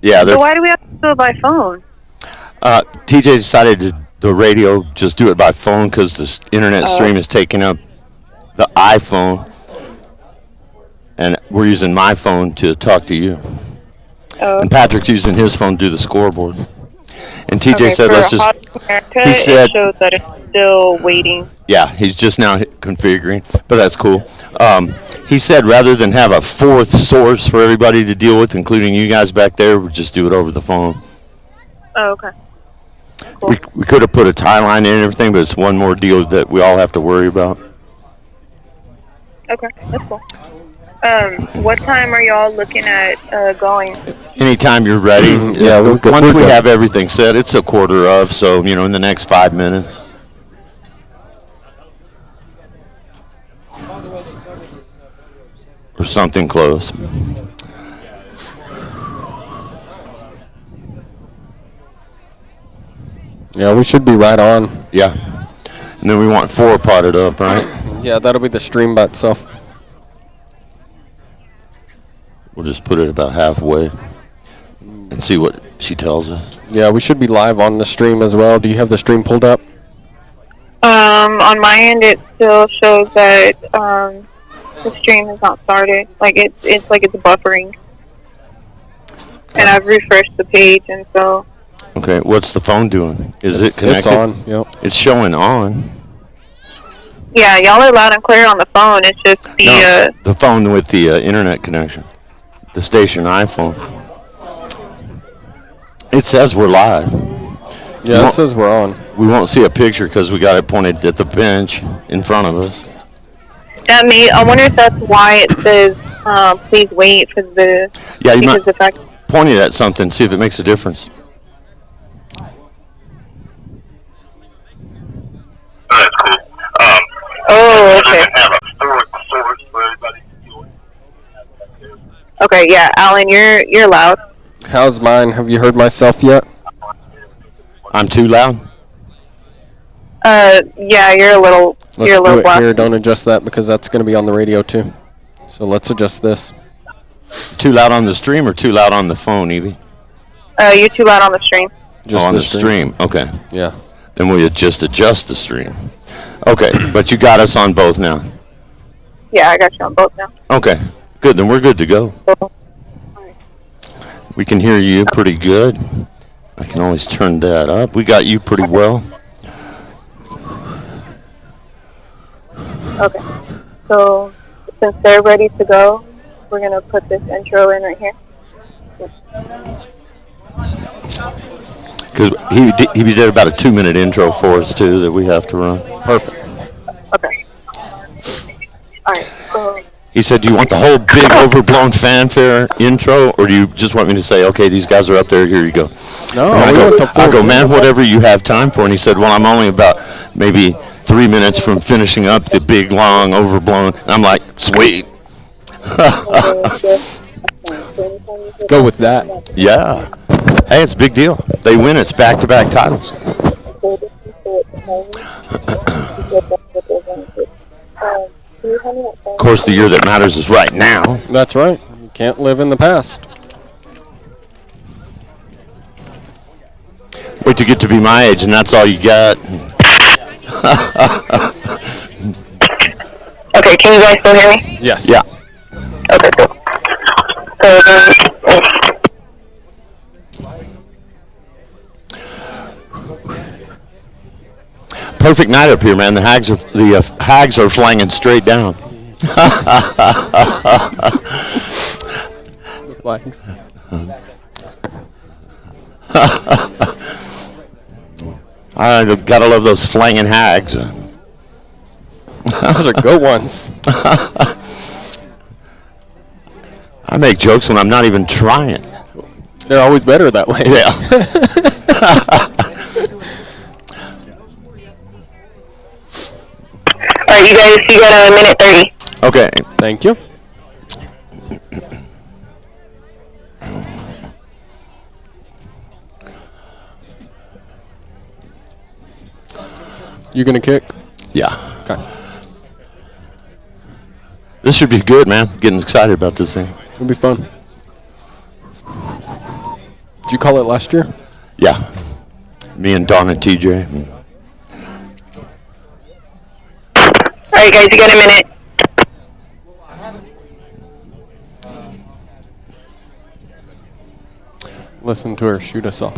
Yeah, So why do we have to do it by phone? TJ decided the radio just do it by phone because the internet stream is taking up the iPhone, and we're using my phone to talk to you. And Patrick's using his phone to do the scoreboard. And TJ said, for let's just. Hot America, He said, it shows that it's still waiting. yeah, he's just now configuring, but that's cool. He said rather than have a fourth source for everybody to deal with, including you guys back there, we'll just do it over the phone. Oh, okay. Cool. We could have put a tie line in and everything, but it's one more deal that we all have to worry about. Okay, that's cool. What time are y'all looking at going? Anytime you're ready. Yeah, once we have everything set, it's a quarter of, so, in the next 5 minutes. Or something close. Yeah, we should be right on. Yeah. And then we want 4 potted up, right? Yeah, that'll be the stream by itself. We'll just put it about halfway and see what she tells us. Yeah, we should be live on the stream as well. Do you have the stream pulled up? On my end, it still shows that the stream has not started. Like it's like it's buffering. And I've refreshed the page, and so. Okay, what's the phone doing? Is it connected? It's on. Yep. It's showing on. Yeah, y'all are loud and clear on the phone. It's just the phone with the internet connection, the station iPhone. It says we're live. Yeah, it says we're on. We won't see a picture because we got it pointed at the bench in front of us. I wonder if that's why it says please wait for the. Yeah, you might point it at something, see if it makes a difference. That's cool. Oh, okay. Have a source for everybody. Okay, yeah, Alan, you're loud. How's mine? Have you heard myself yet? I'm too loud? Yeah, you're a little. Let's do it here. Don't adjust that because that's going to be on the radio too. So let's adjust this. Too loud on the stream or too loud on the phone, Evie? You're too loud on the stream. Just on the stream. Okay. Yeah. Then we just adjust the stream. Okay, but you got us on both now. Yeah, I got you on both now. Okay, good. Then we're good to go. We can hear you pretty good. I can always turn that up. We got you pretty well. Okay, so since they're ready to go, we're going to put this intro in right here. Because he did about a 2-minute intro for us, too, that we have to run. Perfect. Okay. All right, so... He said, do you want the whole big overblown fanfare intro, or do you just want me to say, okay, these guys are up there, here you go? No, I go, man, whatever you have time for. And he said, well, I'm only about maybe 3 minutes from finishing up the big, long, overblown. And I'm like, sweet. Let's go with that. Yeah. Hey, it's a big deal. They win. It's back-to-back titles. Of course, the year that matters is right now. That's right. You can't live in the past. Wait to get to be my age, and that's all you got. Okay, can you guys still hear me? Yes. Yeah. Okay, cool. Perfect night up here, man. The hags are flying straight down. I gotta love those flanging hags. Those are good ones. I make jokes when I'm not even trying. They're always better that way. Yeah. All right, you got a minute 30. Okay. Thank you. You gonna kick? Yeah. Okay. This should be good, man. Getting excited about this thing. It'll be fun. you call it last year? Yeah. Me and Don and TJ. All right, guys, you got a minute. Listen to her shoot us off.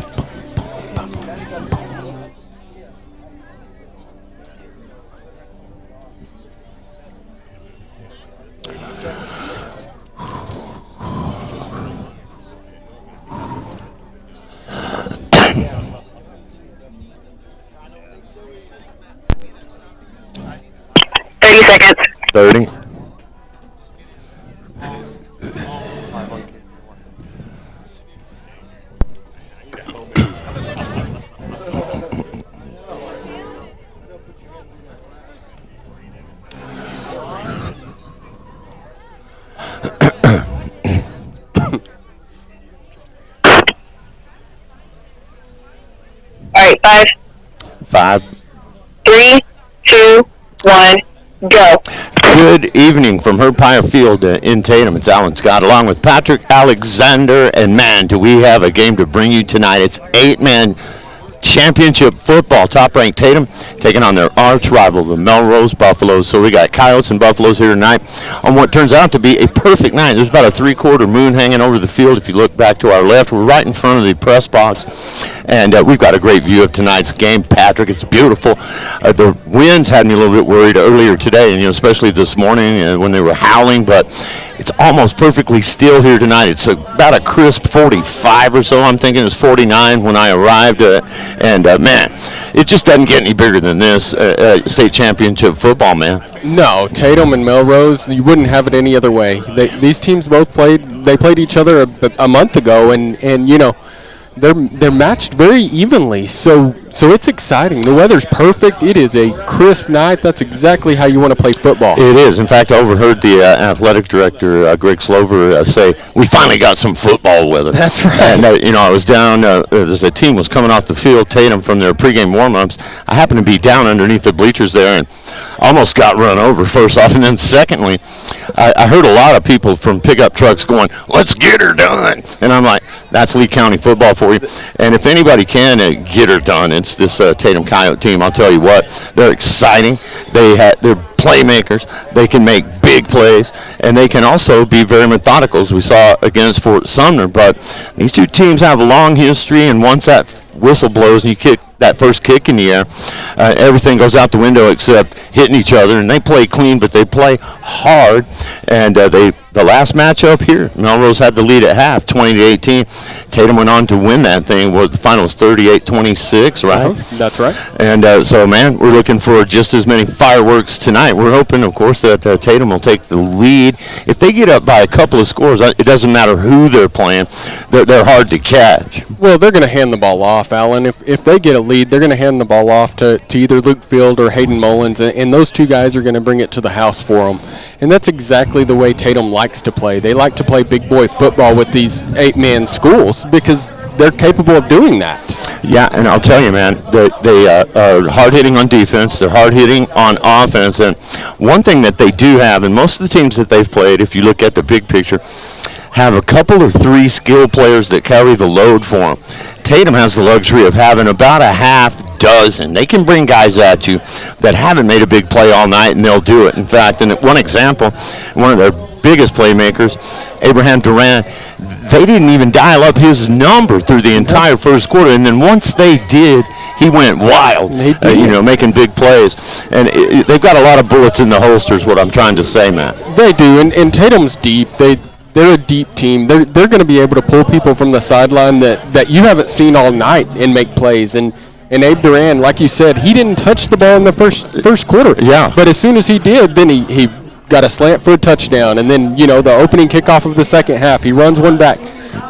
Seconds. 30. All right, 5, 5. 3, 2, 1, go. Good evening from Herb Pyle Field in Tatum. It's Alan Scott along with Patrick Alexander. And man, do we have a game to bring you tonight. It's 8-man championship football. Top-ranked Tatum taking on their arch rival, the Melrose Buffaloes. So we got Coyotes and Buffaloes here tonight on what turns out to be a perfect night. There's about a 3/4 moon hanging over the field. If you look back to our left, we're right in front of the press box. And we've got a great view of tonight's game, Patrick. It's beautiful. The winds had me a little bit worried earlier today, and especially this morning when they were howling. But it's almost perfectly still here tonight. It's about a crisp 45 or so. I'm thinking it's 49 when I arrived. Man, it just doesn't get any bigger than this state championship football, man. No, Tatum and Melrose, you wouldn't have it any other way. These teams both played each other a month ago, and they're matched very evenly. So it's exciting. The weather's perfect. It is a crisp night. That's exactly how you want to play football. It is. In fact, I overheard the athletic director, Greg Slover, say, "We finally got some football weather." That's right. And I was down. As a team was coming off the field, Tatum from their pregame warm-ups. I happened to be down underneath the bleachers there, and almost got run over. First off, and then secondly, I heard a lot of people from pickup trucks going, "Let's get her done," and I'm like, "That's Lee County football for you." And if anybody can get her done, it's this Tatum Coyote team. I'll tell you what, they're exciting. They're playmakers. They can make big plays, and they can also be very methodical, as we saw against Fort Sumner. But these two teams have a long history, and once that whistle blows and you kick that first kick in the air, everything goes out the window except hitting each other. And they play clean, but they play hard. And the last matchup here, Melrose had the lead at half, 20-18. Tatum went on to win that thing. Well, the final was 38-26, right? That's right. And so, man, we're looking for just as many fireworks tonight. We're hoping, of course, that Tatum will take the lead. If they get up by a couple of scores, it doesn't matter who they're playing. They're hard to catch. Well, they're going to hand the ball off, Alan. If they get a lead, they're going to hand the ball off to either Luke Field or Hayden Mullins, and those two guys are going to bring it to the house for them. And that's exactly the way Tatum likes to play. They like to play big boy football with these 8-man schools because they're capable of doing that. Yeah, and I'll tell you, man, they are hard-hitting on defense. They're hard-hitting on offense. And one thing that they do have, and most of the teams that they've played, if you look at the big picture, have a couple or three skilled players that carry the load for them. Tatum has the luxury of having about a half dozen. They can bring guys at you that haven't made a big play all night, and they'll do it. In fact, in one example, one of their biggest playmakers, Abraham Duran, they didn't even dial up his number through the entire first quarter, and then once they did, he went wild, making big plays. And they've got a lot of bullets in the holsters, what I'm trying to say, Matt. They do, and Tatum's deep. They're a deep team. They're going to be able to pull people from the sideline that you haven't seen all night and make plays. And Abe Duran, like you said, he didn't touch the ball in the first quarter. Yeah. But as soon as he did, then he got a slant for a touchdown. And then, the opening kickoff of the second half, he runs one back.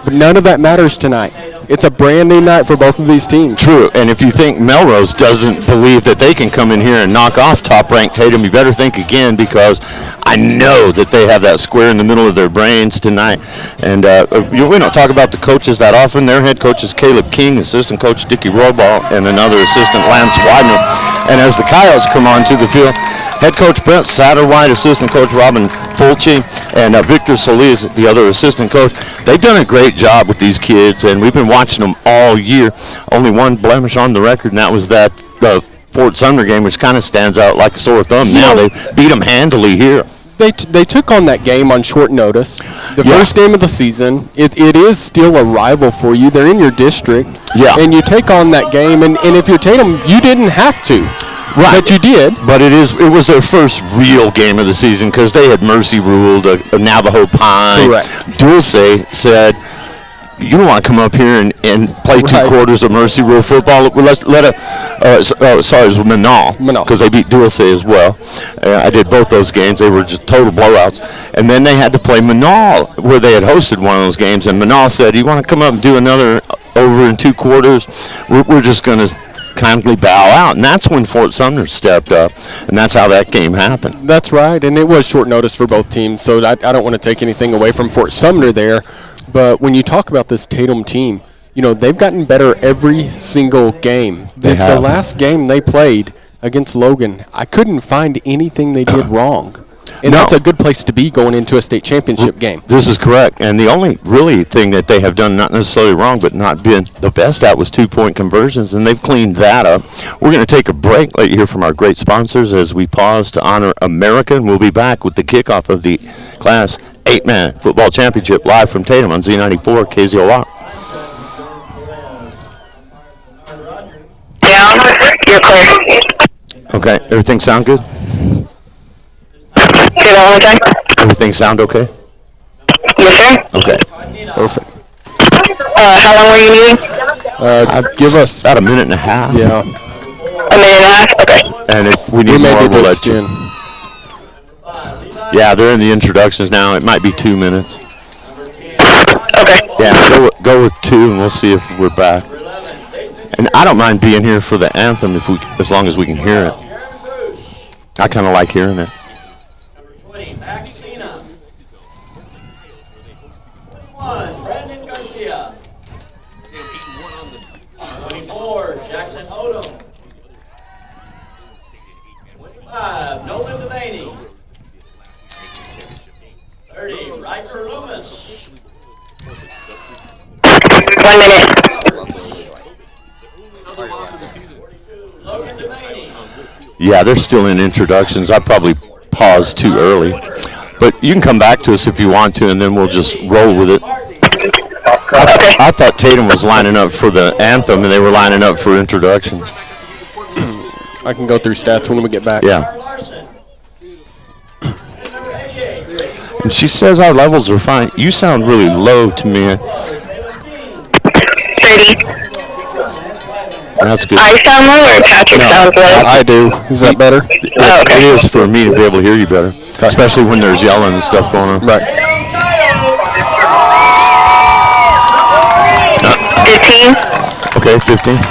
But none of that matters tonight. It's a brand new night for both of these teams. True, and if you think Melrose doesn't believe that they can come in here and knock off top-ranked Tatum, you better think again, because I know that they have that square in the middle of their brains tonight. And we don't talk about the coaches that often. Their head coach is Caleb King, assistant coach Dickie Roybal, and another assistant Lance Widener. And as the Coyotes come onto the field, Head coach Brent Satterwhite, assistant coach Robin Fulci, and Victor Solis, the other assistant coach. They've done a great job with these kids, and we've been watching them all year. Only one blemish on the record, and that was that Fort Sumner game, which kind of stands out like a sore thumb. Now they beat them handily here. They took on that game on short notice. The first game of the season. It is still a rival for you. They're in your district. Yeah. And you take on that game, and if you're Tatum, you didn't have to. Right. But you did. But it was their first real game of the season because they had mercy ruled Navajo Pine. Correct. Dulce said, you don't want to come up here and play two quarters of mercy rule football. Well, it was Manal because they beat Dulce as well. I did both those games. They were just total blowouts. And then they had to play Manal where they had hosted one of those games. And Manal said, you want to come up and do another over in two quarters? We're just going to kindly bow out. And that's when Fort Sumner stepped up. And that's how that game happened. That's right. And it was short notice for both teams. So I don't want to take anything away from Fort Sumner there. But when you talk about this Tatum team, they've gotten better every single game. The last game they played against Logan, I couldn't find anything they did wrong. And that's a good place to be going into a state championship game. This is correct. And the only really thing that they have done, not necessarily wrong, but not been the best at, was 2-point conversions, and they've cleaned that up. We're going to take a break, let you hear from our great sponsors as we pause to honor America, and we'll be back with the kickoff of the Class 8-man football championship live from Tatum on Z94 KZOR. Yeah, you're clear. Okay, everything sound good? Say that one more time. Everything sound okay? Yes, sir. Okay, perfect. How long were you needing? Give us about a minute and a half. Yeah. A minute and a half? Okay. And if we need more, we'll let you. extend. Yeah, they're in the introductions now. It might be 2 minutes. Okay. Yeah, go with 2, and we'll see if we're back. And I don't mind being here for the anthem as long as we can hear it. I kind of like hearing it. Number 20, Max Cena. 21, Brandon Garcia. 24, Jackson Odom. 25, Nolan Devaney. 30, Riker Loomis. 1 minute. 42, Logan Devaney. Yeah, they're still in introductions. I probably paused too early. But you can come back to us if you want to, and then we'll just roll with it. I thought Tatum was lining up for the anthem, and they were lining up for introductions. I can go through stats when we get back. Yeah. And she says our levels are fine. You sound really low to me. 30. That's good. I sound low or Patrick sounds low? I do. Is that better? It is for me to be able to hear you better, especially when there's yelling and stuff going on. Right. 15. Okay, 15. 10.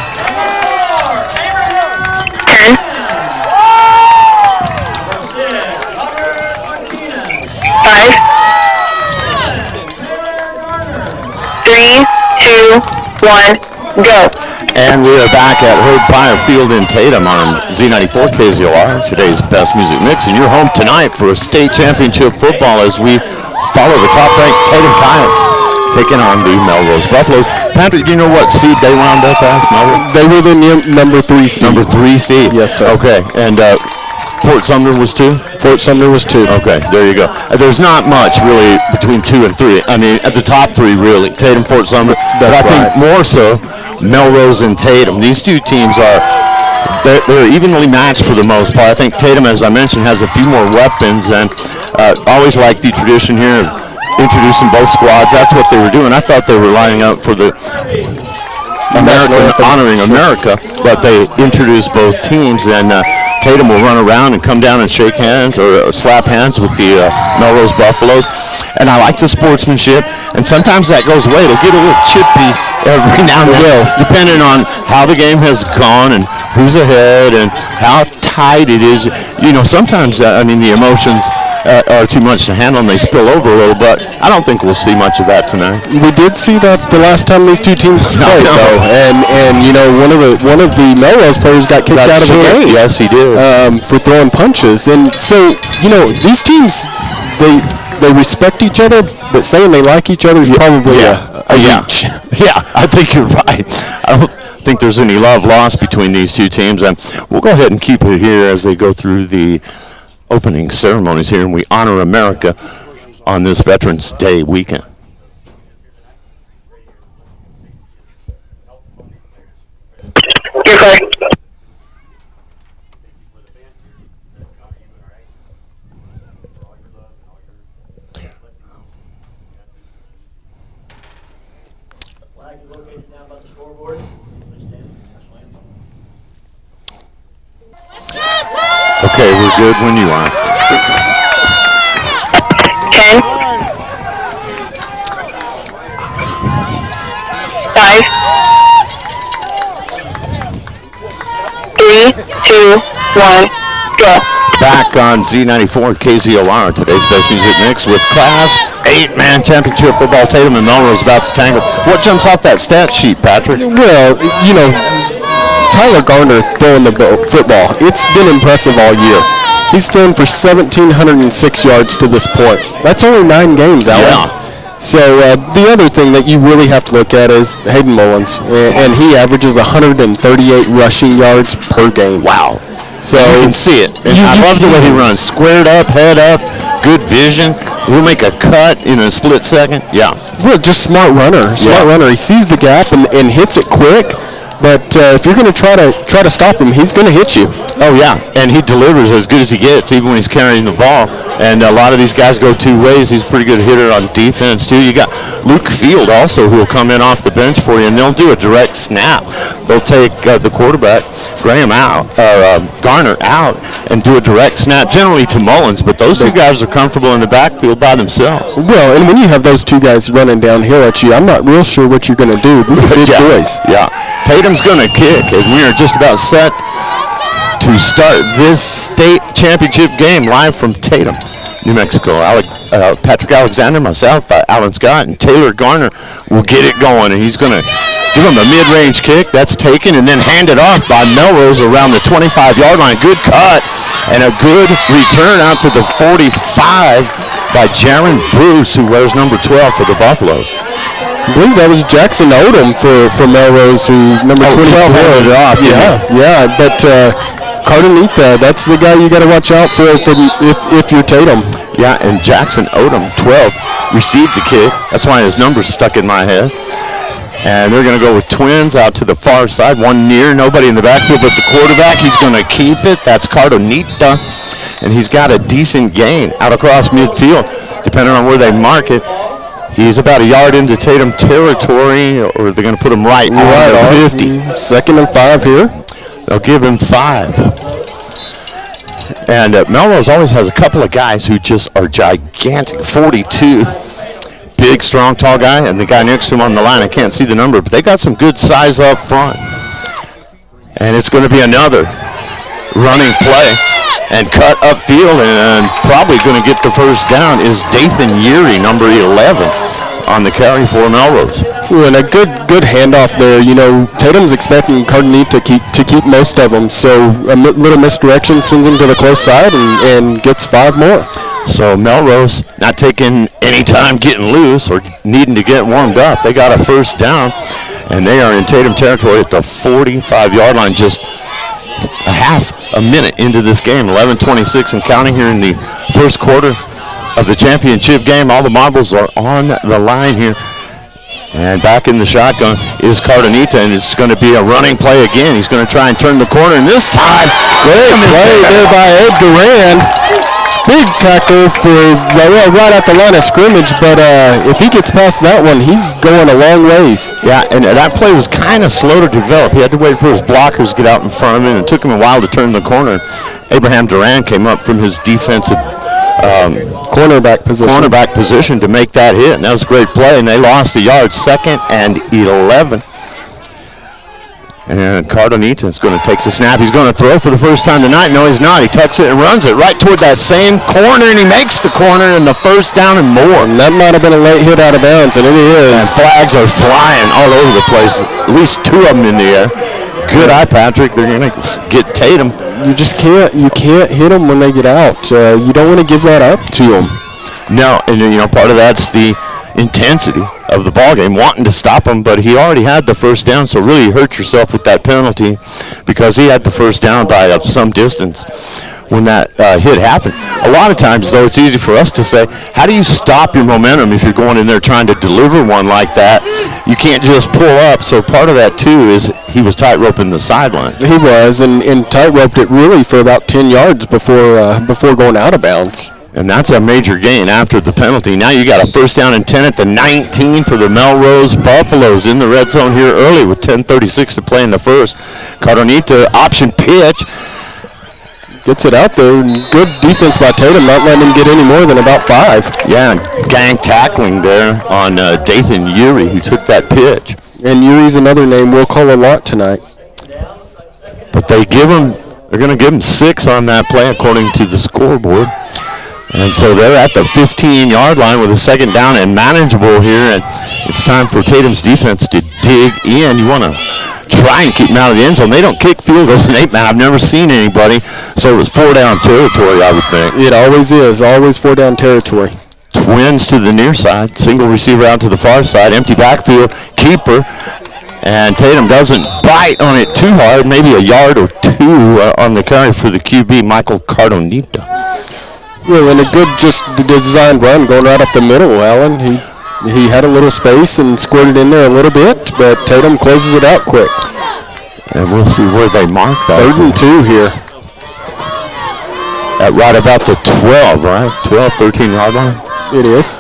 5. 3, 2, 1, go. And we are back at Herb Pryor Field in Tatum on Z94 KZOR, today's best music mix. And you're home tonight for a state championship football as we follow the top-ranked Tatum Coyotes taking on the Melrose Buffaloes. Patrick, do you know what seed they wound up as? Melrose? They were the number 3 seed. Number 3 seed. Yes, sir. Okay, and Fort Sumner was 2? Fort Sumner was 2. Okay, there you go. There's not much really between 2 and 3. I mean, at the top 3 really, Tatum, Fort Sumner. But I think more so Melrose and Tatum. These two teams they're evenly matched for the most part. I think Tatum, as I mentioned, has a few more weapons, and always like the tradition here of introducing both squads. That's what they were doing. I thought they were lining up for the American honoring America, but they introduced both teams, and Tatum will run around and come down and shake hands or slap hands with the Melrose Buffaloes. And I like the sportsmanship, and sometimes that goes away. It'll get a little chippy every now and then, depending on how the game has gone and who's ahead and how tight it is. You know, sometimes, the emotions are too much to handle and they spill over a little. But I don't think we'll see much of that tonight. We did see that the last time these two teams played, though, and one of the Melrose players got kicked out of the game. Yes, he did. For throwing punches, and so these teams they respect each other, but saying they like each other is probably a reach. Yeah, I think you're right. I don't think there's any love lost between these two teams, and we'll go ahead and keep it here as they go through the opening ceremonies here, and we honor America on this Veterans Day weekend. Flag is located down by the scoreboard. Please stand. Okay, we're good when you are. 10, 5, 3, 2, 1, go. Back on Z94 KZOR, today's best music mix with Class 8-man championship football. Tatum and Melrose about to tangle. What jumps off that stat sheet, Patrick? Well, Tyler Garner throwing the football. It's been impressive all year. He's thrown for 1,706 yards to this point. That's only 9 games, Alan. Yeah. So the other thing that you really have to look at is Hayden Mullins, and he averages 138 rushing yards per game. Wow. So You can see it. And I love the way he runs. Squared up, head up, good vision. We'll make a cut in a split second. Yeah. Well, just smart runner. He sees the gap and hits it quick. But if you're going to try to stop him, he's going to hit you. Oh, yeah. And he delivers as good as he gets, even when he's carrying the ball. And a lot of these guys go two ways. He's a pretty good hitter on defense, too. You got Luke Field also, who will come in off the bench for you, and they'll do a direct snap. They'll take the quarterback, Garner, out and do a direct snap, generally to Mullins. But those two guys are comfortable in the backfield by themselves. Well, and when you have those two guys running downhill at you, I'm not real sure what you're going to do. These are big boys. Yeah. Tatum's going to kick, and we are just about set to start this state championship game live from Tatum, New Mexico. Patrick Alexander, myself, Alan Scott, and Taylor Garner will get it going, and he's going to give him a mid-range kick. That's taken and then handed off by Melrose around the 25-yard line. Good cut and a good return out to the 45 by Jaron Bruce, who wears number 12 for the Buffaloes. I believe that was Jackson Odom for Melrose, who number 24 handed it off. Yeah, but Cardenita, that's the guy you got to watch out for if you're Tatum. Yeah, and Jackson Odom, 12, received the kick. That's why his number's stuck in my head. And they're going to go with twins out to the far side. One near, nobody in the backfield but the quarterback. He's going to keep it. That's Cardenita. And he's got a decent gain out across midfield, depending on where they mark it. He's about a yard into Tatum territory, or they're going to put him right on the 50. 2nd and 5 here. They'll give him 5. And Melrose always has a couple of guys who just are gigantic. 42, big, strong, tall guy, and the guy next to him on the line, I can't see the number, but they got some good size up front. And it's going to be another running play. And cut upfield and probably going to get the first down is Dathan Yeary, number 11, on the carry for Melrose. Ooh, and a good handoff there. Tatum's expecting Cardenita to keep most of them, so a little misdirection sends him to the close side and gets 5 more. So Melrose not taking any time getting loose or needing to get warmed up. They got a first down, and they are in Tatum territory at the 45-yard line, just a minute into this game. 11:26 and counting here in the first quarter of the championship game. All the marbles are on the line here. And back in the shotgun is Cardenita, and it's going to be a running play again. He's going to try and turn the corner, and this time, great play there by Ed Duran. Big tackle for right at the line of scrimmage, but if he gets past that one, he's going a long ways. Yeah, and that play was kind of slow to develop. He had to wait for his blockers to get out in front of him, and it took him a while to turn the corner. Abraham Duran came up from his defensive cornerback position to make that hit, and that was a great play, and they lost a yard. 2nd and 11. And Cardonita is going to take the snap. He's going to throw for the first time tonight. No, he's not. He tucks it and runs it right toward that same corner, and he makes the corner and the first down and more. And that might have been a late hit out of bounds, and it is. And flags are flying all over the place. At least 2 of them in the air. Good eye, Patrick. They're going to get Tatum. You just can't hit them when they get out. You don't want to give that up to them. No, and part of that's the intensity of the ball game, wanting to stop him, but he already had the first down, so really you hurt yourself with that penalty because he had the first down by some distance when that hit happened. A lot of times, though, it's easy for us to say, how do you stop your momentum if you're going in there trying to deliver one like that? You can't just pull up, so part of that, too, is he was tight roping the sideline. He was, and tight roped it really for about 10 yards before going out of bounds. And that's a major gain after the penalty. Now you got a first down and 10 at the 19 for the Melrose Buffaloes in the red zone here early with 10:36 to play in the first. Cardonita option pitch. Gets it out there. Good defense by Tatum, not letting him get any more than about 5. Yeah, gang tackling there on Dathan Urey, who took that pitch. And Urey's another name we'll call a lot tonight. But they're going to give him 6 on that play according to the scoreboard. And so they're at the 15-yard line with a second down and manageable here. And it's time for Tatum's defense to dig in. You want to try and keep them out of the end zone. They don't kick field goals in 8-man. I've never seen anybody. So it was 4-down territory, I would think. It always is. Always 4-down territory. Twins to the near side. Single receiver out to the far side. Empty backfield. Keeper. And Tatum doesn't bite on it too hard. Maybe a yard or 2 on the carry for the QB, Michael Cardonita. Well, and a good just designed run going right up the middle, Alan. He had a little space and squirted in there a little bit, but Tatum closes it out quick. And we'll see where they mark that. 3rd and 2 here. At right about the 12, right? 12, 13-yard line. It is.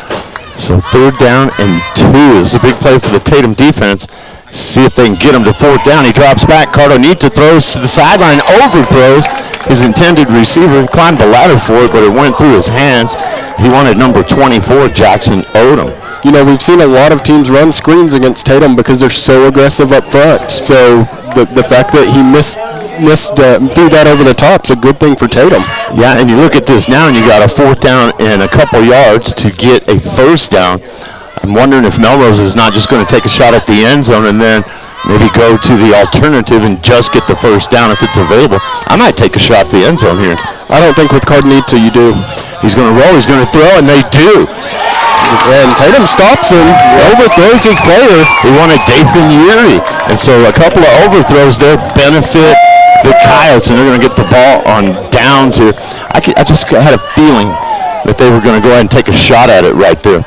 So 3rd down and 2 is a big play for the Tatum defense. See if they can get him to 4th down. He drops back. Cardonita throws to the sideline, overthrows his intended receiver. He climbed the ladder for it, but it went through his hands. He wanted number 24, Jackson Odom. You know, we've seen a lot of teams run screens against Tatum because they're so aggressive up front. So the fact that he threw that over the top is a good thing for Tatum. Yeah, and you look at this now, and you got a 4th down and a couple yards to get a first down. I'm wondering if Melrose is not just going to take a shot at the end zone and then maybe go to the alternative and just get the first down if it's available. I might take a shot at the end zone here. I don't think with Cardonita you do. He's going to roll, he's going to throw, and they do. And Tatum stops him, overthrows his player. He wanted Dathan Urey. And so a couple of overthrows there benefit the Coyotes, and they're going to get the ball on downs here. I just had a feeling that they were going to go ahead and take a shot at it right there.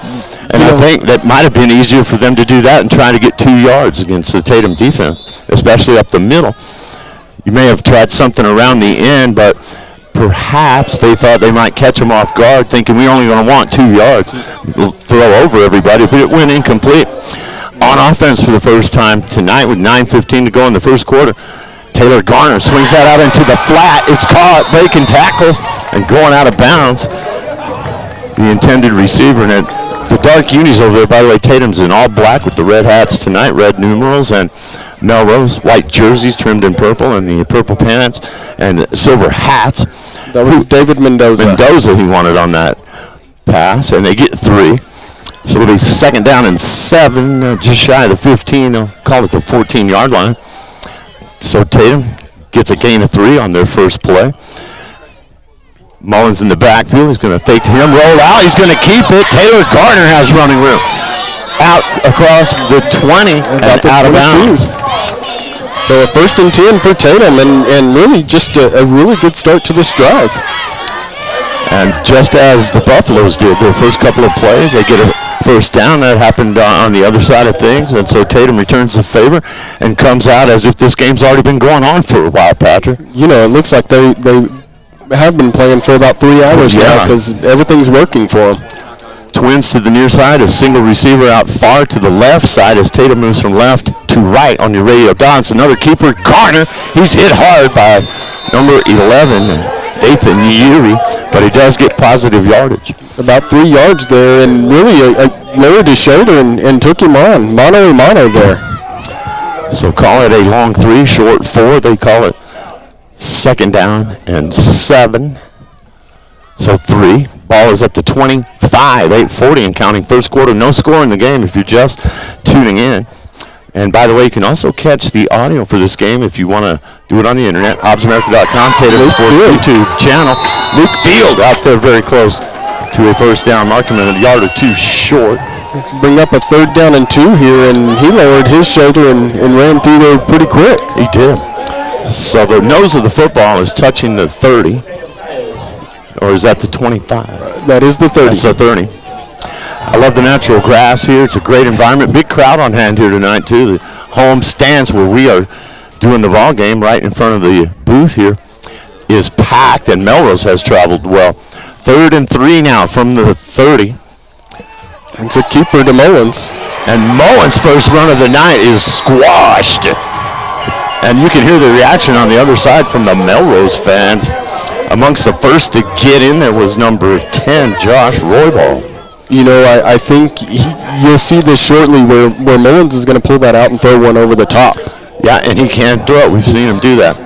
And I think that might have been easier for them to do that and try to get 2 yards against the Tatum defense, especially up the middle. You may have tried something around the end, but perhaps they thought they might catch them off guard, thinking we're only going to want 2 yards. We'll throw over everybody, but it went incomplete. On offense for the first time tonight with 9:15 to go in the first quarter. Taylor Garner swings that out into the flat. It's caught, breaking tackles, and going out of bounds. The intended receiver, and the dark unis over there, by the way, Tatum's in all black with the red hats tonight, red numerals, and Melrose, white jerseys trimmed in purple, and the purple pants and silver hats. That was David Mendoza. Mendoza he wanted on that pass, and they get 3. So it'll be 2nd down and 7, just shy of the 15. They'll call it the 14-yard line. So Tatum gets a gain of 3 on their first play. Mullins in the backfield. He's going to fake to him, roll out. He's going to keep it. Taylor Garner has running room. Out across the 20 and out of bounds. So a 1st and 10 for Tatum, and really just a really good start to this drive. And just as the Buffaloes did their first couple of plays, they get a first down. That happened on the other side of things, and so Tatum returns the favor and comes out as if this game's already been going on for a while, Patrick. You know, it looks like they have been playing for about 3 hours now because everything's working for them. Twins to the near side, a single receiver out far to the left side as Tatum moves from left to right on your radio dials. Another keeper, Garner. He's hit hard by number 11, Dathan Urey, but he does get positive yardage. About 3 yards there, and really lowered his shoulder and took him on. Mano a mano there. So call it a long 3, short 4. They call it 2nd down and 7. So 3. Ball is at the 25, 8:40 and counting. First quarter, no score in the game if you're just tuning in. And by the way, you can also catch the audio for this game if you want to do it on the internet. ObsAmerica.com, Tatum Sports YouTube channel. Luke Field out there very close to a first down. Marking him a yard or 2 short. Bring up a 3rd down and 2 here, and he lowered his shoulder and ran through there pretty quick. He did. So the nose of the football is touching the 30. Or is that the 25? That is the 30. That's the 30. I love the natural grass here. It's a great environment. Big crowd on hand here tonight, too. The home stands where we are doing the ball game right in front of the booth here is packed, and Melrose has traveled well. 3rd and 3 now from the 30. It's a keeper to Mullins. And Mullins' first run of the night is squashed. And you can hear the reaction on the other side from the Melrose fans. Amongst the first to get in there was number 10, Josh Roybal. You know, I think you'll see this shortly where Mullins is going to pull that out and throw one over the top. Yeah, and he can't throw it. We've seen him do that.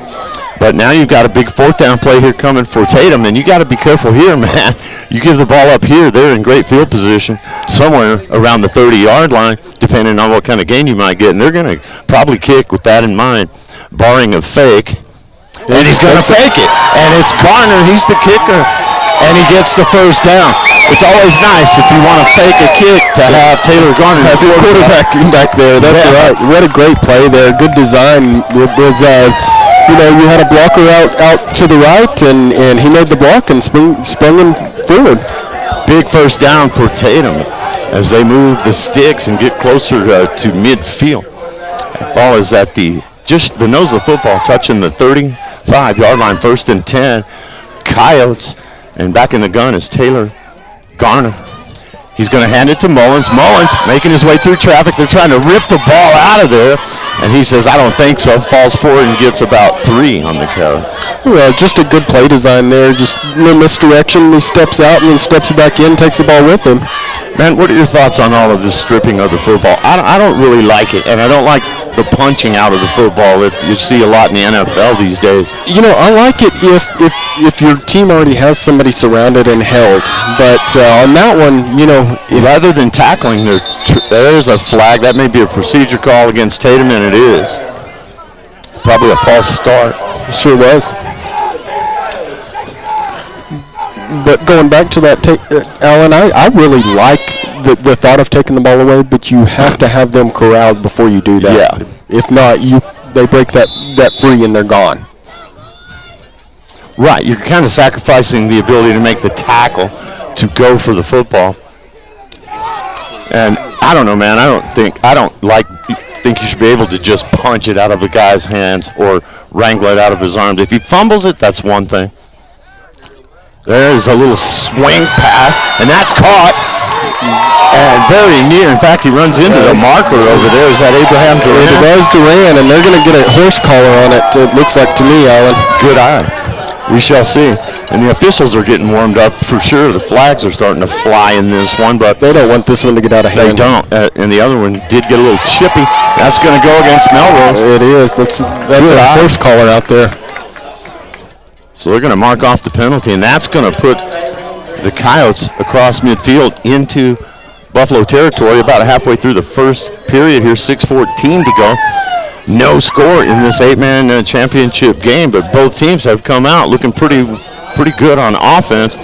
But now you've got a big 4th down play here coming for Tatum, and you got to be careful here, man. You give the ball up here, they're in great field position, somewhere around the 30-yard line, depending on what kind of gain you might get. And they're going to probably kick with that in mind, barring a fake. And he's going to fake it. And it's Garner. He's the kicker. And he gets the first down. It's always nice if you want to fake a kick to have Taylor Garner. Have your quarterback back there. That's right. What a great play there. Good design. It was, you had a blocker out to the right, and he made the block and sprung him forward. Big first down for Tatum as they move the sticks and get closer to midfield. That ball is at just the nose of the football, touching the 35-yard line, 1st and 10. Coyotes, and back in the gun is Taylor Garner. He's going to hand it to Mullins. Mullins making his way through traffic. They're trying to rip the ball out of there, and he says, I don't think so. Falls forward and gets about 3 on the carry. Well, just a good play design there. Just no misdirection. He steps out and then steps back in, takes the ball with him. Man, what are your thoughts on all of this stripping of the football? I don't really like it, and I don't like the punching out of the football that you see a lot in the NFL these days. You know, I like it if your team already has somebody surrounded and held. But on that one, rather than tackling, there's a flag. That may be a procedure call against Tatum, and it is. Probably a false start. It sure was. But going back to that, Alan, I really like the thought of taking the ball away, but you have to have them corralled before you do that. Yeah. If not, they break that free and they're gone. Right, you're kind of sacrificing the ability to make the tackle to go for the football. And I don't know, man. I don't think you should be able to just punch it out of a guy's hands or wrangle it out of his arms. If he fumbles it, that's one thing. There's a little swing pass, and that's caught. And very near. In fact, he runs into the marker over there. Is that Abraham Duran? It was Duran, and they're going to get a horse collar on it, it looks like to me, Alan. Good eye. We shall see. And the officials are getting warmed up for sure. The flags are starting to fly in this one, but they don't want this one to get out of hand. They don't. And the other one did get a little chippy. That's going to go against Melrose. It is. That's a horse collar out there. So they're going to mark off the penalty, and that's going to put the Coyotes across midfield into Buffalo territory about halfway through the first period here, 6:14 to go. No score in this 8-man championship game, but both teams have come out looking pretty good on offense.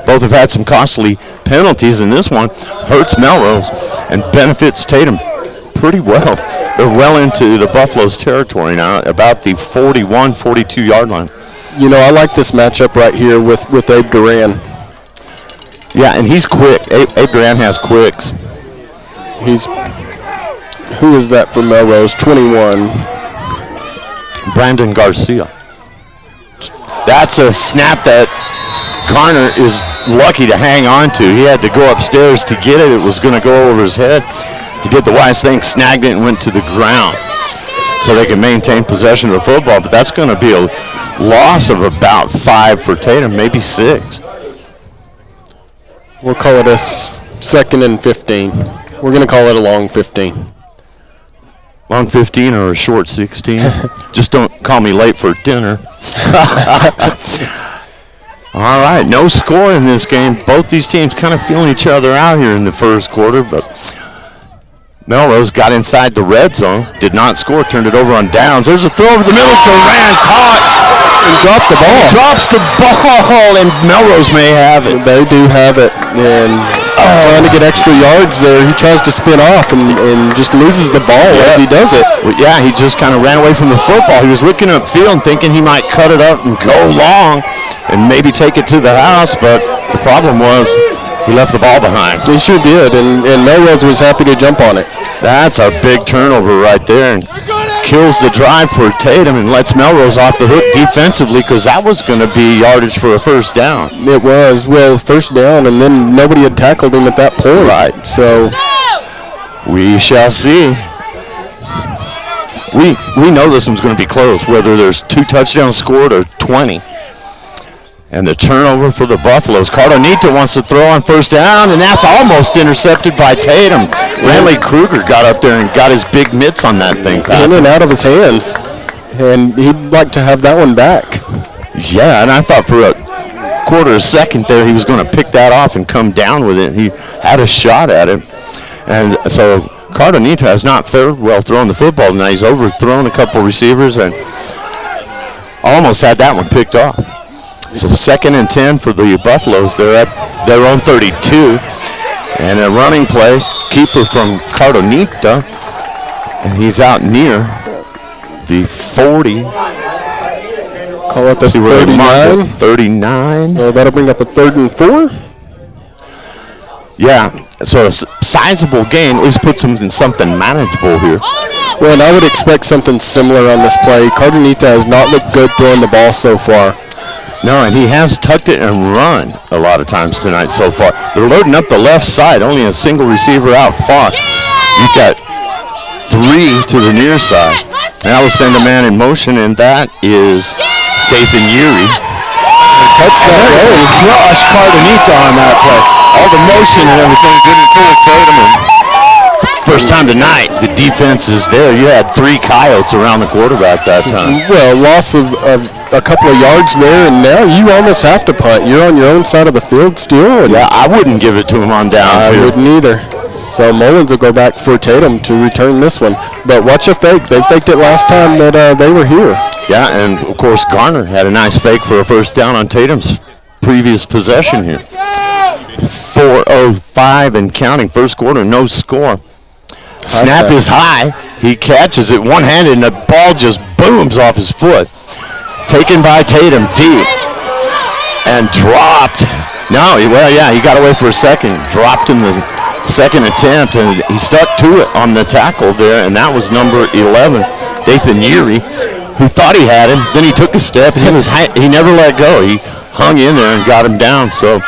Both have had some costly penalties, and this one hurts Melrose and benefits Tatum pretty well. They're well into the Buffalo's territory now, about the 41, 42-yard line. You know, I like this matchup right here with Abe Duran. Yeah, and he's quick. Abe Duran has quicks. Who is that for Melrose? 21. Brandon Garcia. That's a snap that Garner is lucky to hang on to. He had to go upstairs to get it. It was going to go over his head. He did the wise thing, snagged it, and went to the ground so they can maintain possession of the football. But that's going to be a loss of about 5 for Tatum, maybe 6. We'll call it a 2nd and 15. We're going to call it a long 15. long 15 or a short 16. Just don't call me late for dinner. All right, no score in this game. Both these teams kind of feeling each other out here in the first quarter, but Melrose got inside the red zone, did not score, turned it over on downs. There's a throw over the middle. Duran caught and dropped the ball. Drops the ball, and Melrose may have it. They do have it, and trying to get extra yards there, he tries to spin off and just loses the ball as he does it. Well, yeah, he just kind of ran away from the football. He was looking upfield and thinking he might cut it up and go long and maybe take it to the house, but the problem was he left the ball behind. He sure did, and Melrose was happy to jump on it. That's a big turnover right there, and kills the drive for Tatum and lets Melrose off the hook defensively, because that was going to be yardage for a first down. It was, well, first down, and then nobody had tackled him at that point. Right. So we shall see. We know this one's going to be close, whether there's 2 touchdowns scored or 20. And the turnover for the Buffaloes. Cardonita wants to throw on first down, and that's almost intercepted by Tatum. Ranley Kruger got up there and got his big mitts on that thing. in and out of his hands, and he'd like to have that one back. Yeah, and I thought for a quarter of a second there he was going to pick that off and come down with it. He had a shot at it. And so Cardonita has not fared well throwing the football tonight. He's overthrown a couple receivers and almost had that one picked off. So 2nd and 10 for the Buffaloes. They're at their own 32. And a running play, keeper from Cardonita, and he's out near the 40. Call it the 39. 39. So that'll bring up a 3rd and 4. Yeah, so a sizable gain. At least puts them in something manageable here. Well, and I would expect something similar on this play. Cardonita has not looked good throwing the ball so far. No, and he has tucked it and run a lot of times tonight so far. They're loading up the left side, only a single receiver out far. You've got 3 to the near side. Now we'll send a man in motion, and that is Dathan Urey. Touchdown. Crush Cardonita on that play. All the motion and everything didn't pull Tatum. First time tonight, the defense is there. You had 3 Coyotes around the quarterback that time. Well, loss of a couple of yards there, and now you almost have to punt. You're on your own side of the field still. Yeah, I wouldn't give it to him on downs I here. wouldn't either. So Mullins will go back for Tatum to return this one. But watch a fake. They faked it last time that they were here. Yeah, and of course Garner had a nice fake for a first down on Tatum's previous possession here. 4:05 and counting, first quarter, no score. Snap is high. He catches it one-handed, and the ball just booms off his foot. Taken by Tatum deep and dropped. No, well, yeah, he got away for a second. Dropped in the second attempt, and he stuck to it on the tackle there, and that was number 11, Dathan Urey, who thought he had him. Then he took a step, and he never let go. He hung in there and got him down. So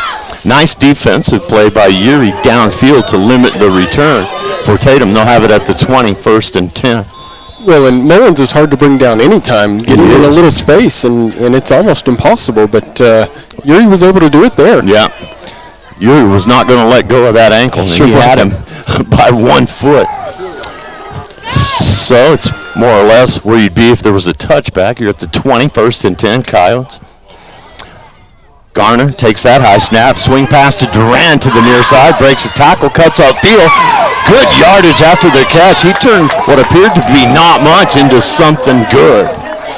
nice defensive play by Urey downfield to limit the return. For Tatum, they'll have it at the 20, 1st and 10. Well, and Mullins is hard to bring down anytime. Getting in a little space, and it's almost impossible. But Urey was able to do it there. Yeah. Urey was not going to let go of that ankle. Sure he had him by 1 foot. So it's more or less where you'd be if there was a touchback. You're at the 20, 1st and 10, Coyotes. Garner takes that high snap, swing pass to Duran to the near side, breaks a tackle, cuts upfield. Good yardage after the catch. He turned what appeared to be not much into something good.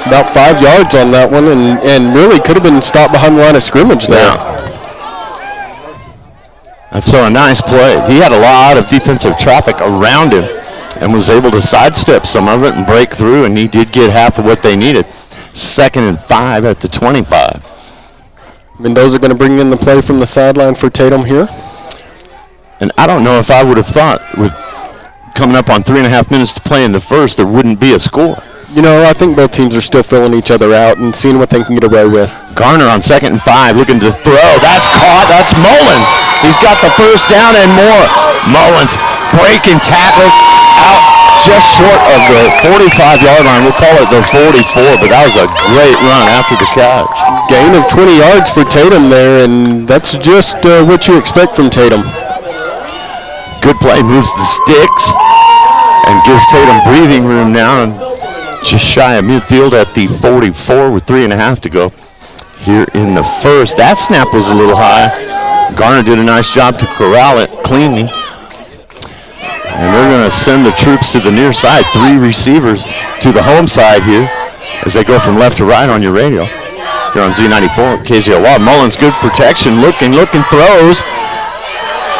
About 5 yards on that one, and really could have been stopped behind the line of scrimmage there. Yeah. And so a nice play. He had a lot of defensive traffic around him and was able to sidestep some of it and break through, and he did get half of what they needed. 2nd and 5 at the 25. Mendoza going to bring in the play from the sideline for Tatum here. And I don't know if I would have thought with coming up on 3.5 minutes to play in the first, there wouldn't be a score. You know, I think both teams are still filling each other out and seeing what they can get away with. Garner on 2nd and 5 looking to throw. That's caught. That's Mullins. He's got the first down and more. Mullins breaking tackles out just short of the 45-yard line. We'll call it the 44, but that was a great run after the catch. Gain of 20 yards for Tatum there, and that's just what you expect from Tatum. Good play, moves the sticks. and gives Tatum breathing room now, and just shy of midfield at the 44 with 3.5 to go here in the first. That snap was a little high. Garner did a nice job to corral it cleanly. And they're going to send the troops to the near side. 3 receivers to the home side here as they go from left to right on your radio. Here on Z94, KZOY. Mullins, good protection, looking, throws.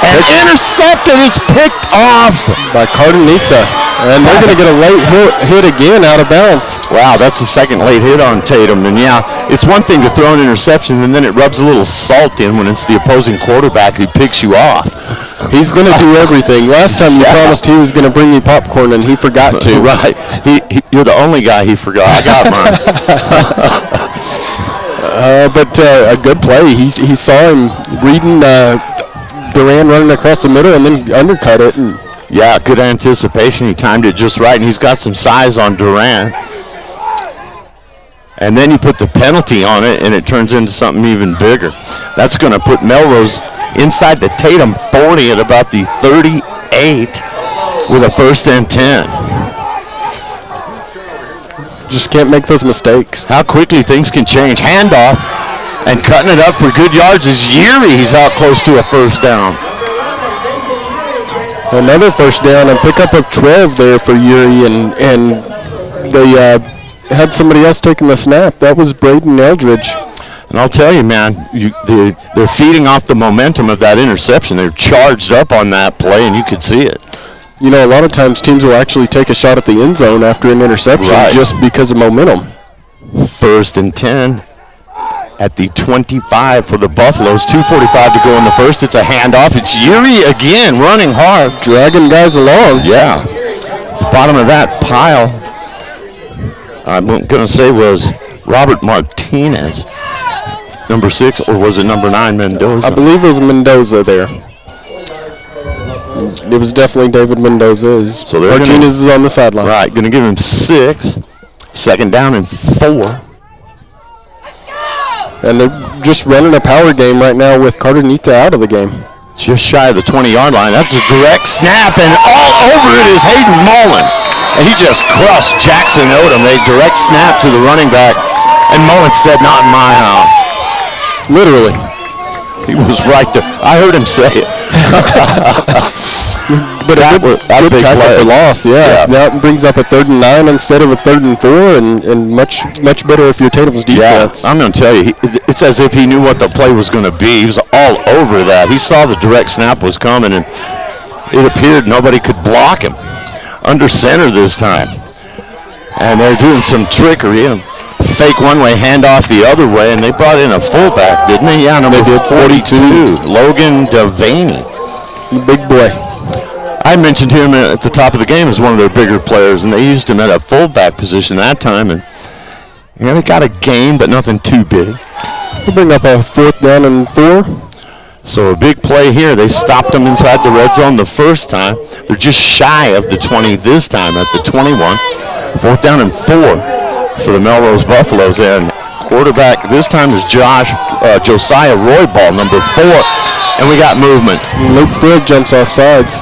And intercepted. It's picked off by Cardenita. And they're going to get a late hit again out of bounds. Wow, that's the second late hit on Tatum. And yeah, it's one thing to throw an interception, and then it rubs a little salt in when it's the opposing quarterback who picks you off. He's going to do everything. Last time you promised he was going to bring me popcorn, and he forgot to. Right. You're the only guy he forgot. I got mine. But a good play. He saw him reading Duran running across the middle and then undercut it. And yeah, good anticipation. He timed it just right, and he's got some size on Duran. And then you put the penalty on it, and it turns into something even bigger. That's going to put Melrose inside the Tatum 40 at about the 38 with a 1st and 10. Just can't make those mistakes. How quickly things can change. Handoff, and cutting it up for good yards is Yuri. He's out close to a 1st down. Another 1st down and pickup of 12 there for Yuri, and they had somebody else taking the snap. That was Braden Eldridge. And I'll tell you, man, they're feeding off the momentum of that interception. They're charged up on that play, and you could see it. You know, a lot of times teams will actually take a shot at the end zone after an interception just because of momentum. 1st and 10 at the 25 for the Buffaloes. 2:45 to go in the first. It's a handoff. It's Yuri again running hard. Dragging guys along. Yeah. At the bottom of that pile, I'm going to say was Robert Martinez, number 6, or was it number 9, Mendoza? I believe it was Mendoza there. It was definitely David Mendoza's. So Martinez is on the sideline. Right, going to give him 6. 2nd down and 4. And they're just running a power game right now with Cardenita out of the game. Just shy of the 20-yard line. That's a direct snap, and all over it is Hayden Mullins. And he just crushed Jackson Odom. They direct snap to the running back, and Mullins said, "Not in my house." Literally. He was right there. I heard him say it. But a good tackle for loss, yeah. That brings up a 3rd and 9 instead of a 3rd and 4, and much better if you're Tatum's defense. Yeah, I'm going to tell you, it's as if he knew what the play was going to be. He was all over that. He saw the direct snap was coming, and it appeared nobody could block him. Under center this time. And they're doing some trickery. Fake one way, hand off the other way, and they brought in a fullback, didn't they? Yeah, number 42, Logan Devaney. Big boy. I mentioned him at the top of the game as one of their bigger players, and they used him at a fullback position that time, and they got a gain, but nothing too big. We'll bring up a 4th down and 4. So a big play here. They stopped them inside the red zone the first time. They're just shy of the 20 this time at the 21. 4th down and 4 for the Melrose Buffaloes, and quarterback this time is Josiah Roybal, number 4, and we got movement. Luke Field jumps off sides.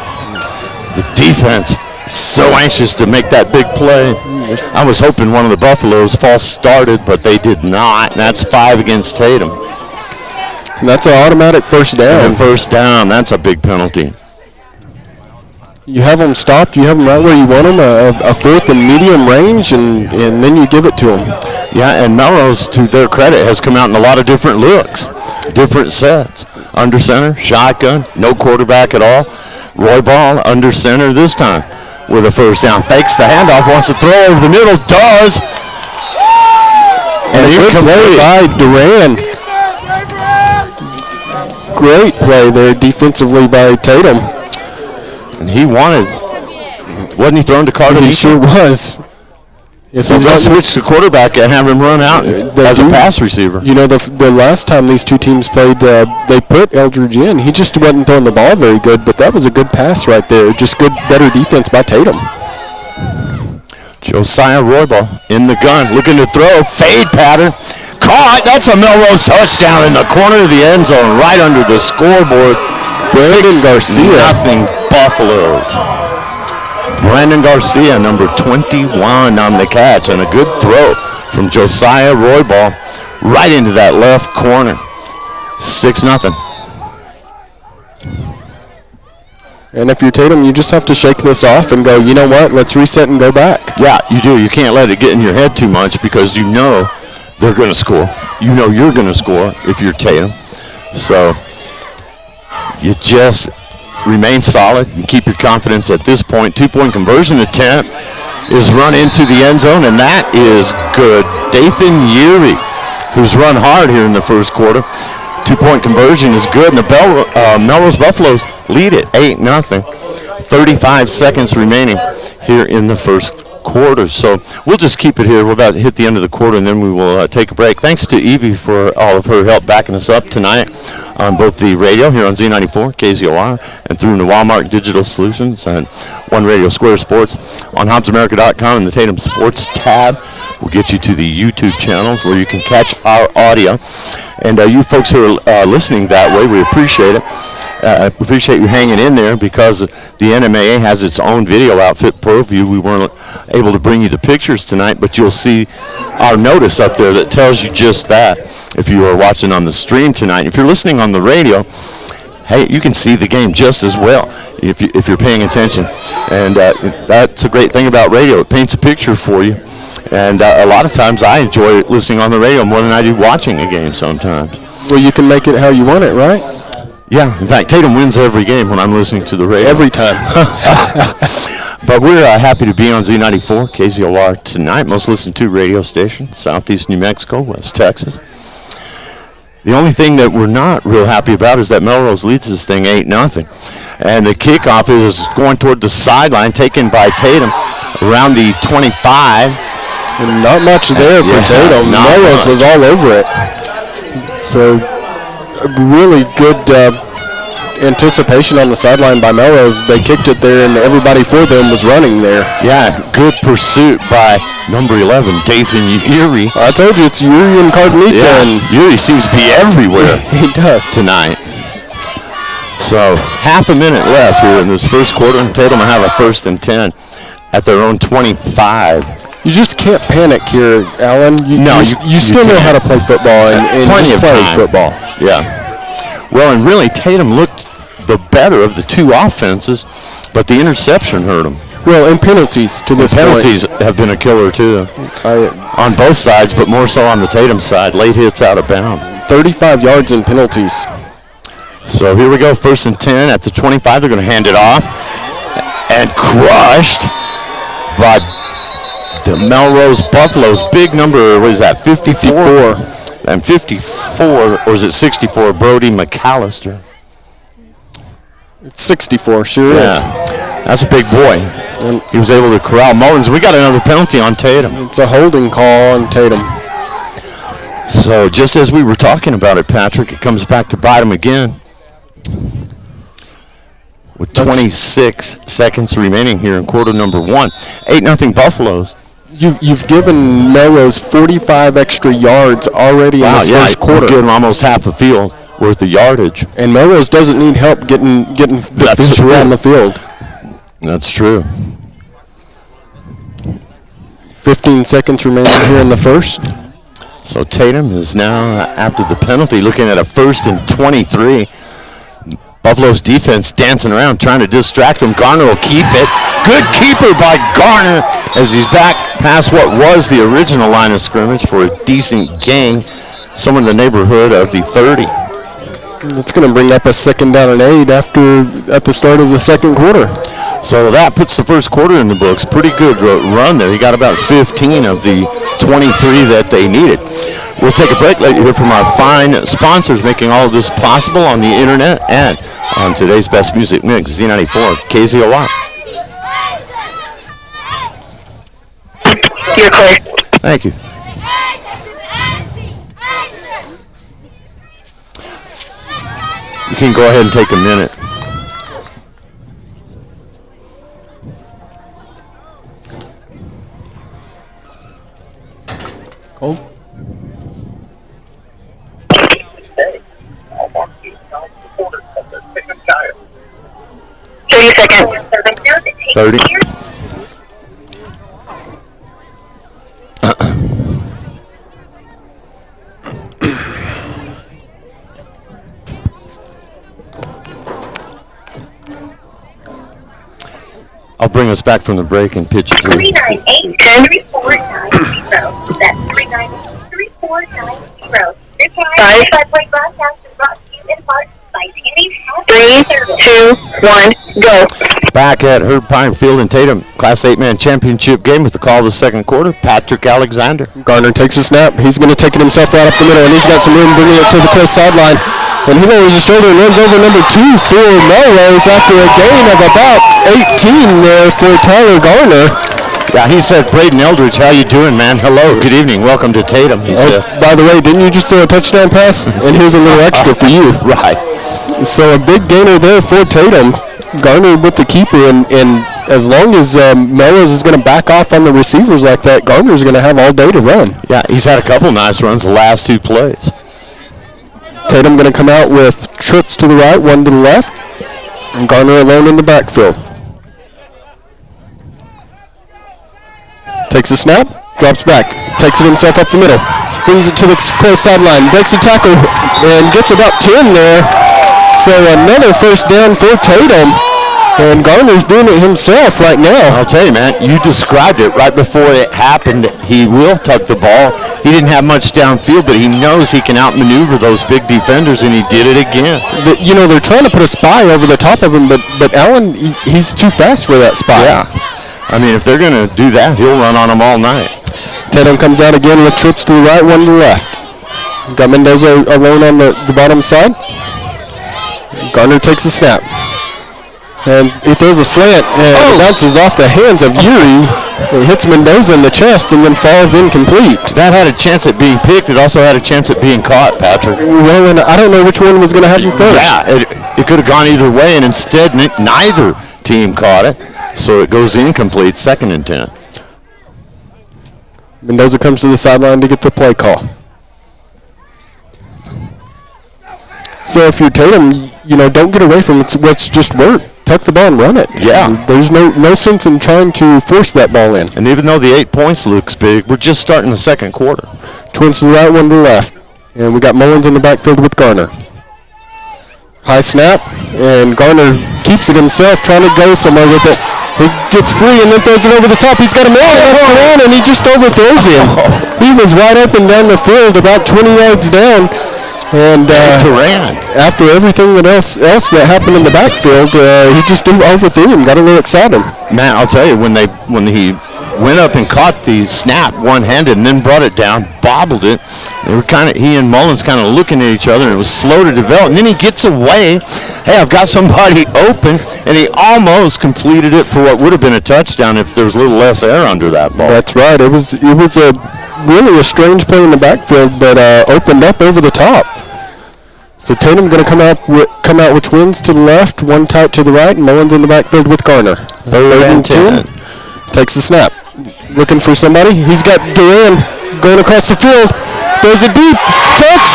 The defense so anxious to make that big play. I was hoping one of the Buffaloes false started, but they did not, and that's 5 against Tatum. And that's an automatic 1st down. And 1st down, that's a big penalty. You have them stopped, you have them right where you want them, a 4th and medium range, and then you give it to them. Yeah, and Melrose, to their credit, has come out in a lot of different looks, different sets. Under center, shotgun, no quarterback at all. Roybal under center this time with a 1st down. Fakes the handoff, wants to throw over the middle, does. And a good play by Duran. Great play there defensively by Tatum. And he wasn't he thrown to Carter? He sure was. So they'll switch the quarterback and have him run out as a pass receiver. You know, the last time these two teams played, they put Eldridge in. He just wasn't throwing the ball very good, but that was a good pass right there. Just better defense by Tatum. Josiah Roybal in the gun, looking to throw, fade pattern. Caught, that's a Melrose touchdown in the corner of the end zone, right under the scoreboard. Brandon Garcia. Nothing Buffalo. Brandon Garcia, number 21 on the catch, and a good throw from Josiah Roybal right into that left corner. 6-0. And if you're Tatum, you just have to shake this off and go, you know what, let's reset and go back. Yeah, you do. You can't let it get in your head too much because you know they're going to score. You know you're going to score if you're Tatum. So you just remain solid and keep your confidence at this point. 2-point conversion attempt is run into the end zone, and that is good. Dathan Yeary, who's run hard here in the first quarter. 2-point conversion is good, and the Melrose Buffaloes lead it 8-0. 35 seconds remaining here in the first quarter. So we'll just keep it here. We're about to hit the end of the quarter, and then we will take a break. Thanks to Evie for all of her help backing us up tonight on both the radio here on Z94, KZOR, and through Noalmark Digital Solutions and One Radio Square Sports on HobbsAmerica.com and the Tatum Sports tab. We'll get you to the YouTube channels where you can catch our audio. And you folks who are listening that way, we appreciate it. I appreciate you hanging in there because the NMAA has its own video outfit, ProView. We weren't able to bring you the pictures tonight, but you'll see our notice up there that tells you just that if you are watching on the stream tonight. If you're listening on the radio, hey, you can see the game just as well if you're paying attention. And that's a great thing about radio. It paints a picture for you. And a lot of times I enjoy listening on the radio more than I do watching a game sometimes. Well, you can make it how you want it, right? Yeah, in fact, Tatum wins every game when I'm listening to the radio. Every time. But we're happy to be on Z94, KZOR tonight, most listened to radio station, Southeast New Mexico, West Texas. The only thing that we're not real happy about is that Melrose leads this thing 8-0. And the kickoff is going toward the sideline, taken by Tatum around the 25. And not much there for Tatum. Melrose was all over it. So really good anticipation on the sideline by Melrose. They kicked it there, and everybody for them was running there. Yeah, good pursuit by number 11, Dathan Yeary. I told you, it's Yeary and Cardenita. Yeah, Yeary seems to be everywhere. He does. Tonight. So half a minute left here in this first quarter, and Tatum will have a 1st and 10 at their own 25. You just can't panic here, Alan. You still know how to play football and plenty just of play time. football. Yeah. Well, and really, Tatum looked the better of the two offenses, but the interception hurt him. Well, and penalties to this Penalties point. have been a killer, too, on both sides, but more so on the Tatum side. Late hits out of bounds. 35 yards in penalties. So here we go, 1st and 10 at the 25. They're going to hand it off, and crushed by the Melrose Buffaloes. Big number, what is that, 54? And 54, or is it 64, Brody McAllister? It's 64, sure is. That's a big boy. And he was able to corral Mullins. We got another penalty on Tatum. It's a holding call on Tatum. So just as we were talking about it, Patrick, it comes back to bite him again. With 26 seconds remaining here in quarter number 1. 8-0 Buffaloes. You've given Melrose 45 extra yards already in this first quarter. You've given them almost half a field worth of yardage. And Melrose doesn't need help getting the fish around the field. That's true. 15 seconds remaining here in the first. So Tatum is now, after the penalty, looking at a 1st and 23. Buffalo's defense dancing around, trying to distract him. Garner will keep it. Good keeper by Garner as he's back past what was the original line of scrimmage for a decent gain, somewhere in the neighborhood of the 30. It's going to bring up a 2nd down and 8 at the start of the second quarter. So that puts the first quarter in the books. Pretty good run there. He got about 15 of the 23 that they needed. We'll take a break. Let you hear from our fine sponsors making all of this possible on the internet and on today's best music mix, Z94, KZOR. You're clear. Thank you. You can go ahead and take a minute. Oh. 30 seconds. 30. I'll bring us back from the break and pitch it to you. 398-3490. That's 398-3490. This play broadcast is brought to you in part by Tanny's House 3, 2, 1, go. Back at Herb Pine Field in Tatum, Class 8-man championship game with the call of the second quarter, Patrick Alexander. Garner takes a snap. He's going to take it himself right up the middle, and he's got some room bringing it to the close sideline. And he lowers his shoulder and runs over number 2 for Melrose after a gain of about 18 there for Tyler Garner. Yeah, he said, Braden Eldridge, how you doing, man? Hello, good evening, welcome to Tatum. He said. By the way, didn't you just throw a touchdown pass? And here's a little extra for you. Right. So a big gainer there for Tatum. Garner with the keeper, and as long as Melrose is going to back off on the receivers like that, Garner's going to have all day to run. Yeah, he's had a couple nice runs the last 2 plays. Tatum going to come out with trips to the right, 1 to the left, and Garner alone in the backfield. Takes a snap, drops back, takes it himself up the middle, brings it to the close sideline, breaks a tackle, and gets about 10 there. So another first down for Tatum, and Garner's doing it himself right now. I'll tell you, man, you described it right before it happened. He will tuck the ball. He didn't have much downfield, but he knows he can outmaneuver those big defenders, and he did it again. They're trying to put a spy over the top of him, but Allen, he's too fast for that spy. Yeah. I mean, if they're going to do that, he'll run on them all night. Tatum comes out again with trips to the right, 1 to the left. Got Mendoza alone on the bottom side. Garner takes a snap. And he throws a slant and it bounces off the hands of Yuri. It hits Mendoza in the chest and then falls incomplete. That had a chance at being picked. It also had a chance at being caught, Patrick. Well, and I don't know which one was going to happen first. Yeah, it could have gone either way, and instead neither team caught it. So it goes incomplete, 2nd and 10. Mendoza comes to the sideline to get the play call. So if you're Tatum, don't get away from what's just worked. Tuck the ball and run it. Yeah. There's no sense in trying to force that ball in. And even though the 8 points looks big, we're just starting the second quarter. Twins to the right, 1 to the left. And we got Mullins in the backfield with Garner. High snap, and Garner keeps it himself, trying to go somewhere with it. He gets free and then throws it over the top. He's got a man, that's the man, and he just overthrows him. He was wide open down the field, about 20 yards down. And after everything else that happened in the backfield, he just overthrew him, got a little excited. Man, I'll tell you, when he went up and caught the snap one-handed and then brought it down, bobbled it, he and Mullins kind of looking at each other, and it was slow to develop. And then he gets away. Hey, I've got somebody open, and he almost completed it for what would have been a touchdown if there was a little less air under that ball. That's right. It was really a strange play in the backfield, but opened up over the top. So Tatum going to come out with twins to the left, 1 tight to the right, and Mullins in the backfield with Garner. 3rd and 10. Takes the snap. Looking for somebody. He's got Duran going across the field. There's a deep touch.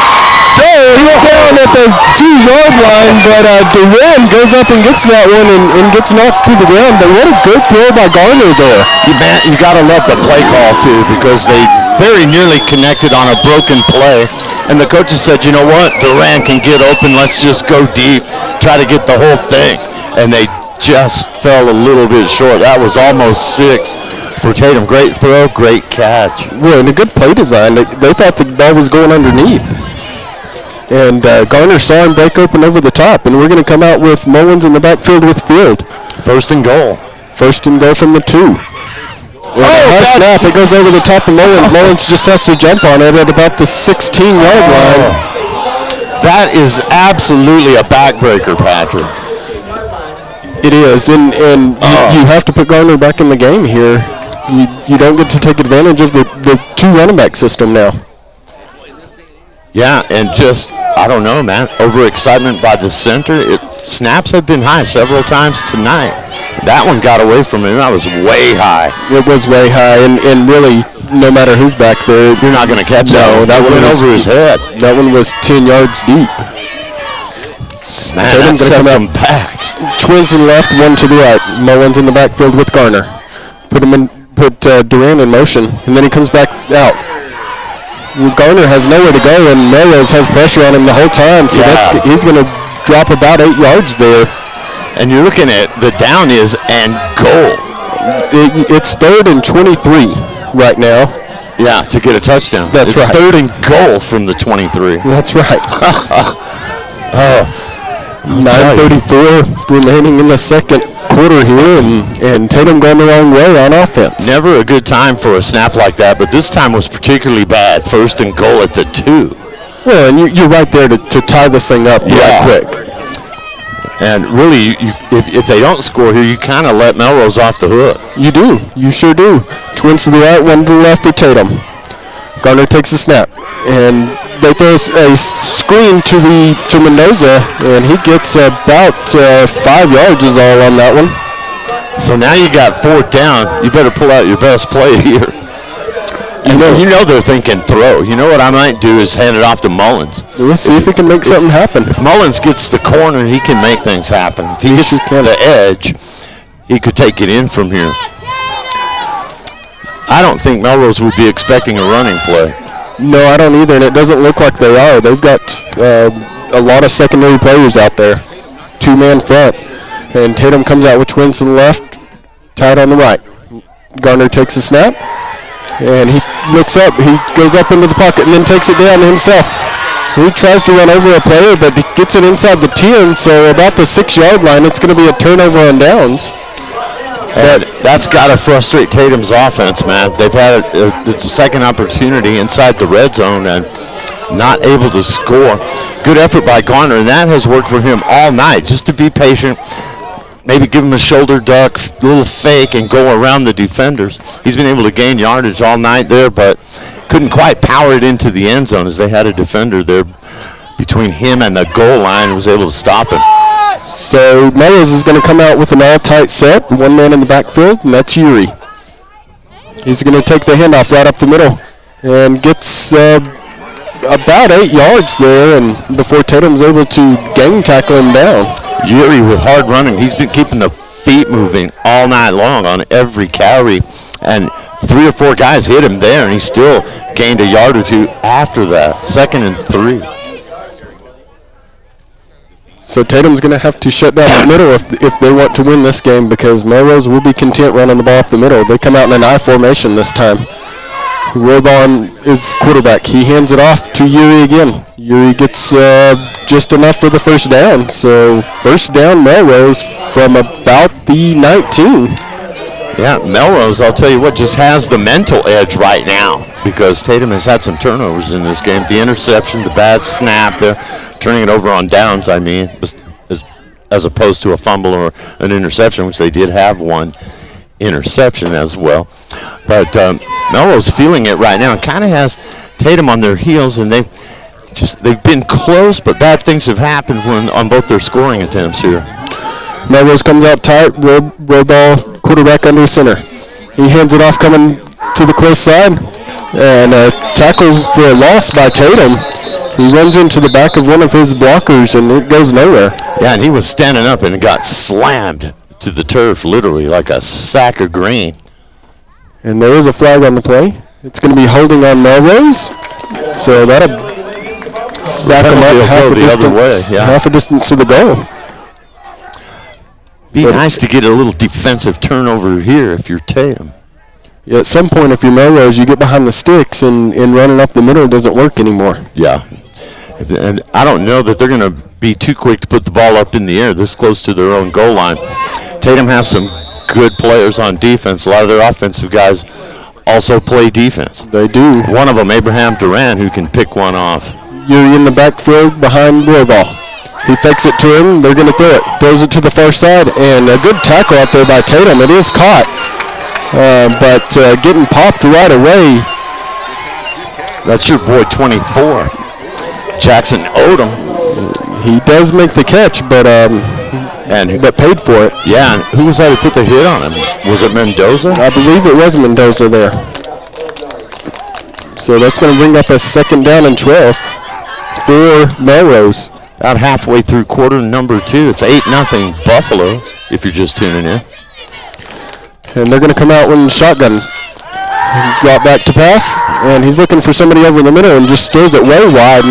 He went down at the 2-yard line, but Duran goes up and gets that one and gets knocked to the ground. But what a good throw by Garner there. You got to love the play call, too, because they very nearly connected on a broken play. And the coaches said, you know what, Duran can get open. Let's just go deep, try to get the whole thing. And they just fell a little bit short. That was almost 6 for Tatum. Great throw, great catch. Well, and a good play design. They thought the ball was going underneath. And Garner saw him break open over the top. And we're going to come out with Mullins in the backfield with Field. 1st and goal. 1st and goal from the 2. High snap. It goes over the top of Mullins. Mullins just has to jump on it at about the 16-yard line. That is absolutely a backbreaker, Patrick. It is, and you have to put Garner back in the game here. You don't get to take advantage of the 2 running back system now. Yeah, and just, I don't know, man, overexcitement by the center. Snaps have been high several times tonight. That one got away from him. That was way high. It was way high, and really, no matter who's back there, you're not going to catch that. That went over his head. That one was 10 yards deep. Man, that set them back. Twins to the left, 1 to the right. Mullins in the backfield with Garner. Put Duran in motion, and then he comes back out. Garner has nowhere to go, and Melrose has pressure on him the whole time, so he's going to drop about 8 yards there. And you're looking at the down is and goal. It's 3rd and 23 right now. Yeah, to get a touchdown. That's right. 3rd and goal from the 23. That's right. 9:34 you. remaining in the second quarter here, and Tatum going the wrong way on offense. Never a good time for a snap like that, but this time was particularly bad. 1st and goal at the 2. Well, and you're right there to tie this thing up right quick. And really, if they don't score here, you kind of let Melrose off the hook. You do. You sure do. Twins to the right, one to the left for Tatum. Garner takes a snap, and they throw a screen to Mendoza, and he gets about 5 yards is all on that one. So now you got 4th down. You better pull out your best play here. You know they're thinking throw. You know what I might do is hand it off to Mullins. Let's see if he can make something happen. If Mullins gets the corner, he can make things happen. If he gets the edge, he could take it in from here. I don't think Melrose would be expecting a running play. No, I don't either, and it doesn't look like they are. They've got a lot of secondary players out there. 2-man front. And Tatum comes out with Twins to the left, tied on the right. Garner takes a snap, and he looks up. He goes up into the pocket and then takes it down himself. He tries to run over a player, but he gets it inside the 10, so about the 6-yard line, it's going to be a turnover on downs. And that's got to frustrate Tatum's offense, man. They've had it's a second opportunity inside the red zone and not able to score. Good effort by Garner, and that has worked for him all night, just to be patient, maybe give him a shoulder duck, a little fake, and go around the defenders. He's been able to gain yardage all night there, but couldn't quite power it into the end zone as they had a defender there between him and the goal line and was able to stop him. So Melrose is going to come out with an all-tight set, 1 man in the backfield, and that's Yuri. He's going to take the handoff right up the middle and gets about 8 yards there, and before Tatum's able to gang tackle him down. Yuri with hard running. He's been keeping the feet moving all night long on every carry, and 3 or 4 guys hit him there, and he still gained a yard or 2 after that. 2nd and 3. So Tatum's going to have to shut down the middle if they want to win this game, because Melrose will be content running the ball up the middle. They come out in an I formation this time. Roybon is quarterback. He hands it off to Yuri again. Yuri gets just enough for the 1st down. So 1st down Melrose from about the 19. Yeah, Melrose, I'll tell you what, just has the mental edge right now because Tatum has had some turnovers in this game. The interception, the bad snap, the turning it over on downs, I mean, as opposed to a fumble or an interception, which they did have one interception as well. But Melrose feeling it right now and kind of has Tatum on their heels, and they've been close, but bad things have happened on both their scoring attempts here. Melrose comes out tight, roll ball, quarterback under center. He hands it off coming to the close side, and a tackle for a loss by Tatum. He runs into the back of one of his blockers, and it goes nowhere. Yeah, and he was standing up and got slammed to the turf, literally, like a sack of grain. And there is a flag on the play. It's going to be holding on Melrose, so that'll back them up half a distance to the goal. Be nice to get a little defensive turnover here if you're Tatum. Yeah, at some point, if you're Melrose, you get behind the sticks, and running up the middle doesn't work anymore. Yeah. And I don't know that they're going to be too quick to put the ball up in the air this close to their own goal line. Tatum has some good players on defense. A lot of their offensive guys also play defense. They do. One of them, Abraham Duran, who can pick one off. You're in the backfield behind Royball. He fakes it to him. They're going to throw it. Throws it to the far side, and a good tackle out there by Tatum. It is caught, but getting popped right away. That's your boy, 24. Jackson Odom. He does make the catch, but paid for it. Yeah, and who was that who put the hit on him? Was it Mendoza? I believe it was Mendoza there. So that's going to bring up a 2nd down and 12 for Melrose. About halfway through quarter number 2. It's 8-0 Buffalo, if you're just tuning in. And they're going to come out with a shotgun. Drop back to pass, and he's looking for somebody over the middle and just throws it way wide.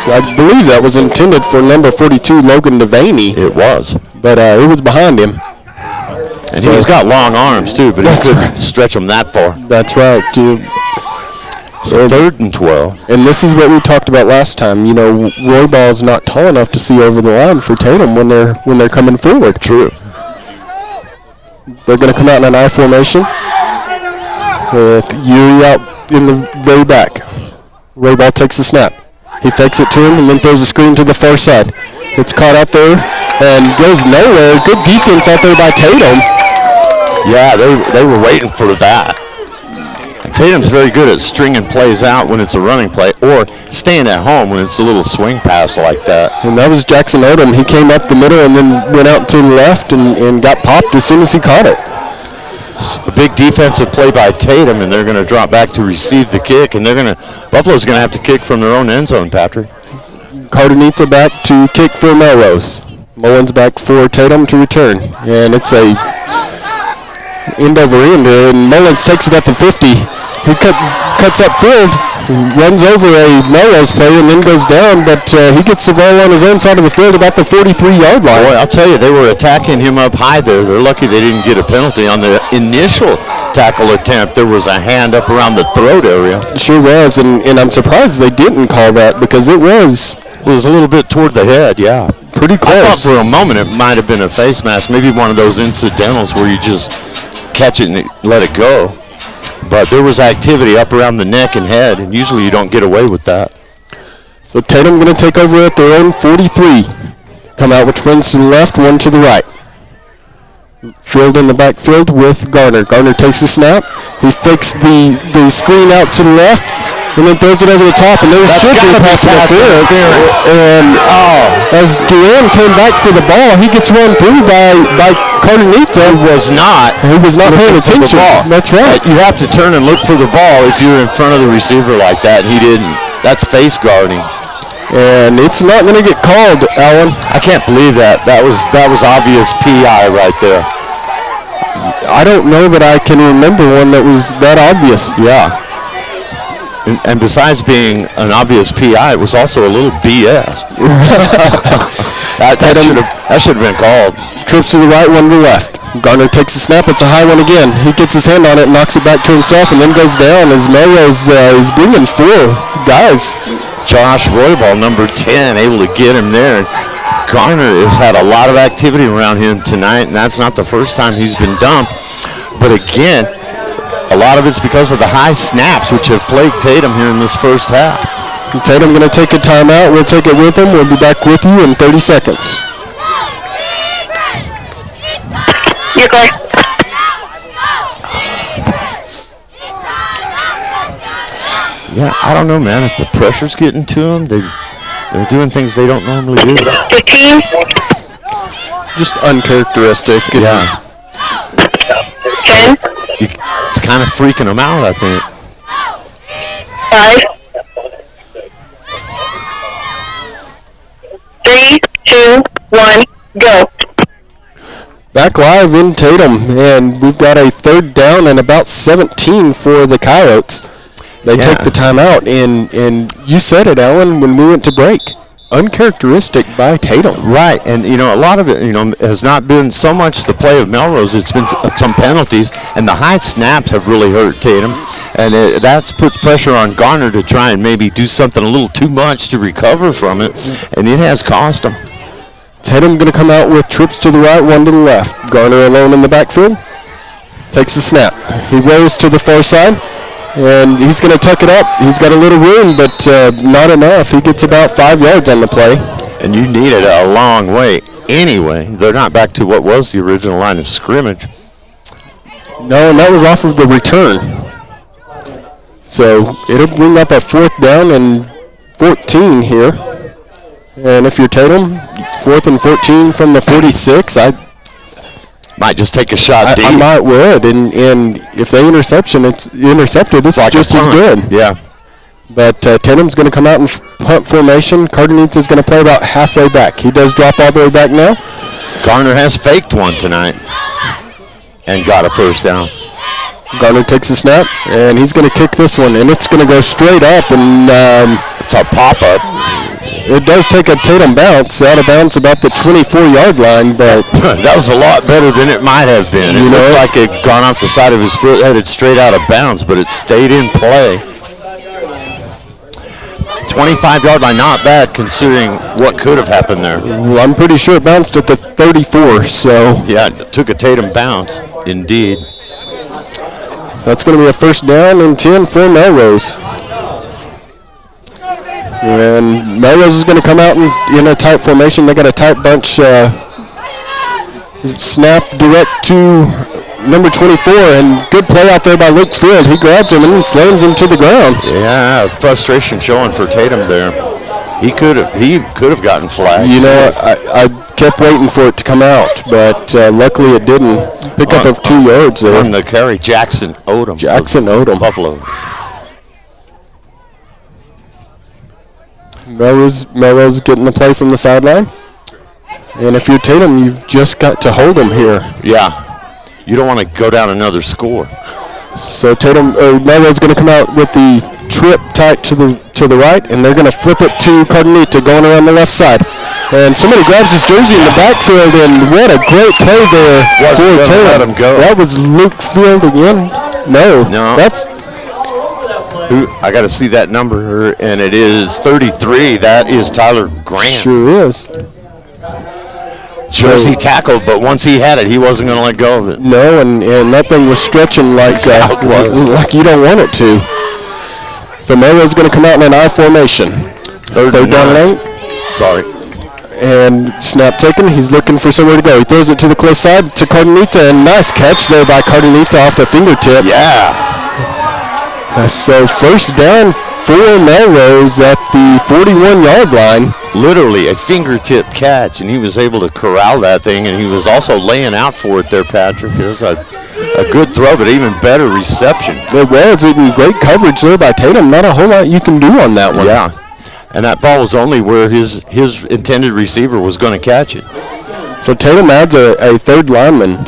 I believe that was intended for number 42, Logan Devaney, It was. but it was behind him. And So- he's got long arms, too, but he That's couldn't right. stretch them that far. That's right, too. So 3rd and 12. And this is what we talked about last time. You know, Roy Ball's not tall enough to see over the line for Tatum when they're coming forward. True. They're going to come out in an I formation with Yuri out in the very back. Roy Ball takes the snap. He fakes it to him and then throws a screen to the far side. It's caught out there and goes nowhere. Good defense out there by Tatum. Yeah, they were waiting for that. And Tatum's very good at stringing plays out when it's a running play or staying at home when it's a little swing pass like that. And that was Jackson Odom. He came up the middle and then went out to the left and got popped as soon as he caught it. A big defensive play by Tatum, and they're going to drop back to receive the kick, and Buffalo's going to have to kick from their own end zone, Patrick. Cardenita back to kick for Melrose. Mullins back for Tatum to return. And it's a end over end, and Mullins takes it at the 50. He cuts up field, runs over a Melrose player, and then goes down, but he gets the ball on his own side of the field about the 43-yard line. Boy, I'll tell you, they were attacking him up high there. They're lucky they didn't get a penalty on the initial tackle attempt. There was a hand up around the throat area. Sure was, and I'm surprised they didn't call that because it was It was a little bit toward the head, yeah. pretty I thought close. for a moment it might have been a face mask, maybe one of those incidentals where you just catch it and let it go. But there was activity up around the neck and head, and usually you don't get away with that. So Tatum going to take over at their own 43. Come out with twins to the left, one to the right. Field in the backfield with Garner. Garner takes the snap. He fakes the screen out to the left and then throws it over the top. And there should be gotta be pass pass interference. And as Duran came back for the ball, he gets run through by Cardenita. He was not paying looking for the attention. ball. That's right. You have to turn and look for the ball if you're in front of the receiver like that, and he didn't. That's face guarding. And it's not going to get called, Alan. I can't believe that. That was obvious PI right there. I don't know that I can remember one that was that obvious. Yeah. And besides being an obvious PI, it was also a little BS. that should have been called. Trips to the right, one to the left. Garner takes the snap. It's a high one again. He gets his hand on it, knocks it back to himself, and then goes down as Melrose is bringing 4 guys. Josh Roybal, number 10, able to get him there. Garner has had a lot of activity around him tonight, and that's not the first time he's been dumped. But again, a lot of it's because of the high snaps, which have plagued Tatum here in this first half. And Tatum going to take a timeout. We'll take it with him. We'll be back with you in 30 seconds. You're good. Yeah, I don't know, man. If the pressure's getting to them, they're doing things they don't normally do. 15, Just uncharacteristic. Yeah, 10, it's kind of freaking them out, I think. 5, 3, 2, 1, go. Back live in Tatum, and we've got a 3rd down and about 17 for the Coyotes. They Yeah. take the timeout, and you said it, Alan, when we went to break. Uncharacteristic by Tatum. Right, and a lot of it, has not been so much the play of Melrose. It's been some penalties, and the high snaps have really hurt Tatum, and that puts pressure on Garner to try and maybe do something a little too much to recover from it, and it has cost him. Tatum going to come out with trips to the right, one to the left. Garner alone in the backfield. Takes the snap. He rolls to the far side, and he's going to tuck it up. He's got a little room, but not enough. He gets about 5 yards on the play. And you need it a long way anyway. They're not back to what was the original line of scrimmage. No, and that was off of the return. So it'll bring up a 4th down and 14 here. And if you're Tatum, 4th and 14 from the 46, I Might just take a shot deep. I might would. And if they intercepted, it's like just a as punt. good. Yeah. But Tatum's going to come out in punt formation. Cardenita's going to play about halfway back. He does drop all the way back now. Garner has faked one tonight and got a first down. Garner takes a snap, and he's going to kick this one, and it's going to go straight up. And It's a pop-up. It does take a Tatum bounce out of bounds about the 24-yard line, but That was a lot better than it might have been. It looked like it had gone off the side of his foot, headed straight out of bounds, but it stayed in play. 25-yard line, not bad considering what could have happened there. well, I'm pretty sure it bounced at the 34, so Yeah, it took a Tatum bounce, indeed. that's going to be a first down and 10 for Melrose. And Melrose is going to come out in a tight formation. They got a tight bunch. Snap direct to number 24, and good play out there by Luke Field. He grabs him and slams him to the ground. Yeah, frustration showing for Tatum there. He could have gotten flagged. You know, I kept waiting for it to come out, but luckily it didn't. Pickup of 2 yards there. On the carry, Jackson Odom. Jackson Odom. Buffalo. Melrose getting the play from the sideline. And if you're Tatum, you've just got to hold him here. Yeah. You don't want to go down another score. So Melrose going to come out with the trip tight to the right, and they're going to flip it to Cardenita going around the left side. And somebody grabs his jersey in the backfield, and what a great play there for Tatum. Let him go. That was Luke Field again? No. That's I got to see that number, and it is 33. That is Tyler Grant. sure is. Jersey tackled, but once he had it, he wasn't going to let go of it. No, and that thing was stretching like you don't want it to. So Melrose is going to come out in an I formation. Third down and 8. Sorry. And snap taken. He's looking for somewhere to go. He throws it to the close side to Cardenita, and nice catch there by Cardenita off the fingertips. Yeah. So first down for Melrose at the 41-yard line. Literally a fingertip catch, and he was able to corral that thing, and he was also laying out for it there, Patrick. It was a good throw, but even better reception. It was in great coverage there by Tatum. Not a whole lot you can do on that one. Yeah. And that ball was only where his intended receiver was going to catch it. So Tatum adds a third lineman.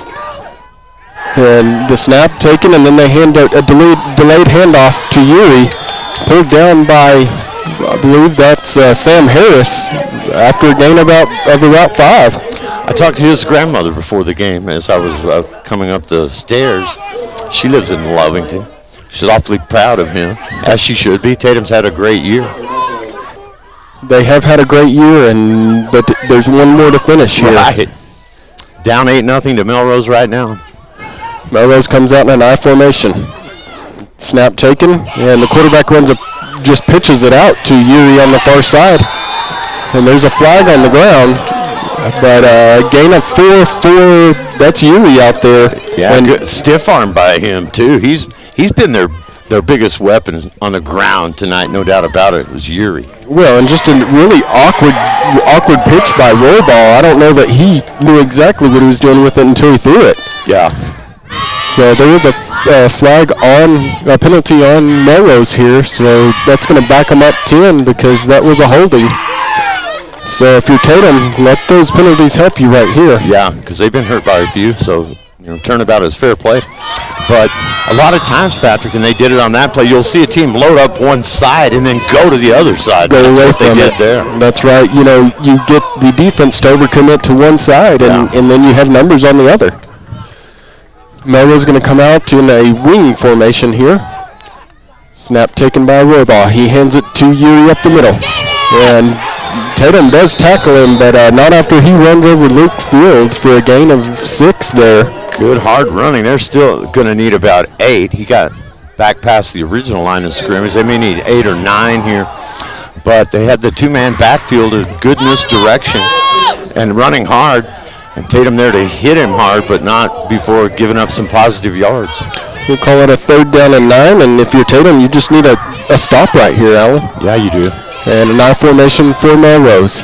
And the snap taken, and then they hand a delayed handoff to Yuri. Pulled down by, I believe that's Sam Harris after a gain of about 5. I talked to his grandmother before the game as I was coming up the stairs. She lives in Lovington. She's awfully proud of him, as she should be. Tatum's had a great year. They have had a great year, but there's one more to finish here. Right. Down 8-0 to Melrose right now. Melrose comes out in an I formation. Snap taken, and the quarterback just pitches it out to Yuri on the far side. And there's a flag on the ground, but a gain of 4 for that's Yuri out there. Yeah, and good stiff arm by him too. He's been their biggest weapon on the ground tonight, no doubt about it. It was Yuri. Well, and just a really awkward pitch by Royball. I don't know that he knew exactly what he was doing with it until he threw it. Yeah. So there was a penalty on Melrose here, so that's going to back them up 10 because that was a holding. So if you're Tatum, let those penalties help you right here. Yeah, because they've been hurt by a few, so turnabout is fair play. But a lot of times, Patrick, and they did it on that play, you'll see a team load up one side and then go to the other side. Go That's away what from they did it. there. That's right. You get the defense to overcommit to one side, and then you have numbers on the other. Melrose going to come out in a wing formation here. Snap taken by Royball. He hands it to Yuri up the middle. And Tatum does tackle him, but not after he runs over Luke Field for a gain of 6 there. Good hard running. They're still going to need about 8. He got back past the original line of scrimmage. They may need 8 or 9 here. But they had the two-man backfield of good misdirection and running hard. And Tatum there to hit him hard, but not before giving up some positive yards. We'll call it a 3rd down and 9, and if you're Tatum, you just need a stop right here, Alan. Yeah, you do. And an I formation for Melrose.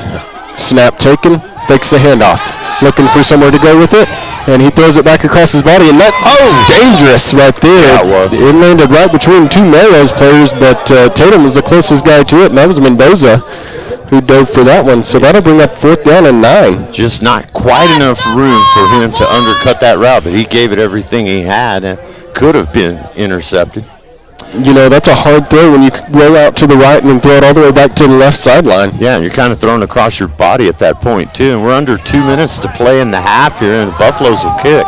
Snap taken, fakes the handoff. Looking for somewhere to go with it, and he throws it back across his body, and that was dangerous right there. Yeah, it was. It landed right between 2 Melrose players, but Tatum was the closest guy to it, and that was Mendoza who dove for that one. So that'll bring up 4th down and 9. Just not quite enough room for him to undercut that route, but he gave it everything he had and could have been intercepted. that's a hard throw when you roll out to the right and then throw it all the way back to the left sideline. Yeah, you're kind of thrown across your body at that point, too. And we're under 2 minutes to play in the half here, and the Buffaloes will kick.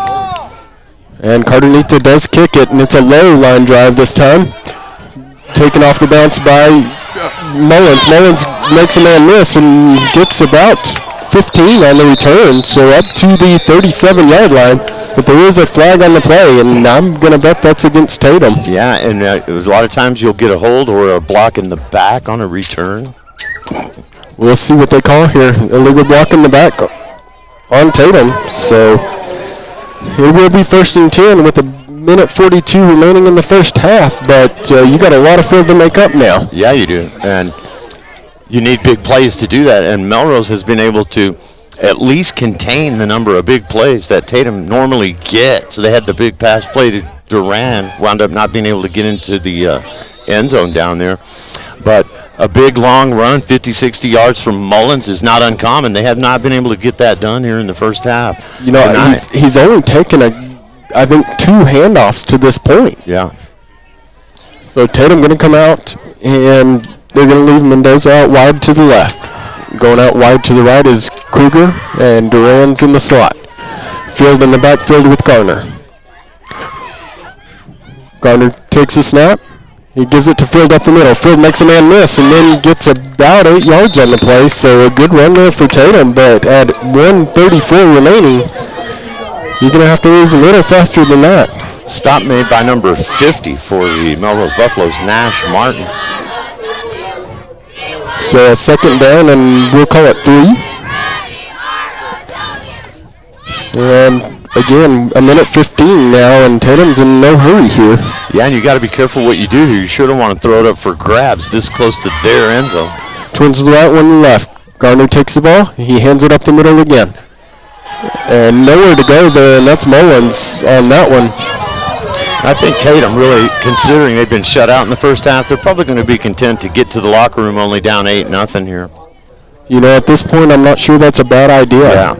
And Cardenita does kick it, and it's a low line drive this time. Taken off the bounce by Mullins. Mullins makes a man miss and gets about 15 on the return, so up to the 37-yard line. But there is a flag on the play, and I'm going to bet that's against Tatum. Yeah, and a lot of times you'll get a hold or a block in the back on a return. We'll see what they call here. Illegal block in the back on Tatum. So it will be 1st and 10 with a minute 42 remaining in the first half, but you got a lot of field to make up now. Yeah, you do. And you need big plays to do that, and Melrose has been able to at least contain the number of big plays that Tatum normally gets. So they had the big pass play to Duran, wound up not being able to get into the end zone down there. But a big, long run, 50, 60 yards from Mullins is not uncommon. They have not been able to get that done here in the first half. He's only taken, I think, 2 handoffs to this point. Yeah. So Tatum going to come out, and they're going to leave Mendoza out wide to the left. Going out wide to the right is Kruger, and Duran's in the slot. Field in the backfield with Garner. Garner takes the snap. He gives it to Field up the middle. Field makes a man miss and then gets about 8 yards on the play. So a good run there for Tatum, but at 1:34 remaining, you're going to have to move a little faster than that. Stop made by number 50 for the Melrose Buffaloes, Nash Martin. So a 2nd down, and we'll call it 3. And again, a minute 15 now, and Tatum's in no hurry here. Yeah, and you got to be careful what you do here. You sure don't want to throw it up for grabs this close to their end zone. Twins to the right, one to the left. Garner takes the ball. He hands it up the middle again. And nowhere to go there, and that's Mullins on that one. I think Tatum, really, considering they've been shut out in the first half, they're probably going to be content to get to the locker room only down 8-0 here. At this point, I'm not sure that's a bad idea. Yeah.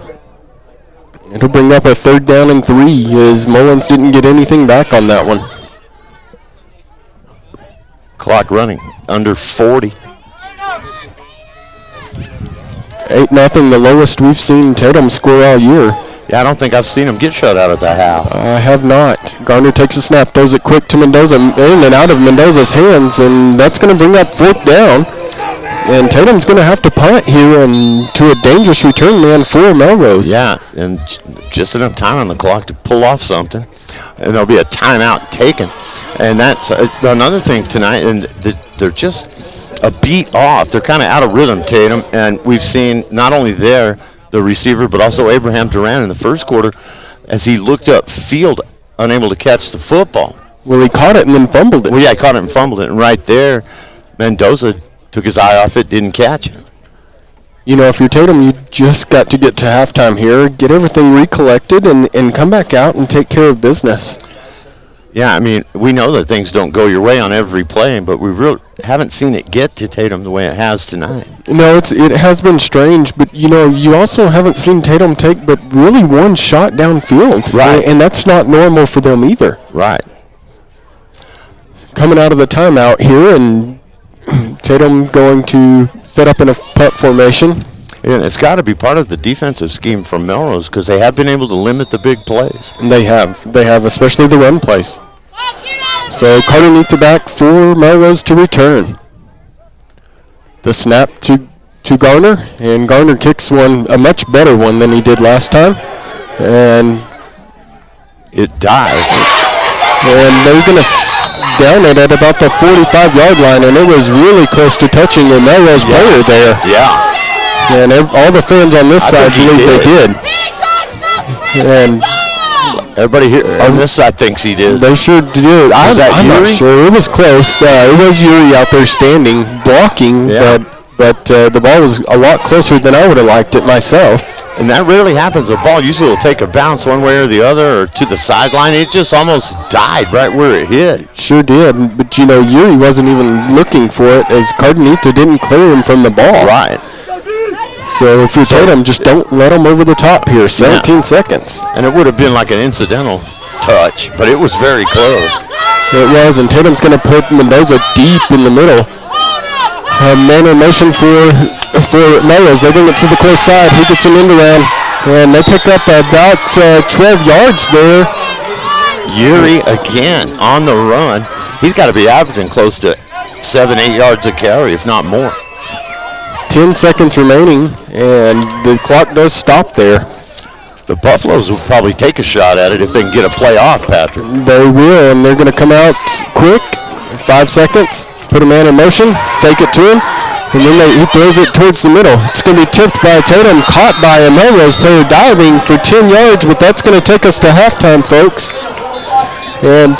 It'll bring up a 3rd down and 3, as Mullins didn't get anything back on that one. Clock running under 40. 8-0, the lowest we've seen Tatum score all year. Yeah, I don't think I've seen him get shut out at the half. I have not. Garner takes a snap, throws it quick to Mendoza, in and out of Mendoza's hands, and that's going to bring up 4th down. And Tatum's going to have to punt here and to a dangerous return man for Melrose. Yeah, and just enough time on the clock to pull off something. And there'll be a timeout taken. And that's another thing tonight, and they're just a beat off. They're kind of out of rhythm, Tatum, and we've seen not only the receiver, but also Abraham Duran in the first quarter as he looked upfield, unable to catch the football. Well, he caught it and then fumbled it. Well, yeah, he caught it and fumbled it. And right there, Mendoza took his eye off it, didn't catch it. If you're Tatum, you just got to get to halftime here, get everything recollected, and come back out and take care of business. Yeah, I mean, we know that things don't go your way on every play, but we really haven't seen it get to Tatum the way it has tonight. No, it has been strange, but, you also haven't seen Tatum take but really one shot downfield. Right. And that's not normal for them either. Right. Coming out of the timeout here, and Tatum going to set up in a punt formation. And it's got to be part of the defensive scheme from Melrose because they have been able to limit the big plays. And they have, especially the run plays. So Carter needs it back for Melrose to return. The snap to Garner, and Garner kicks a much better one than he did last time. And it dies. And they're going to down it at about the 45-yard line, and it was really close to touching the Melrose player there. Yeah. And all the fans on this side believe they did. And everybody here on this side thinks he did. They sure did. I'm not sure. It was close. It was Yuri out there standing, blocking, but the ball was a lot closer than I would have liked it myself. And that rarely happens. A ball usually will take a bounce one way or the other or to the sideline. It just almost died right where it hit. Sure did. But, Yuri wasn't even looking for it as Cardenita didn't clear him from the ball. Right. So if you're Tatum, just don't let him over the top here. 17 seconds. And it would have been like an incidental touch, but it was very close. It was, and Tatum's going to put Mendoza deep in the middle. Man in motion for Melrose. They bring it to the close side. He gets an end around, and they pick up about 12 yards there. Yuri again on the run. He's got to be averaging close to 7-8 yards a carry, if not more. 10 seconds remaining, and the clock does stop there. The Buffaloes will probably take a shot at it if they can get a play off, Patrick. They will, and they're going to come out quick. 5 seconds. Put a man in motion, fake it to him, and then he throws it towards the middle. It's going to be tipped by Tatum, caught by a Melrose player diving for 10 yards, but that's going to take us to halftime, folks. And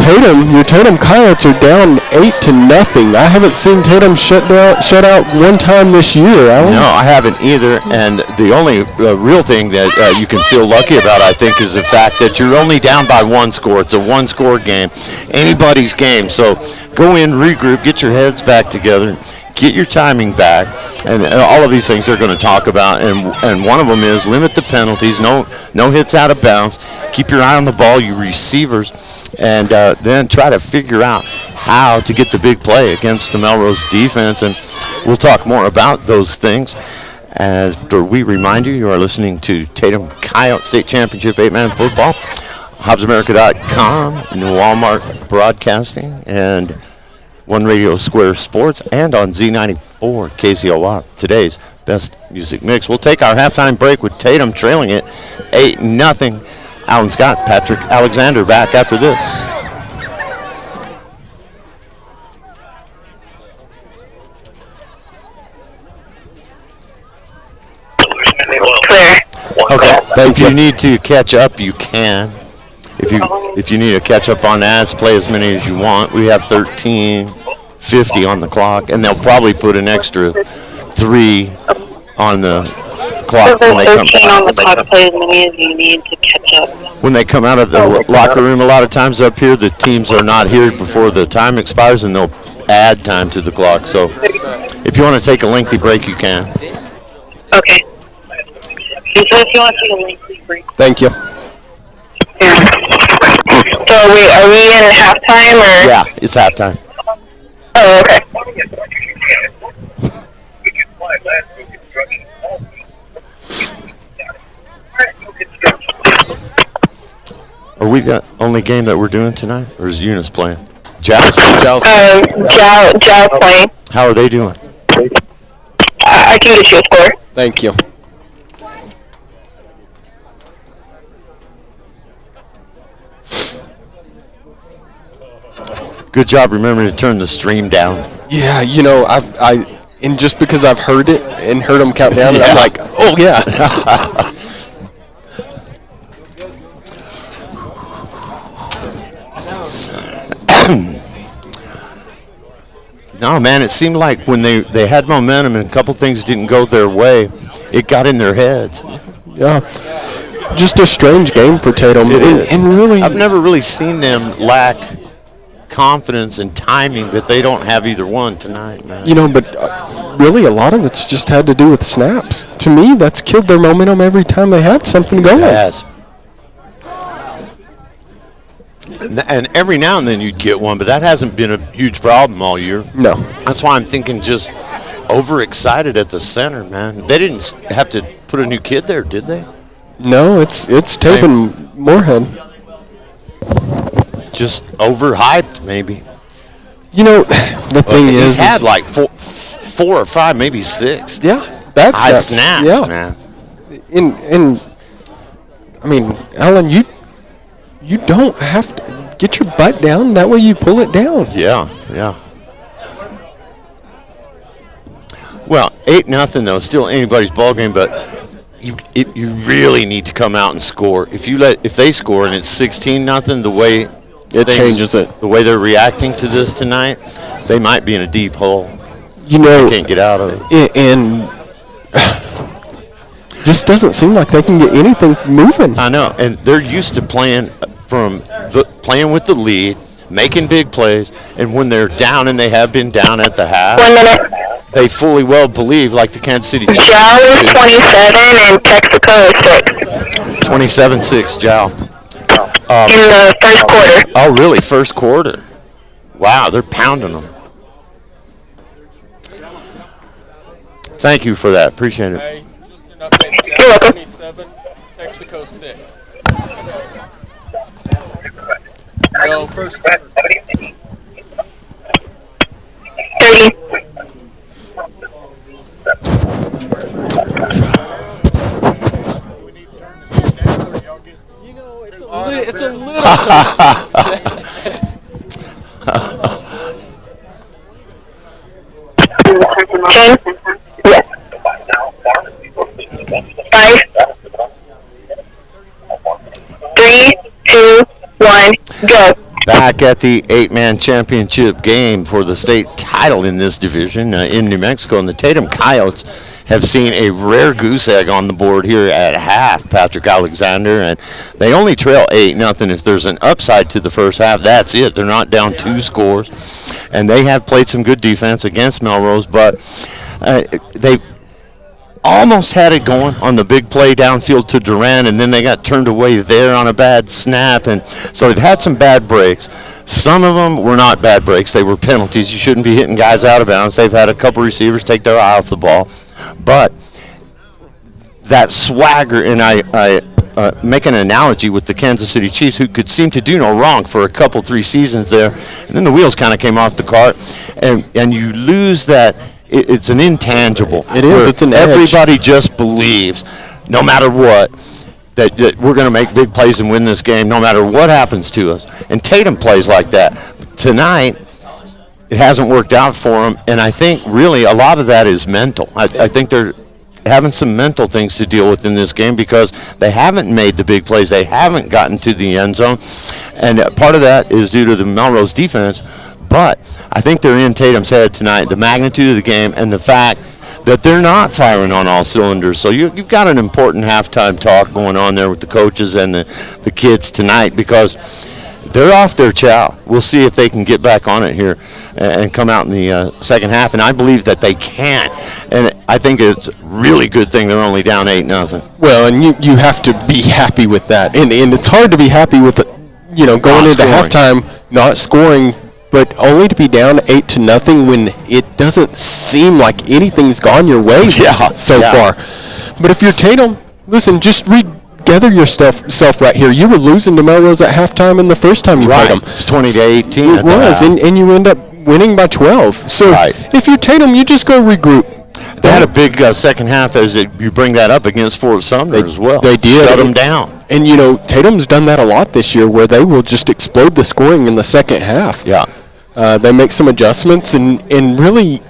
your Tatum Coyotes are down 8-0. I haven't seen Tatum shut out one time this year, Alan. No, I haven't either. And the only real thing that you can feel lucky about, I think, is the fact that you're only down by one score. It's a one-score game, anybody's game. So go in, regroup, get your heads back together, get your timing back, and all of these things they're going to talk about. And one of them is limit the penalties, no hits out of bounds, keep your eye on the ball, you receivers, and then try to figure out how to get the big play against the Melrose defense. And we'll talk more about those things after we remind you are listening to Tatum Coyote State Championship 8-man football, HobbsAmerica.com, Noalmark Broadcasting, and One Radio Square Sports, and on Z94 KCOR, today's best music mix. We'll take our halftime break with Tatum trailing it 8-0. Alan Scott, Patrick Alexander back after this. Clear. Okay, if you need to catch up, you can. If you need to catch up on ads, play as many as you want. We have 13:50 on the clock, and they'll probably put an extra 3 on the clock when they come. 13 on the clock. Play as many as you need to catch up. When they come out of the locker room, a lot of times up here, the teams are not here before the time expires, and they'll add time to the clock. So if you want to take a lengthy break, you can. Okay. He says you want to take a lengthy break. Thank you. Yeah. So are we in halftime or? Yeah, it's halftime. Oh, okay. Are we the only game that we're doing tonight, or is Eunice playing? Jazz? Giles. Giles playing. How are they doing? I can get you a score. Thank you. Good job remembering to turn the stream down. Yeah, and just because I've heard it and heard them count down, I'm like, oh yeah. No, man, it seemed like when they had momentum and a couple things didn't go their way, it got in their heads. Yeah. Just a strange game for Tatum. And really, I've never really seen them lack confidence and timing, but they don't have either one tonight, man. but really a lot of it's just had to do with snaps. To me, that's killed their momentum every time they had something going. Yes. And every now and then you'd get one, but that hasn't been a huge problem all year. No. That's why I'm thinking just overexcited at the center, man. They didn't have to put a new kid there, did they? No, it's Tatum Moorhead. Just overhyped, maybe. The thing is, he's had like four or five, maybe 6. Yeah, that's high snaps, yeah. man. And I mean, Alan, you don't have to get your butt down. That way, you pull it down. Yeah. Well, 8-0 though, still anybody's ball game, but you really need to come out and score. If they score and it's 16-0, the way it changes it. The way they're reacting to this tonight, they might be in a deep hole. They can't get out of it. And just doesn't seem like they can get anything moving. I know, and they're used to playing with the lead, making big plays, and when they're down, and they have been down at the half, 1 minute. they fully well believe, like the Kansas City Chiefs. Jal is 27 and Texaco is 6. 27-6, Jal. in the first quarter. Oh, really? First quarter? Wow, they're pounding them. Thank you for that. Appreciate it. Hey, just an update. You're welcome. 27, Texaco 6. No, first quarter. 30. It's a little toasty. 10. Yes. 5. 3, 2, 1, go. Back at the 8-man championship game for the state title in this division in New Mexico, and the Tatum Coyotes have seen a rare goose egg on the board here at half, Patrick Alexander, and they only trail 8-0. If there's an upside to the first half, that's it. They're not down 2 scores, and they have played some good defense against Melrose, but they almost had it going on the big play downfield to Duran, and then they got turned away there on a bad snap, and so they've had some bad breaks. Some of them were not bad breaks. They were penalties. You shouldn't be hitting guys out of bounds. They've had a couple receivers take their eye off the ball. But that swagger, and I make an analogy with the Kansas City Chiefs, who could seem to do no wrong for a couple, 3 seasons there, and then the wheels kind of came off the cart, and you lose that. It's an intangible. It is. It's an edge. Everybody just believes, no matter what, that we're going to make big plays and win this game, no matter what happens to us. And Tatum plays like that. Tonight, it hasn't worked out for them, and I think really a lot of that is mental. I think they're having some mental things to deal with in this game because they haven't made the big plays. They haven't gotten to the end zone, and part of that is due to the Melrose defense. But I think they're in Tatum's head tonight, the magnitude of the game and the fact that they're not firing on all cylinders. So you've got an important halftime talk going on there with the coaches and the kids tonight because they're off their chow. We'll see if they can get back on it here and come out in the second half, and I believe that they can. And I think it's a really good thing they're only down 8-0. Well, and you have to be happy with that. And it's hard to be happy with, going into halftime, not scoring, but only to be down 8-0 when it doesn't seem like anything's gone your way so far. But if you're Tatum, listen, just regather yourself right here. You were losing to Melrose at halftime in the first time you played them. It's 20-18. It was, and you end up winning by 12. So if you're Tatum, you just go regroup. They had a big second half as you bring that up against Fort Sumner as well. They did. Shut them down. And, Tatum's done that a lot this year where they will just explode the scoring in the second half. Yeah. They make some adjustments, and really,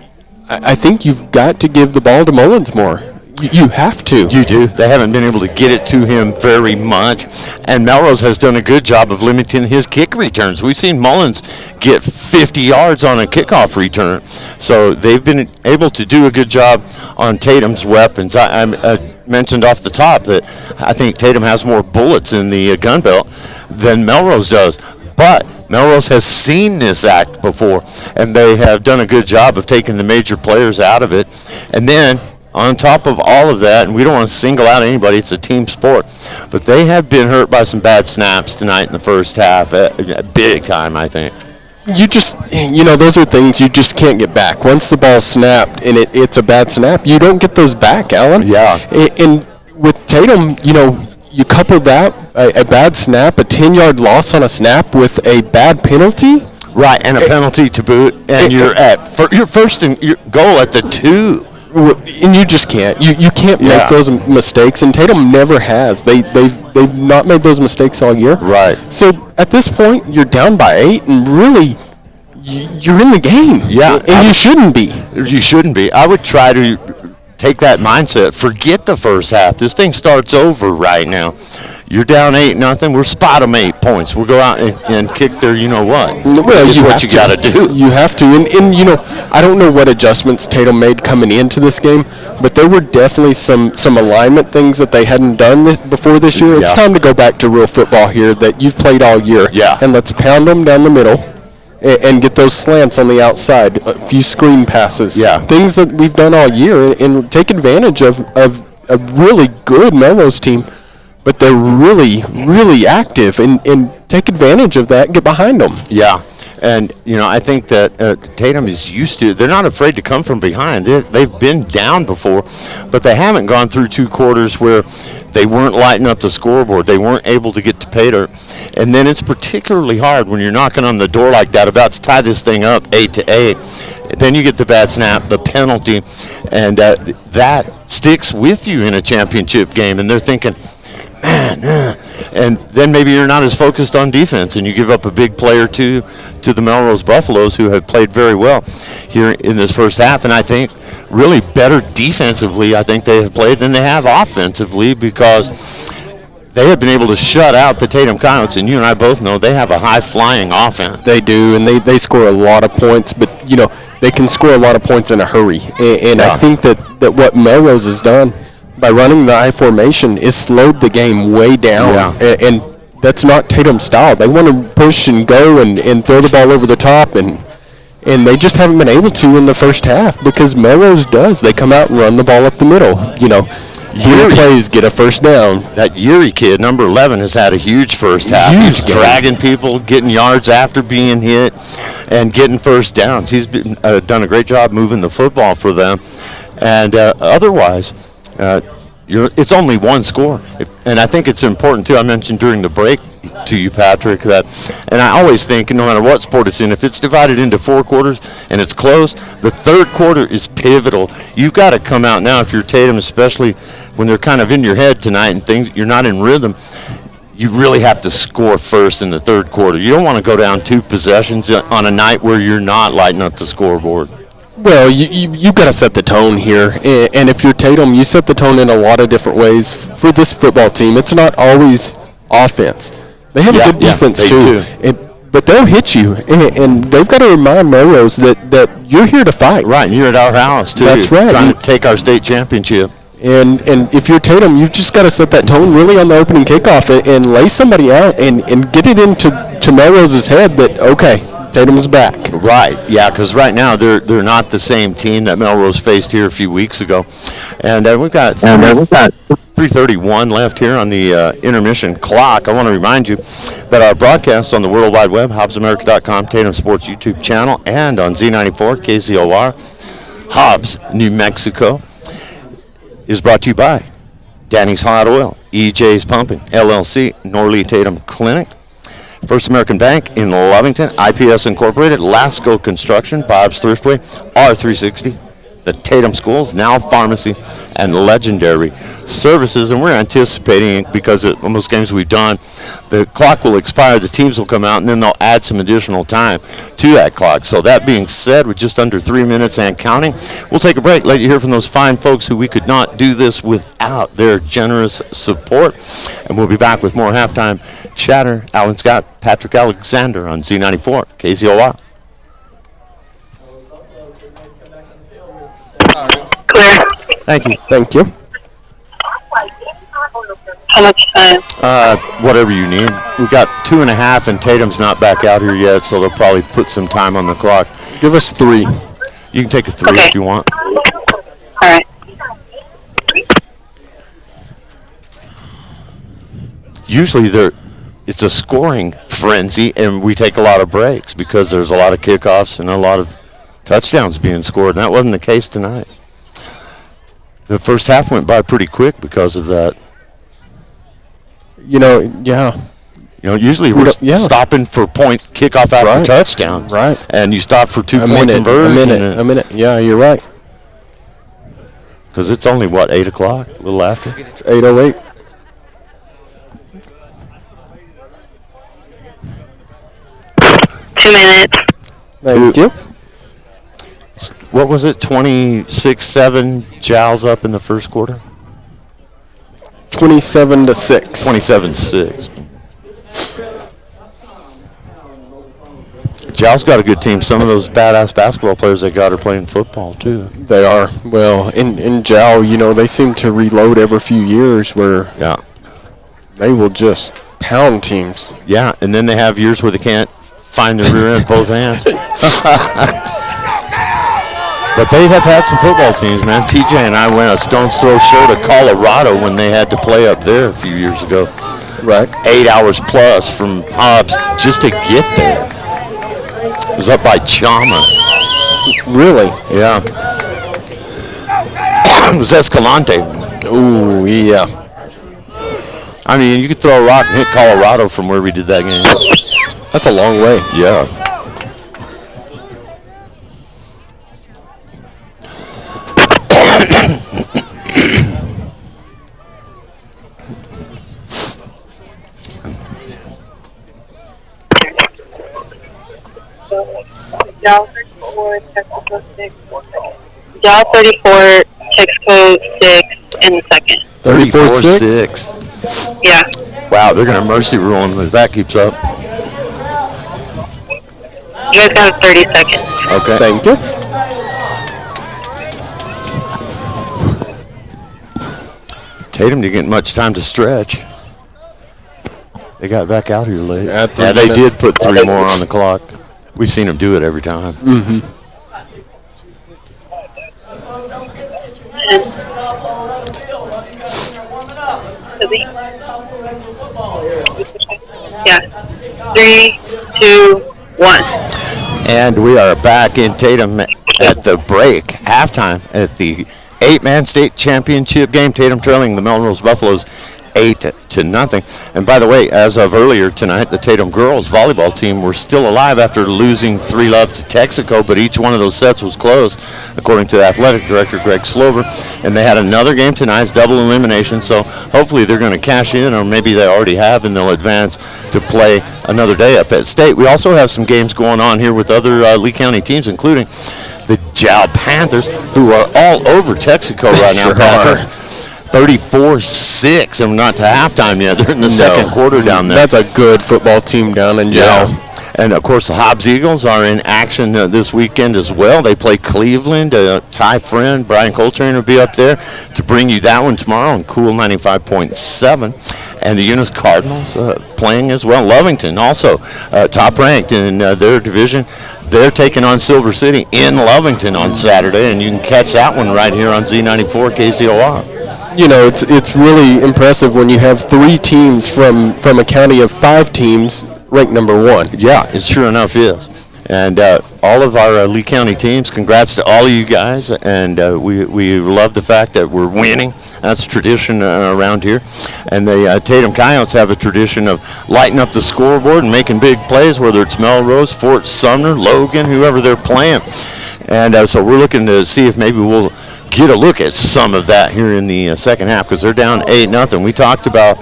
I think you've got to give the ball to Mullins more. You have to. You do. They haven't been able to get it to him very much, and Melrose has done a good job of limiting his kick returns. We've seen Mullins get 50 yards on a kickoff return, so they've been able to do a good job on Tatum's weapons. I mentioned off the top that I think Tatum has more bullets in the gun belt than Melrose does, but Melrose has seen this act before, and they have done a good job of taking the major players out of it. And then, on top of all of that, and we don't want to single out anybody, it's a team sport, but they have been hurt by some bad snaps tonight in the first half, big time, I think. You just, those are things you just can't get back. Once the ball's snapped and it's a bad snap, you don't get those back, Alan. Yeah. And with Tatum, you couple that, a bad snap, a 10-yard loss on a snap with a bad penalty. Right, and a penalty to boot, and you're at your first and your goal at the 2. And you just can't. You can't make those mistakes, and Tatum never has. They've not made those mistakes all year. Right. So at this point, you're down by 8, and really, you're in the game. Yeah. And you shouldn't be. You shouldn't be. I would try to take that mindset. Forget the first half. This thing starts over right now. You're down 8-0. We're spot them 8 points. We'll go out and kick their what. Well, you what you got to do. You have to. And I don't know what adjustments Tatum made coming into this game, but there were definitely some alignment things that they hadn't done before this year. It's time to go back to real football here that you've played all year. Yeah. And let's pound them down the middle and get those slants on the outside, a few screen passes. Yeah. Things that we've done all year and take advantage of a really good Melrose team but they're really, really active and take advantage of that and get behind them. Yeah. And, I think that Tatum is used to, they're not afraid to come from behind. They've been down before, but they haven't gone through 2 quarters where they weren't lighting up the scoreboard. They weren't able to get to pay dirt. And then it's particularly hard when you're knocking on the door like that, about to tie this thing up 8-8. Then you get the bad snap, the penalty, and that sticks with you in a championship game. And they're thinking, man, and then maybe you're not as focused on defense, and you give up a big play or two to the Melrose Buffaloes, who have played very well here in this first half. And I think really better defensively, I think they have played than they have offensively, because they have been able to shut out the Tatum Coyotes, and you and I both know they have a high-flying offense. They do, and they score a lot of points, but, they can score a lot of points in a hurry. And I think that what Melrose has done by running the I formation is slowed the game way down. Yeah. And that's not Tatum's style. They want to push and go and throw the ball over the top, and they just haven't been able to in the first half, because Melrose does. They come out and run the ball up the middle. 3 plays, get a first down. That Yuri kid, number 11, has had a huge first half. Huge He's game. dragging people, getting yards after being hit, and getting first downs. He's been, done a great job moving the football for them. And otherwise, it's only 1 score. And I think it's important, too. I mentioned during the break to you, Patrick, that, and I always think, no matter what sport it's in, if it's divided into 4 quarters and it's close, the 3rd quarter is pivotal. You've got to come out now, if you're Tatum, especially when they're kind of in your head tonight and things, you're not in rhythm. You really have to score first in the 3rd quarter. You don't want to go down 2 possessions on a night where you're not lighting up the scoreboard. Well, you've got to set the tone here. And if you're Tatum, you set the tone in a lot of different ways for this football team. It's not always offense. They have a good defense, too. But they'll hit you. And they've got to remind Melrose that you're here to fight. Right, and you're at our house, too. That's right. Trying to take our state championship. And if you're Tatum, you've just got to set that tone really on the opening kickoff and lay somebody out and get it into Melrose's head that, okay, Tatum's back. Right, yeah, because right now they're not the same team that Melrose faced here a few weeks ago. And we've got 3:31 left here on the intermission clock. I want to remind you that our broadcast on the World Wide Web, HobbsAmerica.com, Tatum Sports YouTube channel, and on Z94, KZOR, Hobbs, New Mexico, is brought to you by Danny's Hot Oil, EJ's Pumping, LLC, Norley Tatum Clinic, First American Bank in Lovington, IPS Incorporated, Lasco Construction, Bob's Thriftway, R360, the Tatum Schools, Now Pharmacy, and Legendary Services. And we're anticipating, because of most games we've done, the clock will expire, the teams will come out, and then they'll add some additional time to that clock. So that being said, with just under 3 minutes and counting, we'll take a break, let you hear from those fine folks who we could not do this without their generous support. And we'll be back with more halftime chatter. Alan Scott, Patrick Alexander on Z94, KZOR. Clear. Thank you. Thank you. How much time? Whatever you need. We've got 2.5, and Tatum's not back out here yet, so they'll probably put some time on the clock. Give us 3. You can take a 3 Okay. if you want. All right. Usually it's a scoring frenzy, and we take a lot of breaks because there's a lot of kickoffs and a lot of touchdowns being scored, and that wasn't the case tonight. The first half went by pretty quick because of that. Yeah. Usually we're stopping for point kickoff after Right. touchdowns. Right. And you stop for 2 A point conversion. minute. Yeah, you're right. Because it's only, 8 o'clock? A little after? It's 8:08. Two minutes. Thank you. What was it, 26-7 Jowls up in the first quarter? 27-6. 27-6. Jowls got a good team. Some of those badass basketball players they got are playing football, too. They are. Well, in Jow, they seem to reload every few years where they will just pound teams. Yeah, and then they have years where they can't find the rear end both hands. But they have had some football teams, man. TJ and I went a stone's throw short of Colorado when they had to play up there a few years ago. Right. 8 hours plus from Hobbs just to get there. It was up by Chama. Really? Yeah. It was Escalante. Ooh, yeah. I mean, you could throw a rock and hit Colorado from where we did that game. That's a long way. Yeah. Dial 34, text code 6 in the second. 34-6? Yeah. Wow, they're going to mercy rule him if that keeps up. You guys have 30 seconds. Okay. Thank you. Tatum didn't get much time to stretch. They got back out here late. At 3 Yeah, they minutes. did put 3 more on the clock. We've seen them do it every time. Mm-hmm. Yeah. 3, 2, 1. And we are back in Tatum at the break, halftime at the 8-man state championship game. Tatum trailing the Melrose Buffaloes 8-0. And by the way, as of earlier tonight, the Tatum girls volleyball team were still alive after losing 3-0 to Texaco, but each one of those sets was close, according to athletic director Greg Slover. And they had another game tonight, it's double elimination, so hopefully they're going to cash in, or maybe they already have, and they'll advance to play another day up at State. We also have some games going on here with other Lee County teams, including the Jow Panthers, who are all over Texaco right now, Sure Patrick. are. 34-6, and we're not to halftime yet. They're in the second quarter down there. That's a good football team down in Jow. And, of course, the Hobbs Eagles are in action this weekend as well. They play Cleveland. Ty Friend, Brian Coltrane will be up there to bring you that one tomorrow on Cool 95.7. And the Eunice Cardinals playing as well. Lovington also top-ranked in their division. They're taking on Silver City in Lovington on Saturday, and you can catch that one right here on Z94 KCOR. You know, it's really impressive when you have 3 teams from a county of 5 teams ranked number 1. Yeah, it sure enough is. And all of our Lee County teams, congrats to all of you guys. And we love the fact that we're winning. That's tradition around here. And the Tatum Coyotes have a tradition of lighting up the scoreboard and making big plays, whether it's Melrose, Fort Sumner, Logan, whoever they're playing. And so we're looking to see if maybe we'll get a look at some of that here in the second half, because they're down 8-0. We talked about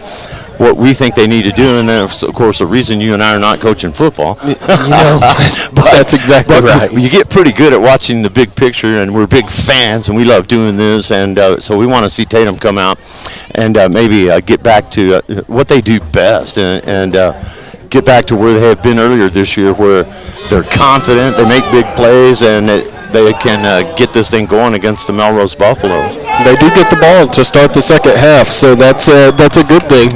what we think they need to do, and then, of course, the reason you and I are not coaching football. You know, that's exactly right. You get pretty good at watching the big picture, and we're big fans, and we love doing this, and so we want to see Tatum come out and maybe get back to what they do best, and get back to where they have been earlier this year, where they're confident, they make big plays, and they can get this thing going against the Melrose Buffaloes. They do get the ball to start the second half, so that's a good thing.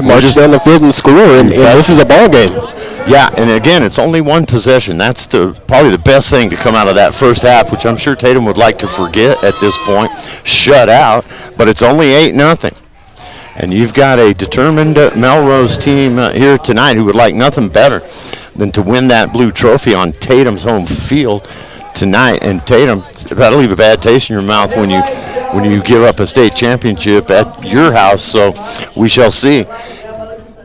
March down the field and score, and this is a ball game. Yeah, and again, it's only one possession. That's probably the best thing to come out of that first half, which I'm sure Tatum would like to forget at this point. Shut out, but it's only 8-0. And you've got a determined Melrose team here tonight who would like nothing better than to win that blue trophy on Tatum's home field tonight. And Tatum, that'll leave a bad taste in your mouth when you give up a state championship at your house. So we shall see.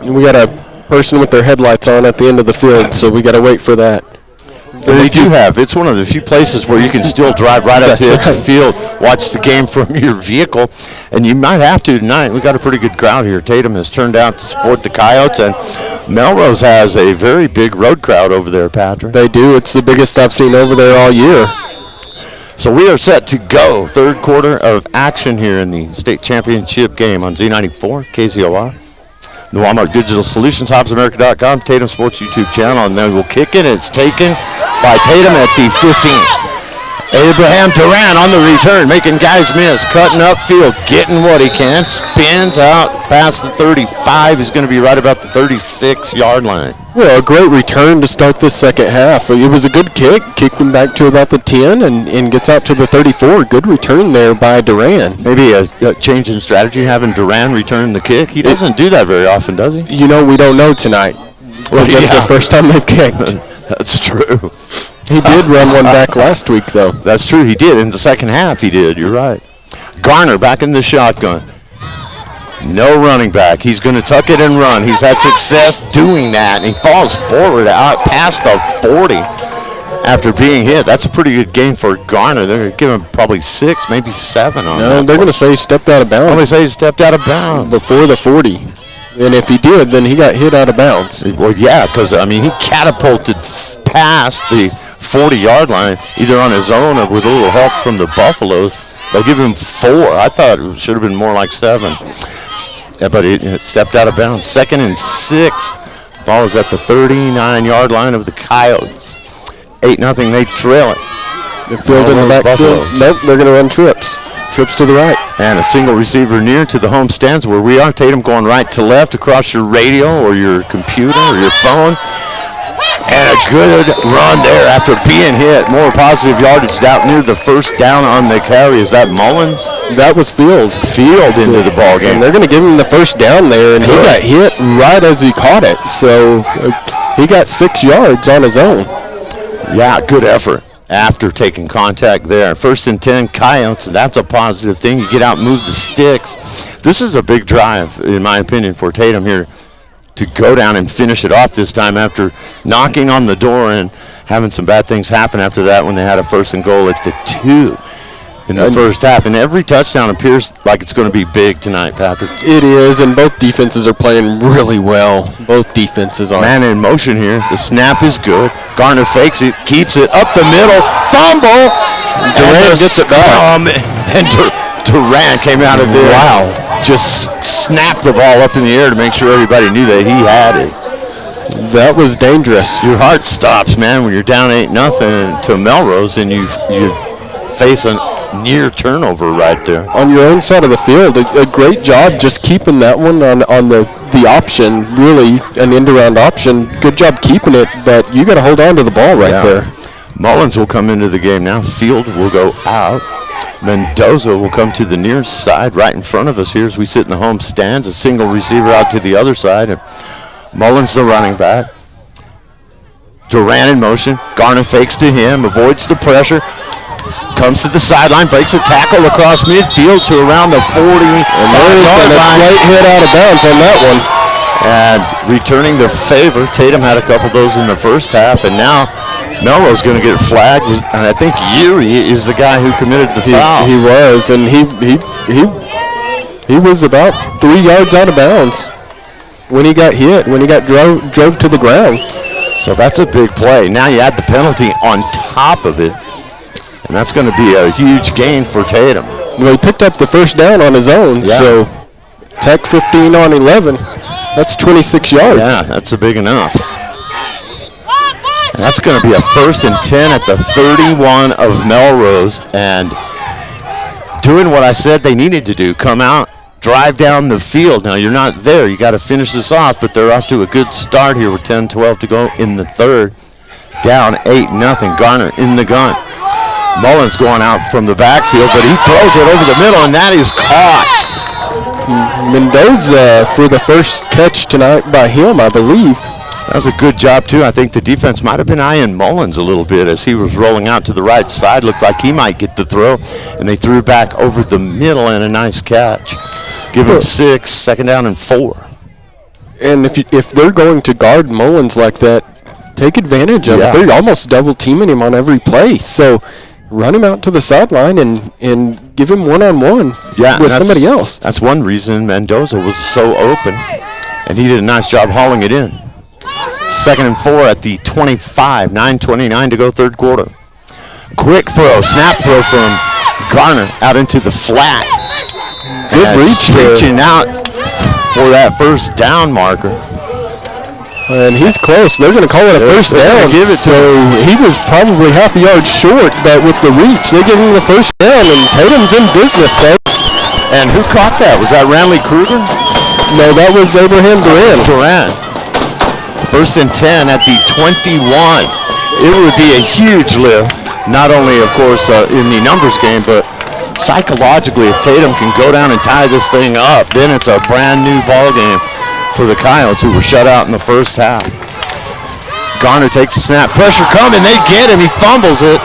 We got a person with their headlights on at the end of the field, so we got to wait for that. They do have. It's one of the few places where you can still drive right up to the edge of the field, watch the game from your vehicle, and you might have to tonight. We got a pretty good crowd here. Tatum has turned out to support the Coyotes, and Melrose has a very big road crowd over there, Patrick. They do. It's the biggest I've seen over there all year. So we are set to go. Third quarter of action here in the state championship game on Z94, KZOR. Noalmark Digital Solutions, HobbsAmerica.com, Tatum Sports YouTube channel, and then we'll kick it. It's taken by Tatum at the 15. Abraham Duran on the return, making guys miss, cutting upfield, getting what he can, spins out past the 35. He's going to be right about the 36-yard line. Well, a great return to start this second half. It was a good kick, kicked him back to about the 10 and gets out to the 34. Good return there by Duran. Maybe a change in strategy, having Duran return the kick. He doesn't do that very often, does he? You know, we don't know tonight. Well, That's the first time they've kicked. That's true. He did run one back last week, though. That's true. He did. In the second half, he did. You're right. Garner back in the shotgun. No running back. He's going to tuck it and run. He's had success doing that, and he falls forward out past the 40 after being hit. That's a pretty good gain for Garner. They're going to give him probably 6, maybe 7 on that. No, they're going to say he stepped out of bounds. Oh, they say he stepped out of bounds. Before the 40. And if he did, then he got hit out of bounds. Well, yeah, because, I mean, he catapulted past the 40-yard line, either on his own or with a little help from the Buffaloes. They'll give him 4. I thought it should have been more like 7. Yeah, but it stepped out of bounds. 2nd and 6. Ball is at the 39-yard line of the Coyotes. 8-0, they trail it. The field in the backfield. Nope, they're going to run trips. Trips to the right. And a single receiver near to the home stands where we are. Tatum going right to left across your radio or your computer or your phone. And a good run there after being hit. More positive yardage out near the first down on the carry. Is that Mullins? That was Field. Field into the ball game. And they're going to give him the first down there, and he got hit right as he caught it. So he got 6 yards on his own. Yeah, good effort after taking contact there. 1st and 10, Coyotes. That's a positive thing. You get out and move the sticks. This is a big drive, in my opinion, for Tatum here to go down and finish it off this time after knocking on the door and having some bad things happen after that when they had a 1st and goal at the 2 in the first half. And every touchdown appears like it's going to be big tonight, Patrick. It is, and both defenses are playing really well. Both defenses are. Man in motion here. The snap is good. Garner fakes it, keeps it up the middle. Fumble! Duran gets it back. And Duran came out of there. Wow. Just snapped the ball up in the air to make sure everybody knew that he had it. That was dangerous. Your heart stops, man, when you're down 8-0 to Melrose and you face a near turnover right there. On your own side of the field, a great job just keeping that one on the option, really, an end-around option. Good job keeping it, but you got to hold on to the ball right there. Mullins will come into the game now. Field will go out. Mendoza will come to the near side right in front of us here as we sit in the home stands. A single receiver out to the other side. And Mullins the running back. Duran in motion. Garner fakes to him, avoids the pressure. Comes to the sideline, breaks a tackle across midfield to around the 40. And there's a great hit out of bounds on that one. And returning the favor, Tatum had a couple of those in the first half, and now Melrose going to get flagged, and I think Yuri is the guy who committed the foul. He was, and he was about 3 yards out of bounds when he got hit, when he got drove to the ground. So that's a big play. Now you add the penalty on top of it, and that's going to be a huge gain for Tatum. Well, he picked up the first down on his own, so Tech 15 on 11. That's 26 yards. Yeah, that's big enough. And that's going to be a 1st and 10 at the 31 of Melrose. And doing what I said they needed to do, come out, drive down the field. Now, you're not there. You got to finish this off, but they're off to a good start here with 10-12 to go in the third. Down 8-0. Garner in the gun. Mullins going out from the backfield, but he throws it over the middle, and that is caught. Mendoza for the first catch tonight by him, I believe. That was a good job, too. I think the defense might have been eyeing Mullins a little bit as he was rolling out to the right side. Looked like he might get the throw, and they threw back over the middle and a nice catch. Give him 6, 2nd down and 4. And if they're going to guard Mullins like that, take advantage of it. They're almost double teaming him on every play. So run him out to the sideline and give him one-on-one with somebody else. That's one reason Mendoza was so open, and he did a nice job hauling it in. 2nd and 4 at the 25, 9:29 to go third quarter. Quick throw, snap throw from Garner out into the flat. Good reach there. Reaching out for that first down marker. And he's close. They're going to call it a first down. Give it to he was probably half a yard short, but with the reach, they give him the first down, and Tatum's in business, folks. And who caught that? Was that Ranley Kruger? No, that was Abraham Duran. First and 10 at the 21. It would be a huge lift, not only, of course, in the numbers game, but psychologically, if Tatum can go down and tie this thing up, then it's a brand new ball game for the Coyotes, who were shut out in the first half. Garner takes a snap. Pressure coming. They get him. He fumbles it.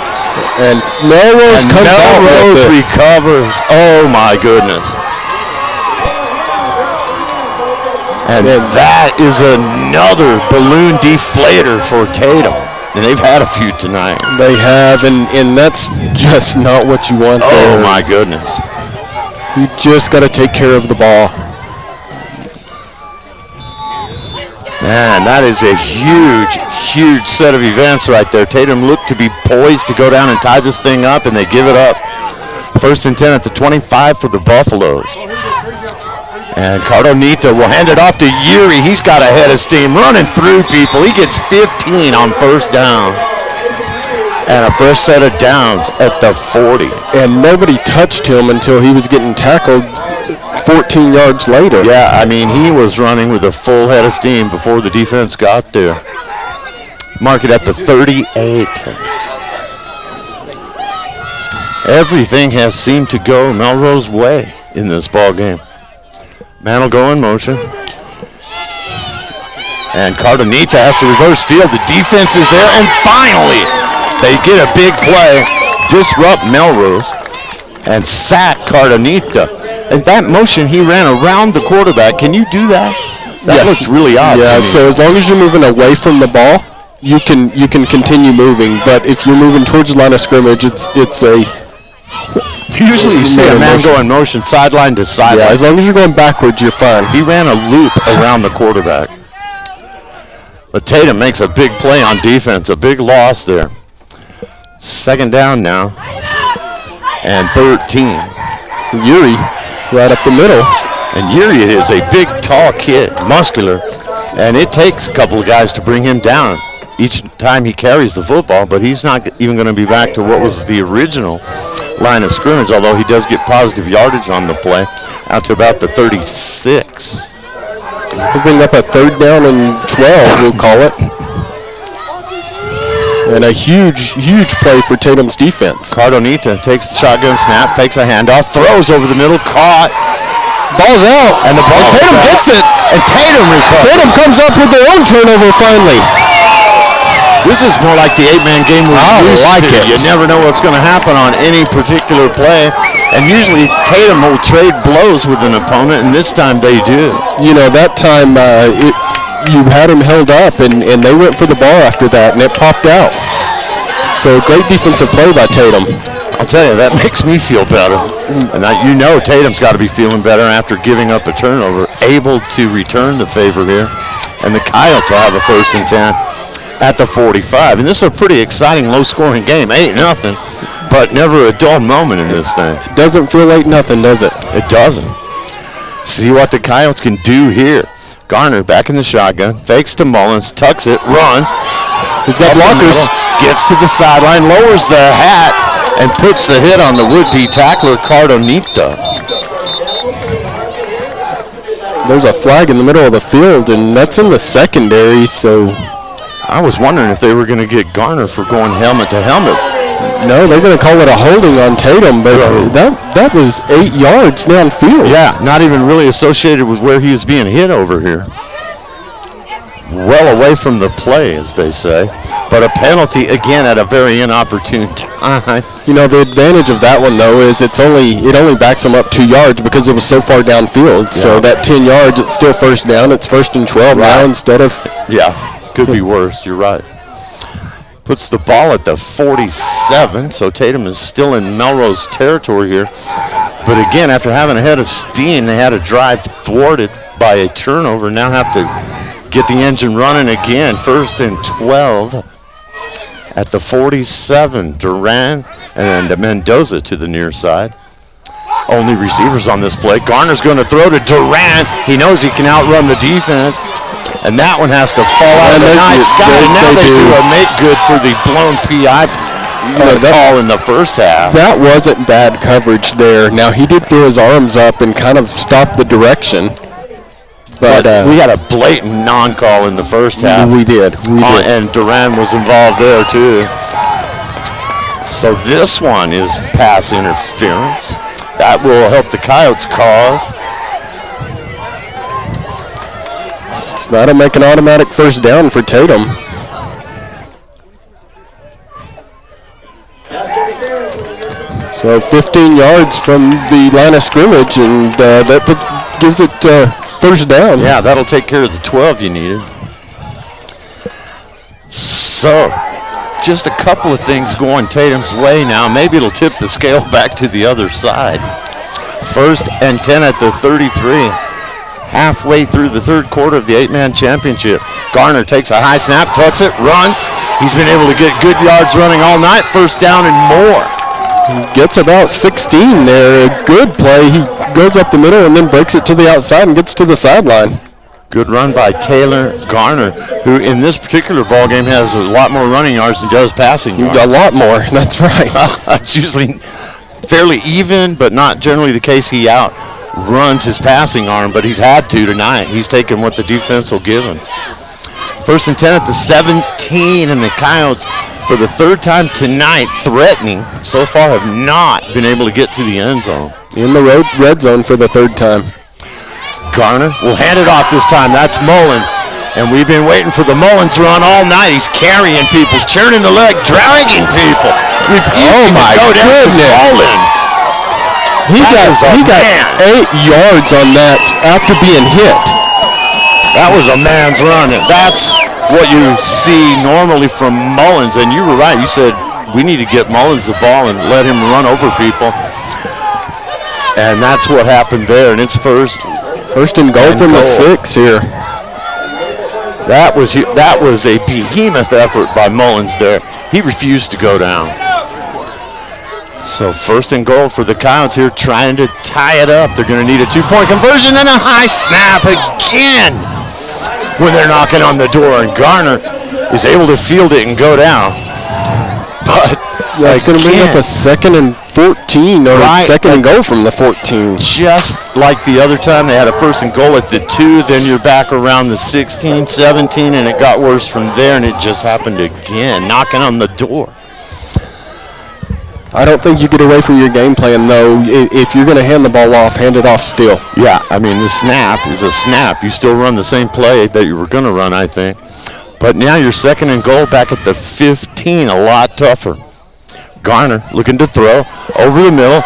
And Melrose comes out with it. Recovers. Oh, my goodness. And that is another balloon deflator for Tatum. And they've had a few tonight. They have, and that's just not what you want there. Oh, my goodness. You just got to take care of the ball. Man, that is a huge set of events right there. Tatum looked to be poised to go down and tie this thing up, and they give it up. First and 10 at the 25 for the Buffaloes. And Cardonita will hand it off to Yuri. He's got a head of steam running through people. He gets 15 on first down. And a fresh set of downs at the 40. And nobody touched him until he was getting tackled 14 yards later. Yeah, I mean, he was running with a full head of steam before the defense got there. Mark it at the 38. Everything has seemed to go Melrose way in this ball game. Man will go in motion. And Cardonita has to reverse field. The defense is there, and finally they get a big play, disrupt Melrose, and sack Cardonita. And that motion, he ran around the quarterback. Can you do that? That looked really odd. Yeah, so as long as you're moving away from the ball, you can continue moving. But if you're moving towards the line of scrimmage, it's a usually you see a man go in motion sideline to sideline. Yeah, as long as you're going backwards, you're fine. He ran a loop around the quarterback. But Tatum makes a big play on defense, a big loss there. Second down now, and 13. Yuri right up the middle. And Yuri is a big, tall kid, muscular, and it takes a couple of guys to bring him down each time he carries the football, but he's not even going to be back to what was the original line of scrimmage, although he does get positive yardage on the play, out to about the 36. We'll bring up a third down and 12, we'll call it. And a huge play for Tatum's defense. Cardonita takes the shotgun snap, fakes a handoff, throws over the middle, caught. Ball's out. And the ball Tatum gets it. And Tatum recovers. Tatum comes up with their own turnover finally. This is more like the 8-man game we're used to. You never know what's going to happen on any particular play. And usually Tatum will trade blows with an opponent, and this time they do. You know, that time you had him held up, and they went for the ball after that, and it popped out. So great defensive play by Tatum. I'll tell you, that makes me feel better. And you know Tatum's got to be feeling better after giving up a turnover, able to return the favor here. And the Coyotes will have a first and 10 at the 45. And this is a pretty exciting, low-scoring game. 8-0, but never a dull moment in this thing. It doesn't feel like nothing, does it? It doesn't. See what the Coyotes can do here. Garner back in the shotgun, fakes to Mullins, tucks it, runs. He's got blockers. Gets to the sideline, lowers the hat, and puts the hit on the would-be tackler, Cardonita. There's a flag in the middle of the field, and that's in the secondary, so I was wondering if they were going to get Garner for going helmet to helmet. No, they're going to call it a holding on Tatum, but that was 8 yards downfield. Yeah, not even really associated with where he was being hit over here. Well away from the play, as they say. But a penalty, again, at a very inopportune time. You know, the advantage of that one, though, is it only backs them up 2 yards because it was so far downfield. Yeah. So that 10 yards, it's still first down. It's first and 12 now instead of... Yeah, could be worse. You're right. Puts the ball at the 47, so Tatum is still in Melrose territory here. But again, after having a head of steam, they had a drive thwarted by a turnover. Now have to get the engine running again. First and 12 at the 47. Duran and Mendoza to the near side. Only receivers on this play. Garner's going to throw to Duran. He knows he can outrun the defense. And that one has to fall out of the night sky. And now they do a make good for the blown PI call in the first half. That wasn't bad coverage there. Now, he did throw his arms up and kind of stop the direction. But we had a blatant non-call in the first half. We did. And Duran was involved there, too. So this one is pass interference. That will help the Coyotes' cause. That'll make an automatic first down for Tatum. So 15 yards from the line of scrimmage, and that gives it first down. Yeah, that'll take care of the 12 you needed. So, just a couple of things going Tatum's way now. Maybe it'll tip the scale back to the other side. 1st and 10 at the 33. Halfway through the third quarter of the 8-man championship. Garner takes a high snap, tucks it, runs. He's been able to get good yards running all night. First down and more. Gets about 16 there. A good play. He goes up the middle and then breaks it to the outside and gets to the sideline. Good run by Taylor Garner, who in this particular ball game has a lot more running yards than does passing yards. A lot more. That's right. It's usually fairly even, but not generally the case. He outruns his passing arm, but he's had to tonight. He's taken what the defense will give him. 1st and 10 at the 17, and the Coyotes, for the third time tonight, threatening, so far have not been able to get to the end zone. In the red zone for the third time. Garner will hand it off this time. That's Mullins. And we've been waiting for the Mullins run all night. He's carrying people, churning the leg, dragging people. Refusing to go down to Mullins. He got 8 yards on that after being hit. That was a man's run. And that's what you see normally from Mullins. And you were right. You said we need to get Mullins the ball and let him run over people. And that's what happened there. And it's first and goal from the 6 here. That was a behemoth effort by Mullins there. He refused to go down. So 1st and goal for the Coyotes here, trying to tie it up. They're going to need a 2-point conversion and a high snap again when they're knocking on the door. And Garner is able to field it and go down. But it's going to bring up a 2nd and 14 or second and goal from the 14. Just like the other time, they had a 1st and goal at the 2. Then you're back around the 16, 17, and it got worse from there. And it just happened again, knocking on the door. I don't think you get away from your game plan, though. If you're going to hand the ball off, hand it off still. Yeah, I mean, the snap is a snap. You still run the same play that you were going to run, I think. But now you're 2nd and goal back at the 15, a lot tougher. Garner looking to throw over the middle.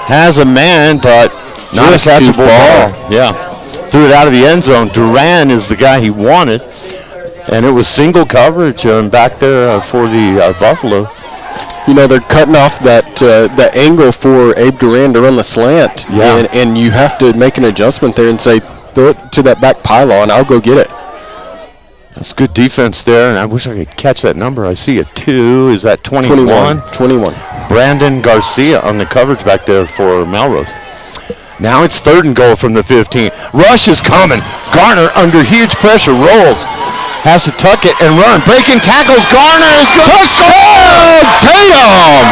Has a man, but not a catchable ball. Yeah, threw it out of the end zone. Duran is the guy he wanted. And it was single coverage back there for the Buffalo. You know, they're cutting off that angle for Abe Duran to run the slant. Yeah. And you have to make an adjustment there and say, throw it to that back pylon. I'll go get it. That's good defense there, and I wish I could catch that number. I see a 2. Is that 21? 21. Brandon Garcia on the coverage back there for Melrose. Now it's 3rd and goal from the 15. Rush is coming. Garner under huge pressure rolls. Has to tuck it and run. Breaking tackles. Garner is going to score! Tatum!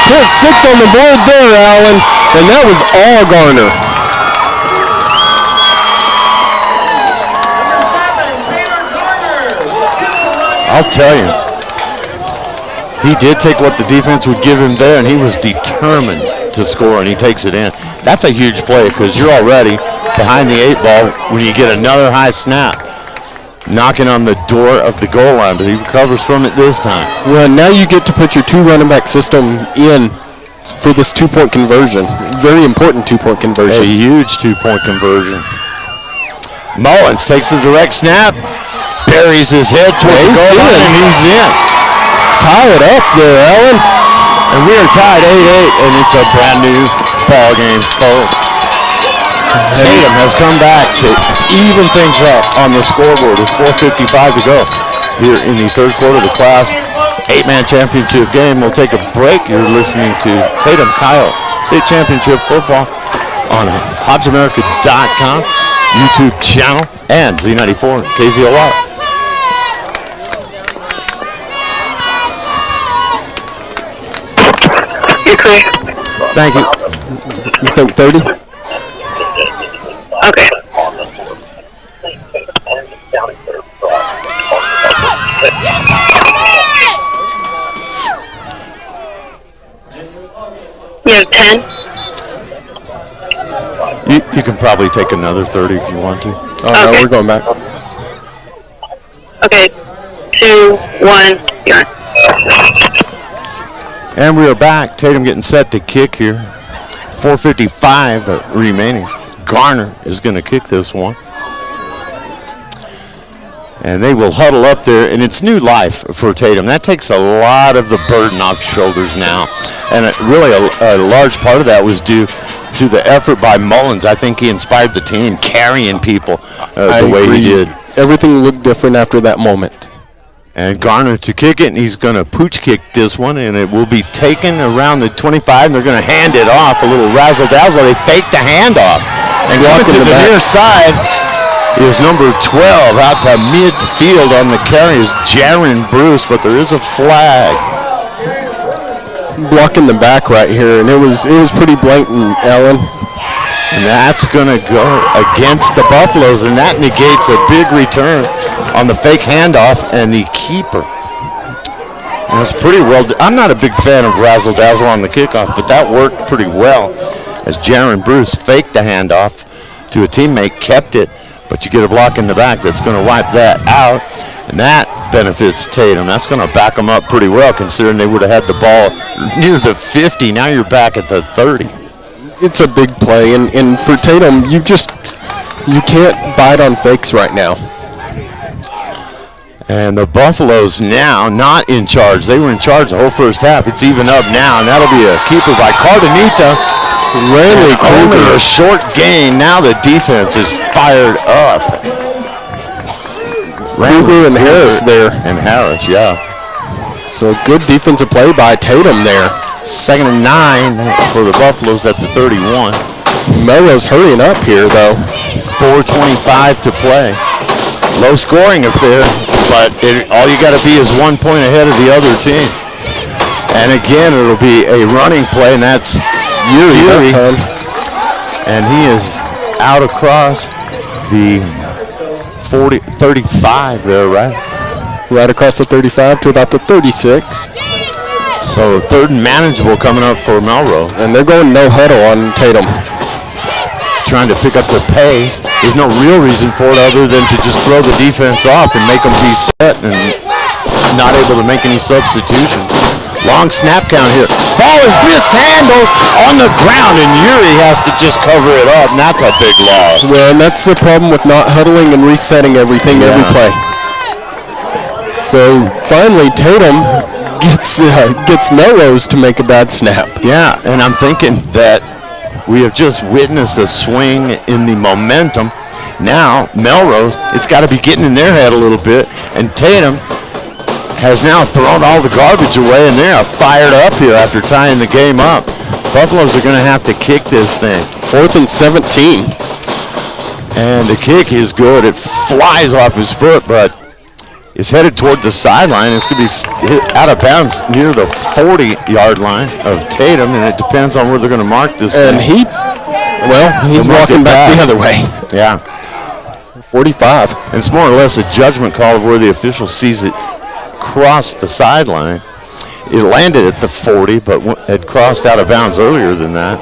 Put 6 on the board there, Allen, and that was all Garner. I'll tell you, he did take what the defense would give him there, and he was determined to score, and he takes it in. That's a huge play because you're already behind the 8 ball when you get another high snap. Knocking on the door of the goal line, but he recovers from it this time. Well, now you get to put your 2 running back system in for this 2-point conversion. Very important 2-point conversion. A huge 2-point conversion. Mullins takes the direct snap, buries his head toward the goal line, and he's in. Tie it up there, Allen. And we are tied 8-8, and it's a brand new ball game, folks. Tatum has come back to even things up on the scoreboard with 4:55 to go here in the third quarter of the Class 8-man championship game. We'll take a break. You're listening to Tatum Coyote State Championship Football on HobbsAmerica.com. YouTube channel and Z94 KZOR. You're clear. Thank you. You think 30? Okay. You have 10? You can probably take another 30 if you want to. Oh, no, Okay. we're going back. Okay. 2, 1, you're on. And we are back. Tatum getting set to kick here. 4:55 remaining. Garner is going to kick this one. And they will huddle up there, and it's new life for Tatum. That takes a lot of the burden off shoulders now. And really a large part of that was due to the effort by Mullins. I think he inspired the team, carrying people the way he did. Everything looked different after that moment. And Garner to kick it, and he's going to pooch kick this one, and it will be taken around the 25, and they're going to hand it off, a little razzle-dazzle. They fake the handoff. And coming to the near side is number 12 out to midfield on the carry is Jaron Bruce, but there is a flag. Blocking the back right here, and it was pretty blatant, Alan. And that's going to go against the Buffaloes, and that negates a big return on the fake handoff and the keeper. And it's pretty well. I'm not a big fan of razzle-dazzle on the kickoff, but that worked pretty well as Jaron Bruce faked the handoff to a teammate, kept it, but you get a block in the back that's going to wipe that out, and that benefits Tatum. That's going to back them up pretty well, considering they would have had the ball near the 50. Now you're back at the 30. It's a big play, and for Tatum, you can't bite on fakes right now. And the Buffaloes now not in charge. They were in charge the whole first half. It's even up now, and that'll be a keeper by Cardenita. Really only a short gain. Now the defense is fired up. Kruger and Harris there. And Harris, yeah. So good defensive play by Tatum there. 2nd and 9 for the Buffaloes at the 31. Melrose hurrying up here, though. 4:25 to play. Low scoring affair, but all you got to be is 1 point ahead of the other team. And again, it'll be a running play, and that's Yuri. And he is out across the 35 there, right? Right across the 35 to about the 36. So 3rd and manageable coming up for Melrose. And they're going no huddle on Tatum. Trying to pick up the pace. There's no real reason for it other than to just throw the defense off and make them be set and not able to make any substitutions. Long snap count here. Ball is mishandled on the ground, and Yuri has to just cover it up, and that's a big loss. Well, and that's the problem with not huddling and resetting everything every play. So finally, Tatum gets Melrose to make a bad snap. Yeah, and I'm thinking that we have just witnessed a swing in the momentum. Now, Melrose, it's got to be getting in their head a little bit, and Tatum has now thrown all the garbage away, and they're fired up here after tying the game up. Buffaloes are going to have to kick this thing. 4th and 17. And the kick is good. It flies off his foot, but is headed toward the sideline. It's going to be hit out of bounds near the 40-yard line of Tatum, and it depends on where they're going to mark this And thing. he's walking back the other way. Yeah. 45. And it's more or less a judgment call of where the official sees it cross the sideline. It landed at the 40, but had crossed out of bounds earlier than that.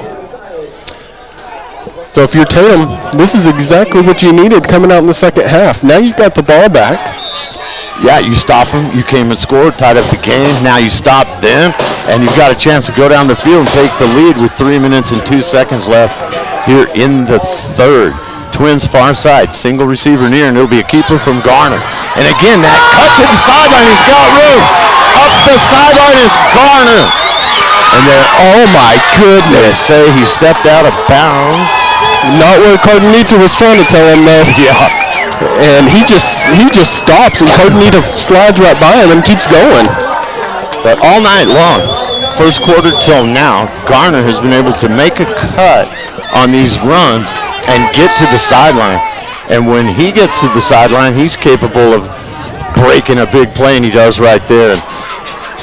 So if you're Tatum, this is exactly what you needed coming out in the second half. Now you've got the ball back. Yeah, you stop them. You came and scored, tied up the game. Now you stop them, and you've got a chance to go down the field and take the lead with 3 minutes and 2 seconds left here in the third. Twins far side, single receiver near, and it'll be a keeper from Garner. And again, that cut to the sideline. He's got room. Up the sideline is Garner. And then, oh my goodness, say he stepped out of bounds. Not where Cardenita was trying to tell him, though. Yeah. And he just stops, and Cardenita slides right by him and keeps going. But all night long, first quarter till now, Garner has been able to make a cut on these runs and get to the sideline. And when he gets to the sideline, he's capable of breaking a big play, and he does right there.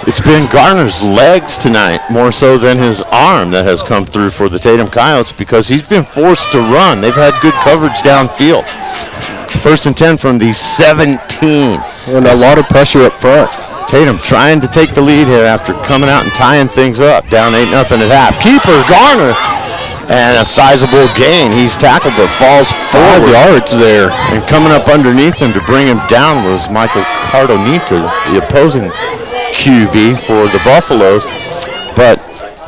It's been Garner's legs tonight more so than his arm that has come through for the Tatum Coyotes because he's been forced to run. They've had good coverage downfield. 1st and 10 from the 17. And a lot of pressure up front. Tatum trying to take the lead here after coming out and tying things up. Down 8-0 at half. Keeper Garner. And a sizable gain. He's tackled but falls 5 forward. yards there. And coming up underneath him to bring him down was Michael Cardonita, the opposing QB for the Buffaloes. But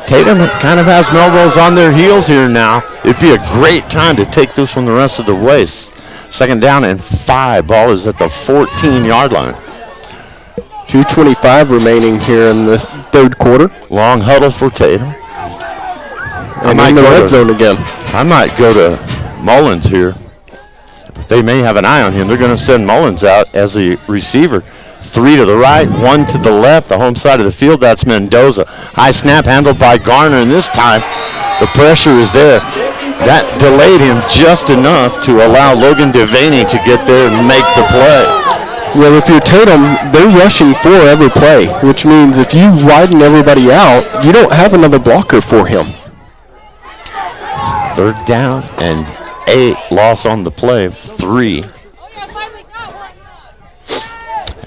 Tatum kind of has Melrose on their heels here now. It'd be a great time to take this one the rest of the way. 2nd down and 5. Ball is at the 14-yard line. 2:25 remaining here in this 3rd quarter. Long huddle for Tatum. And in the red zone again. I might go to Mullins here. They may have an eye on him. They're going to send Mullins out as a receiver. 3 to the right, 1 to the left, the home side of the field. That's Mendoza. High snap handled by Garner, and this time the pressure is there. That delayed him just enough to allow Logan Devaney to get there and make the play. Well, if you're Tatum, they're rushing 4 every play, which means if you widen everybody out, you don't have another blocker for him. 3rd down and 8. Loss on the play of 3.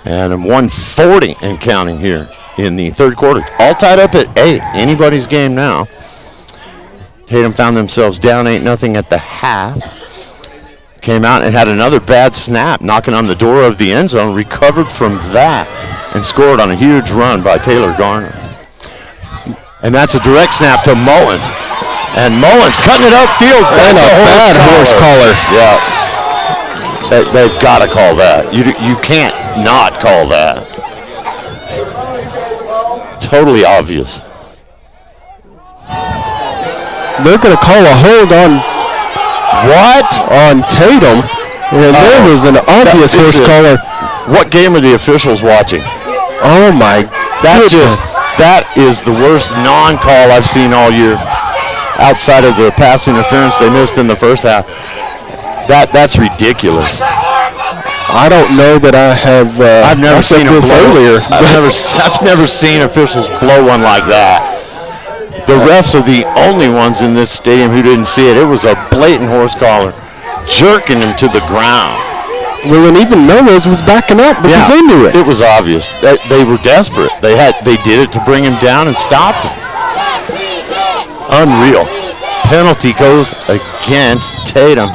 And I'm 140 and counting here in the 3rd quarter. All tied up at 8. Anybody's game now. Tatum found themselves down 8-0 at the half. Came out and had another bad snap, knocking on the door of the end zone. Recovered from that and scored on a huge run by Taylor Garner. And that's a direct snap to Mullins. And Mullins cutting it upfield. And a bad horse collar. Yeah. They've got to call that. You can't not call that. Totally obvious. They're going to call a hold on Tatum. And there was an obvious horse collar. What game are the officials watching? Oh my goodness. That is the worst non-call I've seen all year. Outside of the pass interference they missed in the first half. That's ridiculous. I don't know that I have. I've never seen them blow. I've never seen officials blow one like that. The refs are the only ones in this stadium who didn't see it. It was a blatant horse collar, jerking him to the ground. Well, and even Melrose was backing up because they knew it. It was obvious. They were desperate. They did it to bring him down and stop him. Unreal. Penalty goes against Tatum.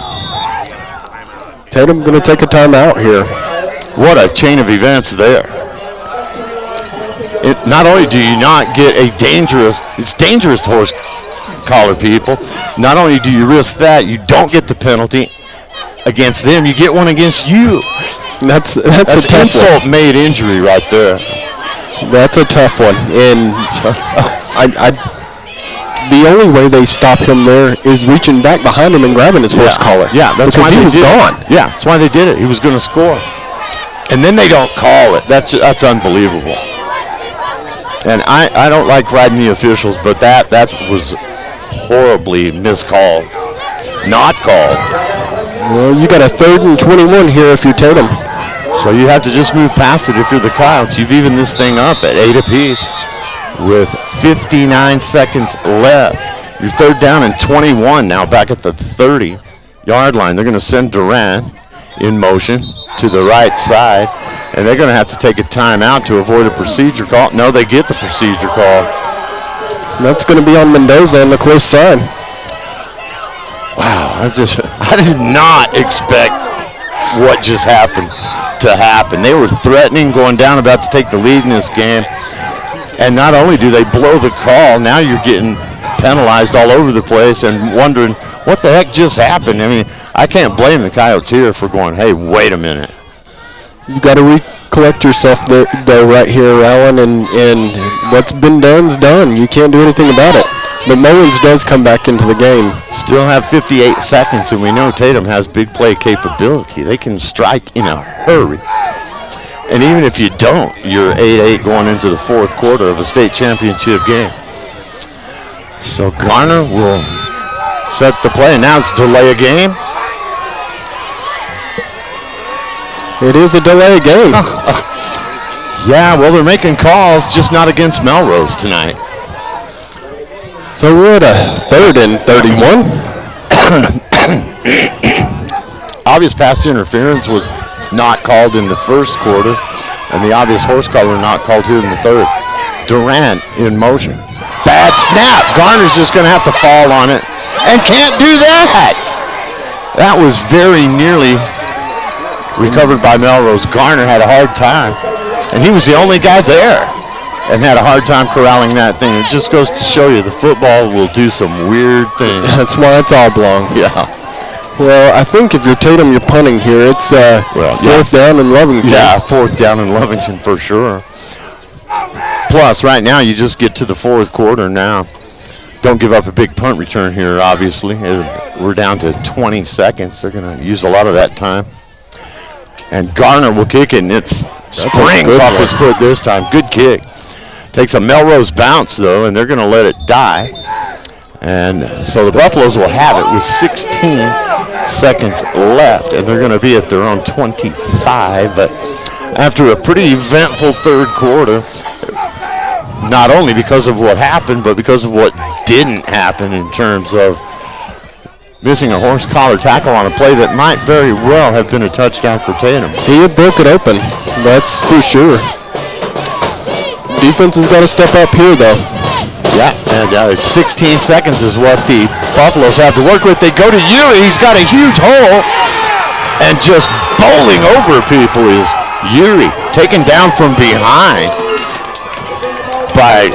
Tatum going to take a timeout here. What a chain of events there. Not only do you not get it's dangerous horse collar, people. Not only do you risk that, you don't get the penalty against them, you get one against you. That's a tough insult made injury right there. That's a tough one. And the only way they stop him there is reaching back behind him and grabbing his horse collar. Yeah, that's because why he was gone. Yeah, that's why they did it. He was going to score. And then they don't call it. That's unbelievable. And I don't like riding the officials, but that was horribly miscalled. Not called. Well, you got a 3rd and 21 here if you're Tatum. So you have to just move past it if you're the Coyotes. You've evened this thing up at 8 apiece with 59 seconds left. Your 3rd down and 21 now back at the 30-yard line. They're going to send Durant in motion to the right side, and they're going to have to take a timeout to avoid a procedure call. No, they get the procedure call. And that's going to be on Mendoza on the close side. Wow, I did not expect what just happened to happen. They were threatening, going down, about to take the lead in this game. And not only do they blow the call, now you're getting penalized all over the place and wondering what the heck just happened. I mean, I can't blame the Coyotes here for going, hey, wait a minute. You got to recollect yourself there, though, right here, Alan, and what's been done's done. You can't do anything about it. The Mullins does come back into the game. Still have 58 seconds, and we know Tatum has big play capability. They can strike in a hurry. And even if you don't, you're 8-8 going into the 4th quarter of a state championship game. So Garner will set the play, and now it's delay a game. It is a delay game. Yeah, well, they're making calls, just not against Melrose tonight. So we're at a 3rd and 31. Obvious pass interference was not called in the first quarter, and the obvious horse collar not called here in the third. Durant in motion. Bad snap. Garner's just going to have to fall on it, and can't do that. That was very nearly recovered by Melrose. Garner had a hard time, and he was the only guy there and had a hard time corralling that thing. It just goes to show you the football will do some weird things. That's why it's oblong. Yeah. Well, I think if you're Tatum, you're punting here. It's 4th down in Lovington. Yeah, 4th down in Lovington for sure. Plus, right now, you just get to the 4th quarter now. Don't give up a big punt return here, obviously. We're down to 20 seconds. They're going to use a lot of that time. And Garner will kick it, and it springs off his foot this time. Good kick. Takes a Melrose bounce, though, and they're going to let it die. And so the Buffaloes will have it with 16 seconds left, and they're going to be at their own 25. But after a pretty eventful third quarter, not only because of what happened, but because of what didn't happen in terms of missing a horse collar tackle on a play that might very well have been a touchdown for Tatum. He had broke it open, that's for sure. Defense has got to step up here, though. Yeah, and 16 seconds is what the Buffaloes have to work with. They go to Uri. He's got a huge hole, and just bowling over people is Uri, taken down from behind by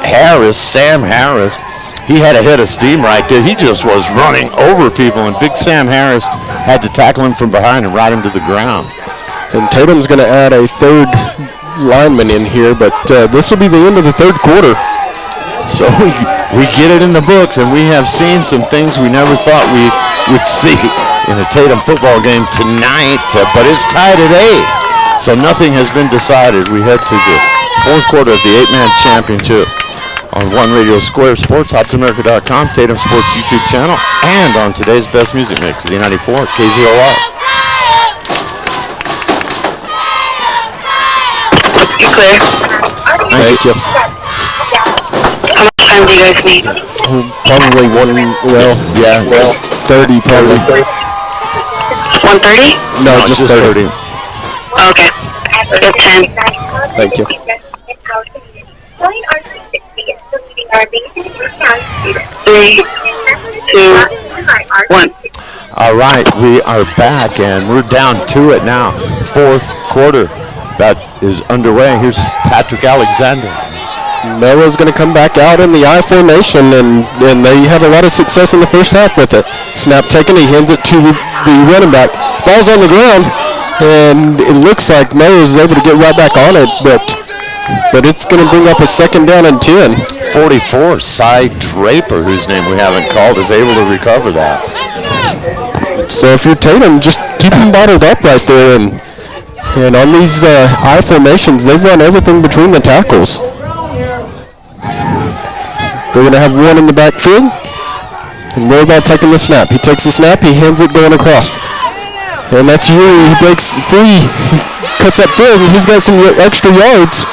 Harris, Sam Harris. He had a head of steam right there. He just was running over people, and Big Sam Harris had to tackle him from behind and ride him to the ground. And Tatum's going to add a 3rd lineman in here, but this will be the end of the 3rd quarter. So we get it in the books, and we have seen some things we never thought we would see in a Tatum football game tonight, but it's tied at 8. So nothing has been decided. We head to the 4th quarter of the 8-man championship on One Radio Square Sports, HopsAmerica.com, Tatum Sports YouTube channel, and on today's Best Music Mix, Z94, KZOR. You clear? Thank you. How much time do you guys need? Probably 30 probably. 1:30? No, just 30. Okay. That's 10. Thank you. Join our 360 and deleting our amazing discount students. 3, 2, 1. All right, we are back, and we're down to it now. 4th quarter that is underway. Here's Patrick Alexander. Melrose going to come back out in the I formation, and they had a lot of success in the first half with it. Snap taken, he hands it to the running back. Ball's on the ground, and it looks like Melrose is able to get right back on it, but it's going to bring up a 2nd down and 10. 44, Cy Draper, whose name we haven't called, is able to recover that. So if you're Tatum, just keep him bottled up right there, and on these I formations, they've run everything between the tackles. They're going to have one in the backfield, and worry about taking the snap. He takes the snap, he hands it going across. And that's Uri. He breaks free, he cuts up field, and he's got some extra yards.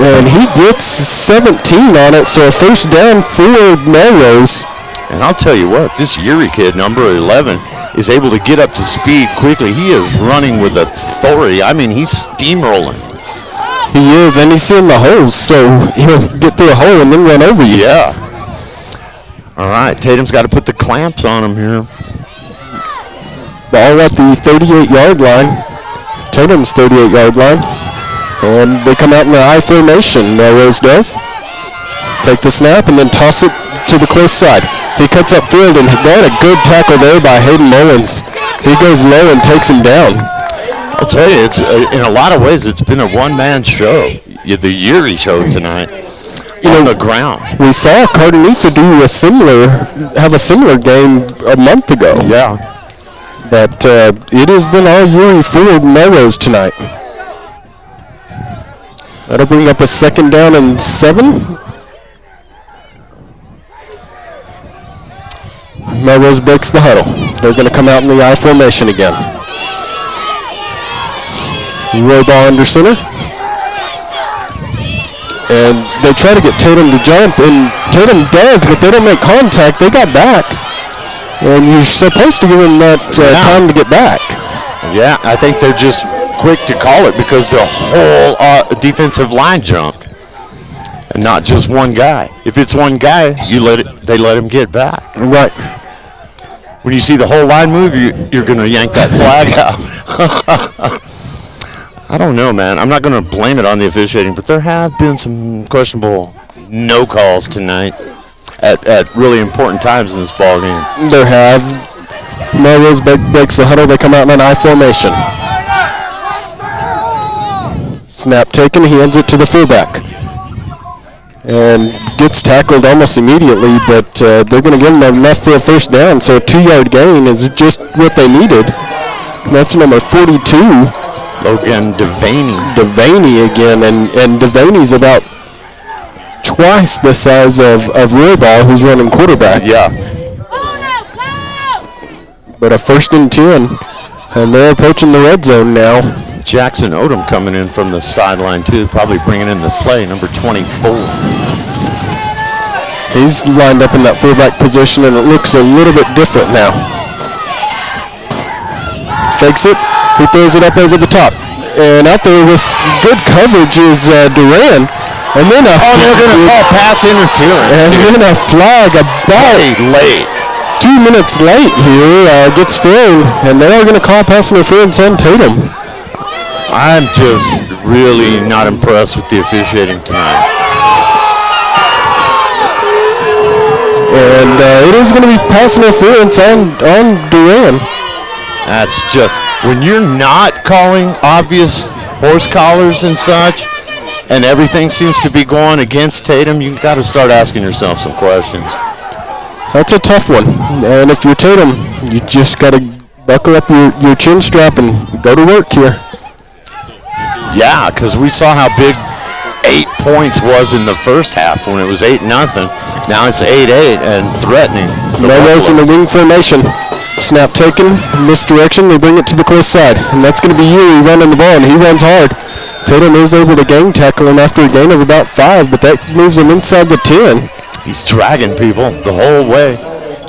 And he gets 17 on it, so a 1st down for Melrose. And I'll tell you what, this Uri kid, number 11, is able to get up to speed quickly. He is running with authority. I mean, he's steamrolling. He is, and he's seeing the holes, so he'll get through a hole and then run over you. Yeah. All right, Tatum's got to put the clamps on him here. Ball at the 38-yard line. Tatum's 38-yard line. And they come out in the I formation, Melrose does. Take the snap and then toss it to the close side. He cuts upfield, and they had a good tackle there by Hayden Mullins. He goes low and takes him down. I'll tell you, it's in a lot of ways, it's been a one-man show. The Uri show tonight. On the ground. We saw Cardenita have a similar game a month ago. Yeah. But it has been all Uri for Melrose tonight. That'll bring up a 2nd down and 7. Melrose breaks the huddle. They're going to come out in the I formation again. Roy ball under center. And they try to get Tatum to jump, and Tatum does, but they don't make contact. They got back. And you're supposed to give them that time to get back. Yeah, I think they're just quick to call it because the whole defensive line jumped. And not just one guy. If it's one guy, they let him get back. Right. When you see the whole line move, you're going to yank that flag out. I don't know, man. I'm not going to blame it on the officiating, but there have been some questionable no calls tonight at really important times in this ball game. There have. Melrose breaks the huddle. They come out in an I formation. Snap taken. He hands it to the fullback. And gets tackled almost immediately, but they're going to give him enough for a first down, so a 2-yard gain is just what they needed. And that's number 42. Logan Devaney again, and Devaney's about twice the size of Royball, who's running quarterback. Yeah. But a 1st and 10, and they're approaching the red zone now. Jackson Odom coming in from the sideline, too, probably bringing in the play, number 24. He's lined up in that fullback position, and it looks a little bit different now. Fakes it. He throws it up over the top. And out there with good coverage is Duran. And then they're going to call pass interference. And then a flag about late. 2 minutes late here gets thrown, and they are going to call pass interference on Tatum. I'm just really not impressed with the officiating tonight. And it is going to be pass interference on Duran. That's just, when you're not calling obvious horse collars and such, and everything seems to be going against Tatum, you've got to start asking yourself some questions. That's a tough one. And if you're Tatum, you just got to buckle up your chin strap and go to work here. Yeah, because we saw how big 8 points was in the first half when it was 8-0. Now it's 8-8 and threatening. Melrose in the wing formation. Snap taken, misdirection. They bring it to the close side, and that's going to be Yuri running the ball, and he runs hard. Tatum is able to gang tackle him after a gain of about 5, but that moves him inside the 10. He's dragging people the whole way.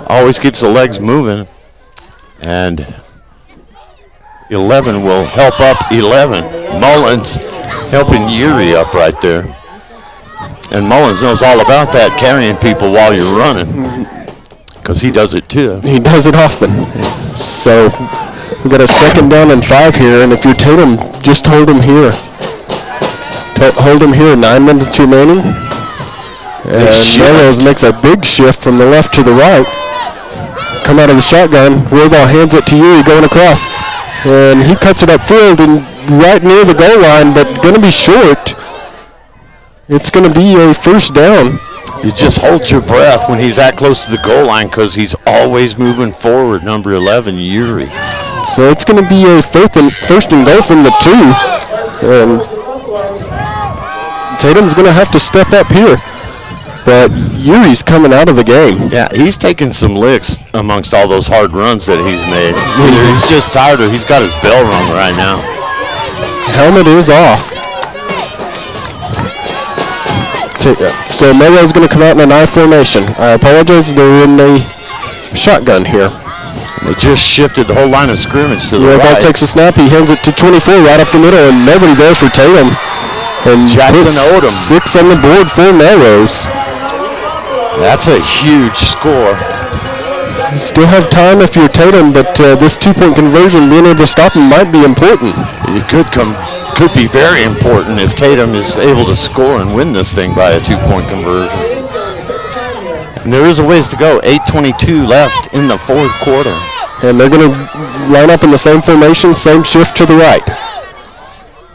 Always keeps the legs moving. And 11 will help up 11. Mullins helping Yuri up right there. And Mullins knows all about that, carrying people while you're running. Because he does it too. He does it often. So we got a 2nd down and 5 here, and if you're Tatum, just hold him here. Hold him here. 9 minutes remaining. And Melrose makes a big shift from the left to the right. Come out of the shotgun. Royball hands it to Yuri going across. And he cuts it upfield and right near the goal line, but going to be short. It's going to be a first down. You just hold your breath when he's that close to the goal line because he's always moving forward, number 11, Yuri. So it's going to be a first and goal from the 2. And Tatum's going to have to step up here. But Yuri's coming out of the game. Yeah, he's taking some licks amongst all those hard runs that he's made. He's just tired of. He's got his bell rung right now. Helmet is off. So Melrose is going to come out in an I formation. I apologize, they're in a shotgun here. They just shifted the whole line of scrimmage to the right. Ball takes a snap. He hands it to 24 right up the middle, and nobody there for Tatum. And Jackson Odom. 6 on the board for Melrose. That's a huge score. You still have time if you're Tatum, but this 2-point conversion, being able to stop him might be important. It could be very important if Tatum is able to score and win this thing by a 2-point conversion. And there is a ways to go. 8:22 left in the 4th quarter. And they're going to line up in the same formation, same shift to the right.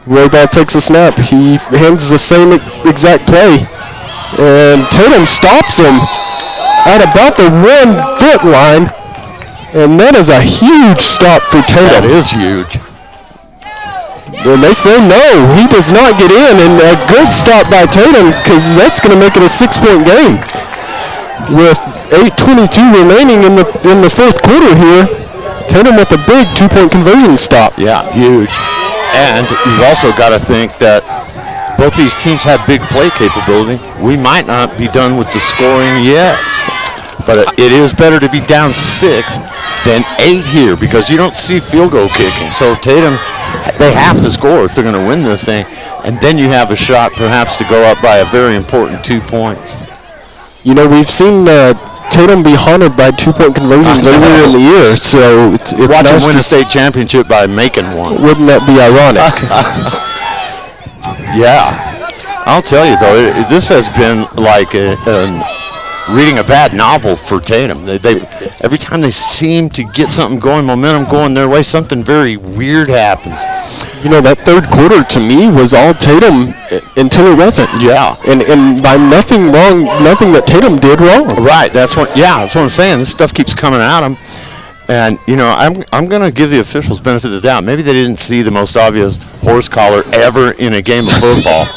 Royball takes a snap. He hands the same exact play. And Tatum stops him at about the 1-foot line. And that is a huge stop for Tatum. That is huge. And they say no, he does not get in. And a good stop by Tatum because that's going to make it a 6-point game. With 8:22 remaining in the 4th quarter here, Tatum with a big 2-point conversion stop. Yeah, huge. And you've also got to think that both these teams have big play capability. We might not be done with the scoring yet, but it is better to be down 6 than 8 here because you don't see field goal kicking. So Tatum, they have to score if they're going to win this thing, and then you have a shot perhaps to go up by a very important 2 points. You know, we've seen Tatum be haunted by 2-point conversions earlier in the year, so it's Watch nice him win to a state championship by making one. Wouldn't that be ironic? Yeah. I'll tell you, though, this has been like reading a bad novel for Tatum. Every time they seem to get something going, momentum going their way, something very weird happens. You know, that third quarter to me was all Tatum until it wasn't. Yeah. And by nothing that Tatum did wrong. Right. That's what I'm saying. This stuff keeps coming at him. And, you know, I'm going to give the officials benefit of the doubt. Maybe they didn't see the most obvious horse collar ever in a game of football.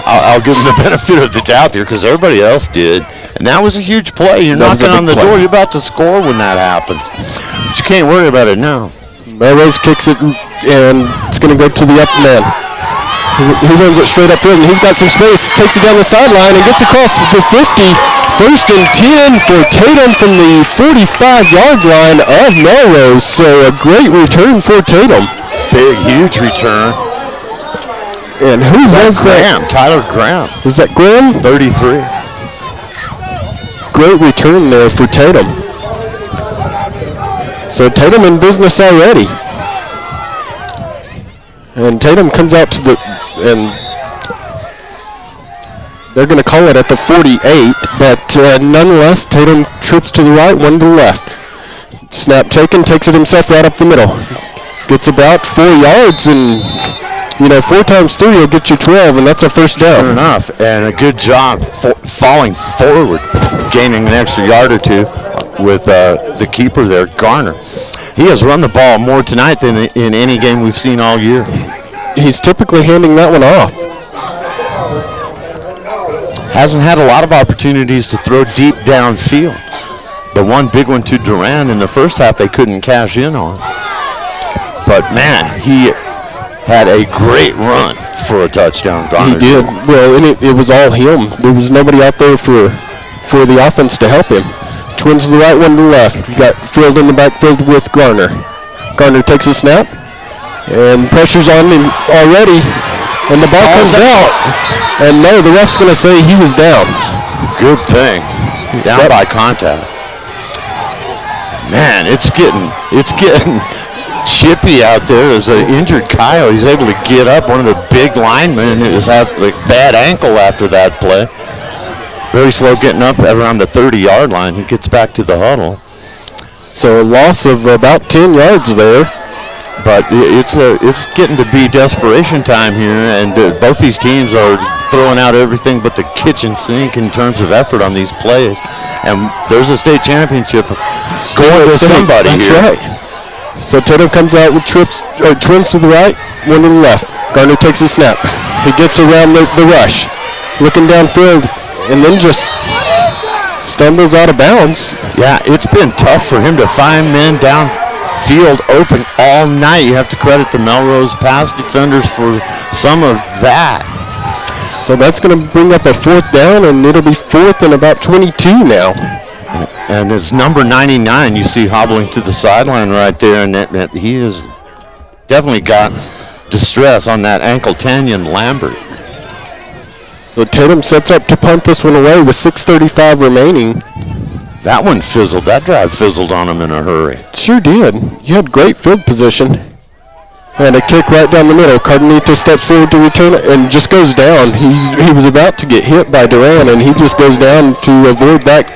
I'll give them the benefit of the doubt there because everybody else did. And that was a huge play. You're knocking on the door. You're about to score when that happens. But you can't worry about it now. Melrose kicks it, and it's going to go to the up man. He runs it straight upfield, and he's got some space. Takes it down the sideline and gets across the 50. First and 10 for Tatum from the 45-yard line of Melrose. So a great return for Tatum. Big, huge return. And who was that? Tyler Graham. Was that Graham? 33. Great return there for Tatum. So Tatum in business already. And Tatum comes out to and they're going to call it at the 48, but nonetheless, Tatum trips to the right, one to the left. Snap taken, takes it himself right up the middle. Gets about 4 yards, and, you know, 4 times 3 will get you 12, and that's a first down. Fair enough, and a good job falling forward, gaining an extra yard or 2 with the keeper there, Garner. He has run the ball more tonight than in any game we've seen all year. He's typically handing that one off. Hasn't had a lot of opportunities to throw deep downfield. The one big one to Duran in the first half they couldn't cash in on. But, man, he had a great run for a touchdown. He did. Well, and it was all him. There was nobody out there for the offense to help him. Twins to the right, one to the left. You got filled in the backfield with Garner. Garner takes a snap, and pressure's on him already, and the ball comes out. And no, the ref's going to say he was down. Good thing. Down by contact. Man, it's getting chippy out there. There's an injured Coyote. He's able to get up. One of the big linemen has had a bad ankle after that play. Very slow getting up around the 30-yard line. He gets back to the huddle. So a loss of about 10 yards there. But it's getting to be desperation time here, and both these teams are throwing out everything but the kitchen sink in terms of effort on these plays. And there's a state championship going to somebody That's here. right. So Tatum comes out with twins to the right, one to the left. Garner takes a snap. He gets around the rush, looking downfield, and then just stumbles out of bounds. Yeah, it's been tough for him to find men downfield open all night. You have to credit the Melrose pass defenders for some of that. So that's going to bring up a 4th down, and it'll be 4th and about 22 now. And it's number 99 you see hobbling to the sideline right there, and he has definitely got distress on that ankle Tanyan Lambert. So Tatum sets up to punt this one away with 6:35 remaining. That one fizzled. That drive fizzled on him in a hurry. Sure did. You had great field position. And a kick right down the middle. Cardenito steps forward to return it and just goes down. He was about to get hit by Duran, and he just goes down to avoid that.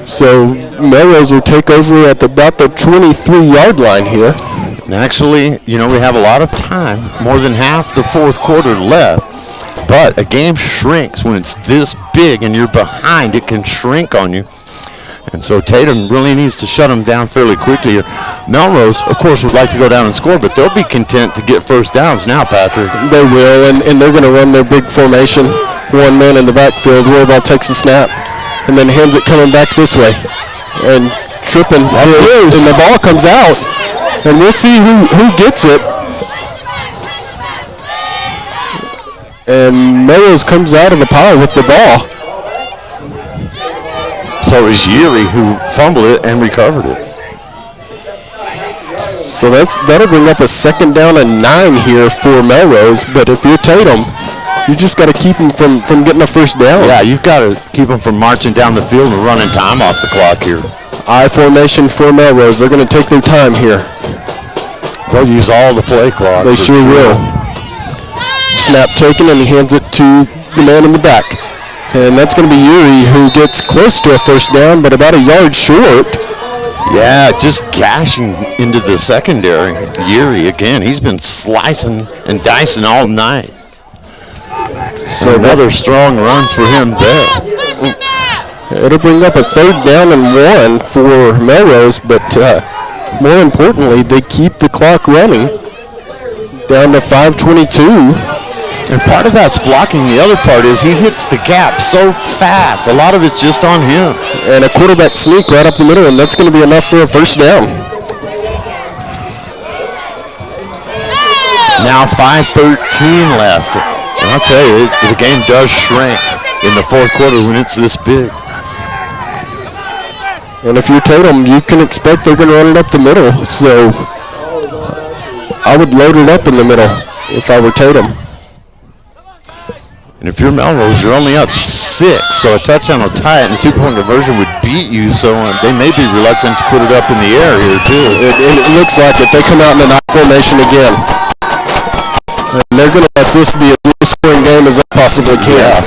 So Melrose will take over at about the 23-yard line here. And actually, you know, we have a lot of time, more than half the 4th quarter left. But a game shrinks when it's this big and you're behind. It can shrink on you. And so Tatum really needs to shut him down fairly quickly. Melrose, of course, would like to go down and score, but they'll be content to get first downs now, Patrick. They will, and they're going to run their big formation. One man in the backfield. Roybal takes a snap and then hands it coming back this way. And tripping, and the ball comes out. And we'll see who gets it. And Melrose comes out of the pile with the ball. So it was Yeary who fumbled it and recovered it. So that'll bring up a 2nd down and 9 here for Melrose. But if you're Tatum, you just got to keep them from getting a first down. Yeah, you've got to keep them from marching down the field and running time off the clock here. I formation for Melrose. They're going to take their time here. They'll use all the play clock. They sure will. Snap taken, and he hands it to the man in the back. And that's going to be Yeary, who gets close to a first down, but about a yard short. Yeah, just gashing into the secondary. Yeary, again, he's been slicing and dicing all night. So another strong run for him there. It'll bring up a 3rd down and 1 for Melrose, but more importantly, they keep the clock running down to 5:22. And part of that's blocking. The other part is he hits the gap so fast. A lot of it's just on him. And a quarterback sneak right up the middle, and that's going to be enough for a first down. Now 5:13 left. And I'll tell you, the game does shrink in the 4th quarter when it's this big. And if you're Tatum, you can expect they're going to run it up the middle. So I would load it up in the middle if I were Tatum. And if you're Melrose, you're only up 6, so a touchdown will tie it, and a 2-point conversion would beat you, so they may be reluctant to put it up in the air here, too. It looks like it. They come out in an I formation again. And they're going to let this be as low-scoring game as they possibly can. Yeah.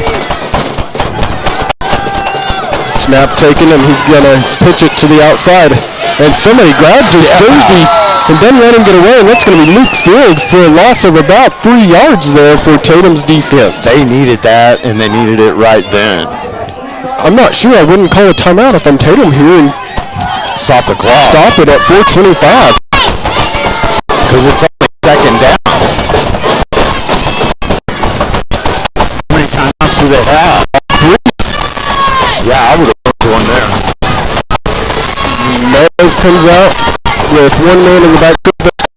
Snap taken, and he's going to pitch it to the outside. And somebody grabs his jersey and doesn't let him get away, and that's going to be Luke Field for a loss of about 3 yards there for Tatum's defense. They needed that, and they needed it right then. I'm not sure. I wouldn't call a timeout if I'm Tatum here and Stop the clock. stop it at 4:25. Because it's only 2nd down. How many timeouts do they have? 3. Yeah, I would have put one there. Melrose comes out with 1 man in the back,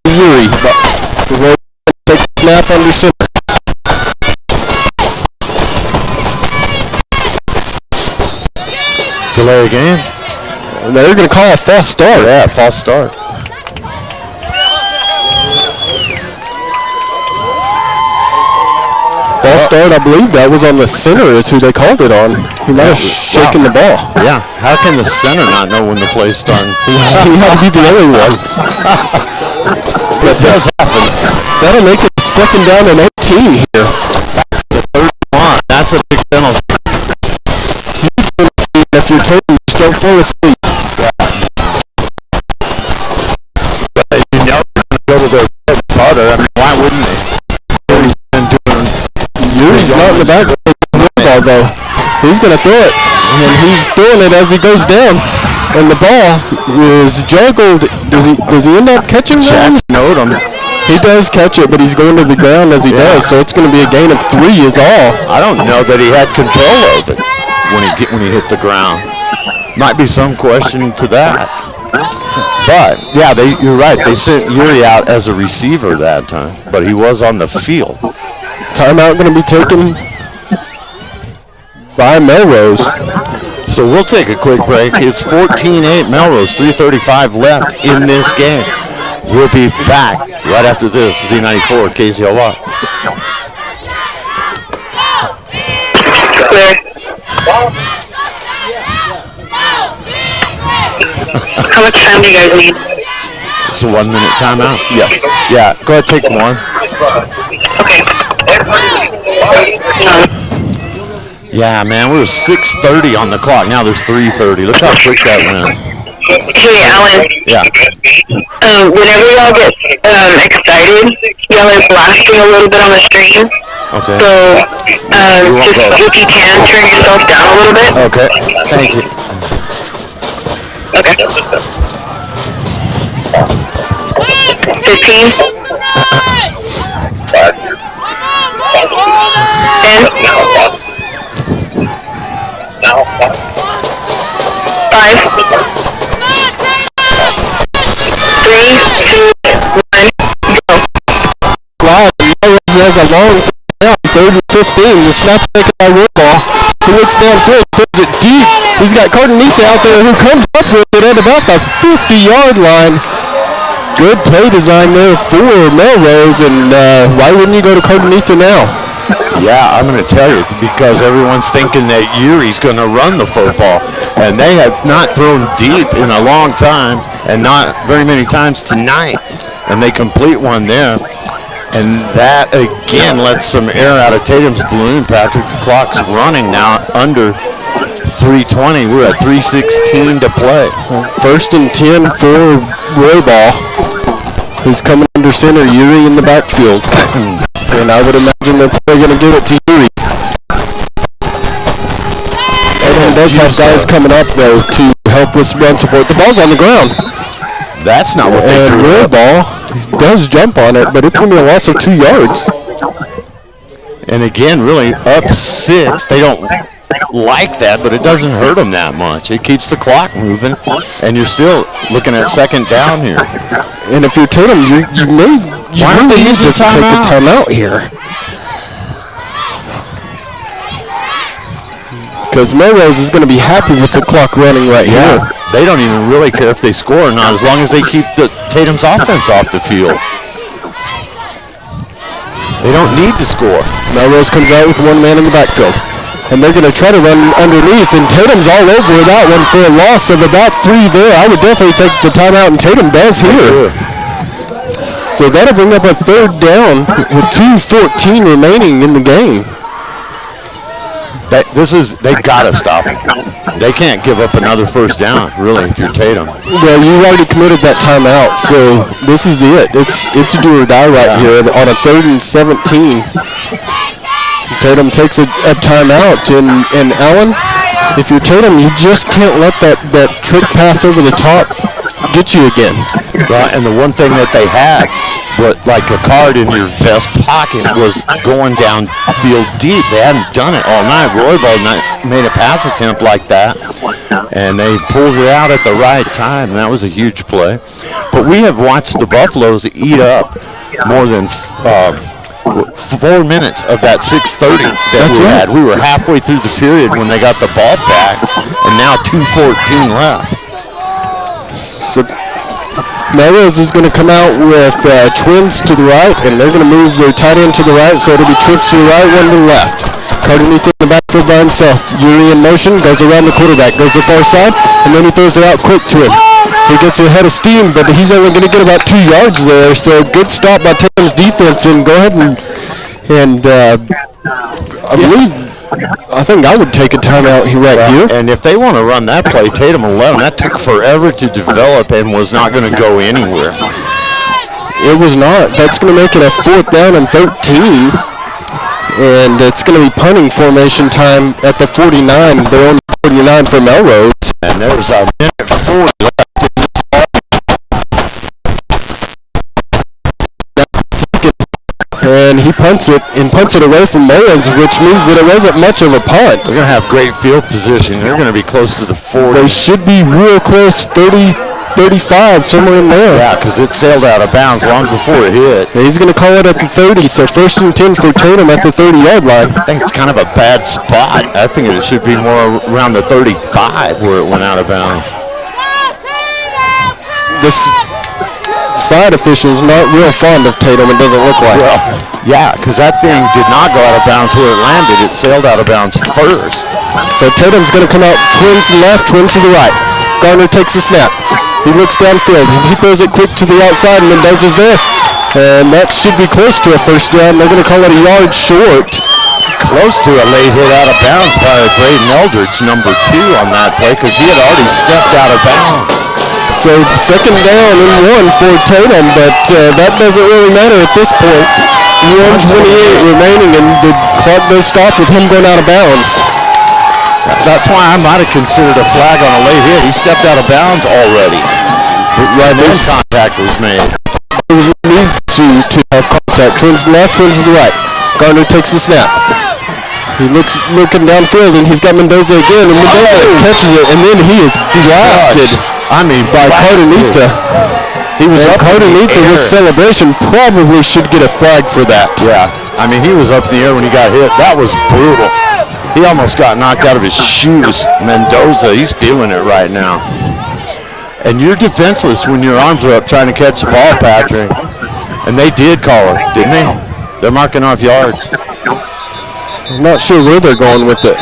Yeary. But take the snap under center. Delay again? And they're going to call a false start. Yeah, false start. False start, I believe that was on the center is who they called it on. He might have shaken the ball. Yeah, how can the center not know when the play's done? He had to be the only one. It does happen. That'll make it 2nd down and 18 here. The 3rd. That's a big penalty. Huge penalty, and if you're taking, just don't fall asleep. But you know they're going to go to their bread and butter. I mean, why wouldn't they? Yeary's not in the back of the ball, though. He's going to throw it, and he's throwing it as he goes down. And the ball is juggled. Does he end up catching that? He does catch it, but he's going to the ground as he does, so it's going to be a gain of 3 is all. I don't know that he had control of it when he hit the ground. Might be some question to that. But, yeah, you're right. They sent Yeary out as a receiver that time, but he was on the field. Timeout going to be taken by Melrose. So we'll take a quick break. It's 14-8 Melrose, 3:35 left in this game. We'll be back right after this. Z94 KZLY. How much time do you guys need? It's a 1-minute timeout. Yes. Yeah, go ahead, take one. Okay. Yeah, man, we were 6:30 on the clock. Now there's 3:30. Look how quick that went. Hey, Alan. Yeah. Whenever y'all get excited, y'all are blasting a little bit on the stream. Okay. So, just if you can, turn yourself down a little bit. Okay. Thank you. Okay. 15. 10. 5. 3, 2, 1, go. Has a long down. third and 15. The snap taken by Royball. He looks downfield, throws it deep. He's got Cardenita out there who comes up with it at about the 50-yard line. Good play design there for Melrose, and why wouldn't you go to Cardenita now? Yeah, I'm going to tell you, because everyone's thinking that Urie's going to run the football, and they have not thrown deep in a long time, and not very many times tonight, and they complete one there. And that, again, lets some air out of Tatum's balloon, Patrick. The clock's running now under 3:20. We're at 3:16 to play. 1st and 10 for Royball, who's coming under center, Urie in the backfield. And I would imagine they're probably going to give it to Urie. And does have guys coming up, though, to help with run support. The ball's on the ground. That's not what they threw. And Royball does jump on it, but it's going to be a loss of 2 yards. And again, really up 6. They don't like that, but it doesn't hurt them that much. It keeps the clock moving, and you're still looking at 2nd down here. And if you're Tatum, you why aren't they using take a timeout here? Because Melrose is going to be happy with the clock running right here. They don't even really care if they score or not, as long as they keep Tatum's offense off the field. They don't need to score. Melrose comes out with 1 man in the backfield. And they're going to try to run underneath, and Tatum's all over that one for a loss of about 3 there. I would definitely take the timeout, and Tatum does here. So that'll bring up a 3rd down with 2:14 remaining in the game. They gotta stop them. They can't give up another 1st down, really, if you're Tatum. Well, you already committed that timeout, so this is it. It's do or die right here on a 3rd and 17. Tatum takes a timeout, and Allen, if you're Tatum, you just can't let that trick pass over the top get you again. Right, and the one thing that they had, like a card in your vest pocket, was going downfield deep. They hadn't done it all night. Royball made a pass attempt like that, and they pulled it out at the right time, and that was a huge play. But we have watched the Buffaloes eat up more than 4 minutes of that 6:30 that we had. We were halfway through the period when they got the ball back, and now 2:14 left. So Melrose is going to come out with twins to the right, and they're going to move their tight end to the right, so it'll be trips to the right, one to the left. Cardenita in the backfield by himself. Urie in motion, goes around the quarterback, goes to the far side, and then he throws it out quick to him. He gets ahead of steam, but he's only going to get about 2 yards there, so good stop by Tatum's defense, and go ahead and I think I would take a timeout here. And if they want to run that play, Tatum 11, that took forever to develop and was not going to go anywhere. It was not. That's going to make it a 4th down and 13. And it's going to be punting formation time at the 49. They're on 49 for Melrose. And there's a minute 40 left. And he punts it away from Mullins, which means that it wasn't much of a punt. They're going to have great field position. They're going to be close to the 40. They should be real close, 30, 35, somewhere in there. Yeah, because it sailed out of bounds long before it hit. And he's going to call it at the 30, so 1st and 10 for Tatum at the 30-yard line. I think it's kind of a bad spot. I think it should be more around the 35 where it went out of bounds. This side official's not real fond of Tatum, it doesn't look like. Well, yeah, because that thing did not go out of bounds where it landed. It sailed out of bounds first. So Tatum's going to come out twins to the left, twins to the right. Garner takes the snap. He looks downfield. He throws it quick to the outside, and Mendoza's there. And that should be close to a 1st down. They're going to call it a yard short. Close to a late hit out of bounds by Braden Eldridge, number 2 on that play, because he had already stepped out of bounds. So 2nd down and 1 for Tatum, but that doesn't really matter at this point. 1:28 remaining, and the clock does stop with him going out of bounds. That's why I might have considered a flag on a late hit. He stepped out of bounds already. Right when contact was made. There was no need to have contact. Twins left, twins to the right. Garner takes the snap. He looking downfield, and he's got Mendoza again, and Mendoza catches it, and then he is blasted. By Cardenita. He was up Cardenita with celebration probably should get a flag for that. Yeah, I mean, he was up in the air when he got hit. That was brutal. He almost got knocked out of his shoes. Mendoza, he's feeling it right now. And you're defenseless when your arms are up trying to catch the ball, Patrick. And they did call it, didn't they? They're marking off yards. I'm not sure where they're going with it.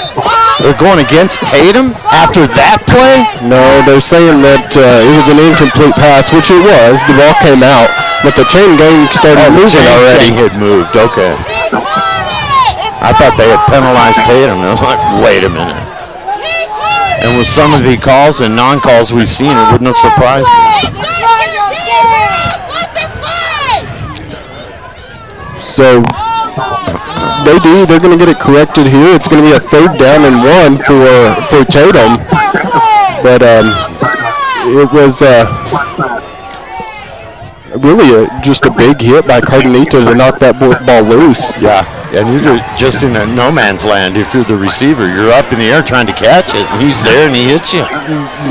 They're going against Tatum after that play? No, they're saying that it was an incomplete pass, which it was. The ball came out, but the chain gang started moving already. Had moved, okay. I thought they had penalized Tatum. I was like, wait a minute. And with some of the calls and non-calls we've seen, it wouldn't have surprised me. So they're going to get it corrected here. It's going to be a 3rd down and 1 for Tatum. But it was really just a big hit by Cardenito to knock that ball loose. Yeah, and you're just in a no man's land if you're the receiver. You're up in the air trying to catch it, and he's there and he hits you.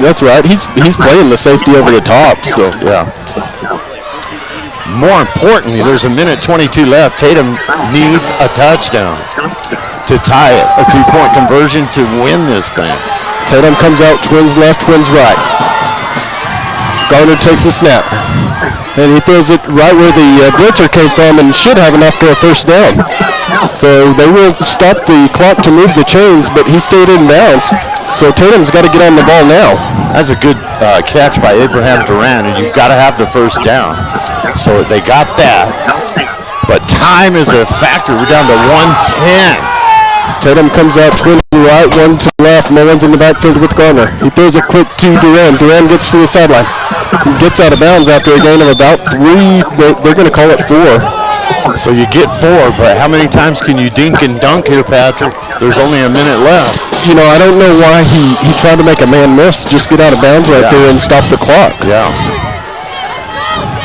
That's right. He's playing the safety over the top. So yeah. More importantly, there's a minute 22 left. Tatum needs a touchdown to tie it, a 2-point conversion to win this thing. Tatum comes out, twins left, twins right. Garner takes the snap, and he throws it right where the blitzer came from and should have enough for a 1st down. So they will stop the clock to move the chains, but he stayed in bounds. So Tatum's got to get on the ball now. That's a good catch by Abraham Duran, and you've got to have the 1st down. So they got that, but time is a factor. We're down to 1:10. Tatum comes out, twin to the right, one to the left. Mullins in the backfield with Garner. He throws it quick to Duran. Duran gets to the sideline. He gets out of bounds after a gain of about 3, but they're going to call it 4. So you get 4, but how many times can you dink and dunk here, Patrick? There's only a minute left. You know, I don't know why he tried to make a man miss, just get out of bounds right there and stop the clock. Yeah.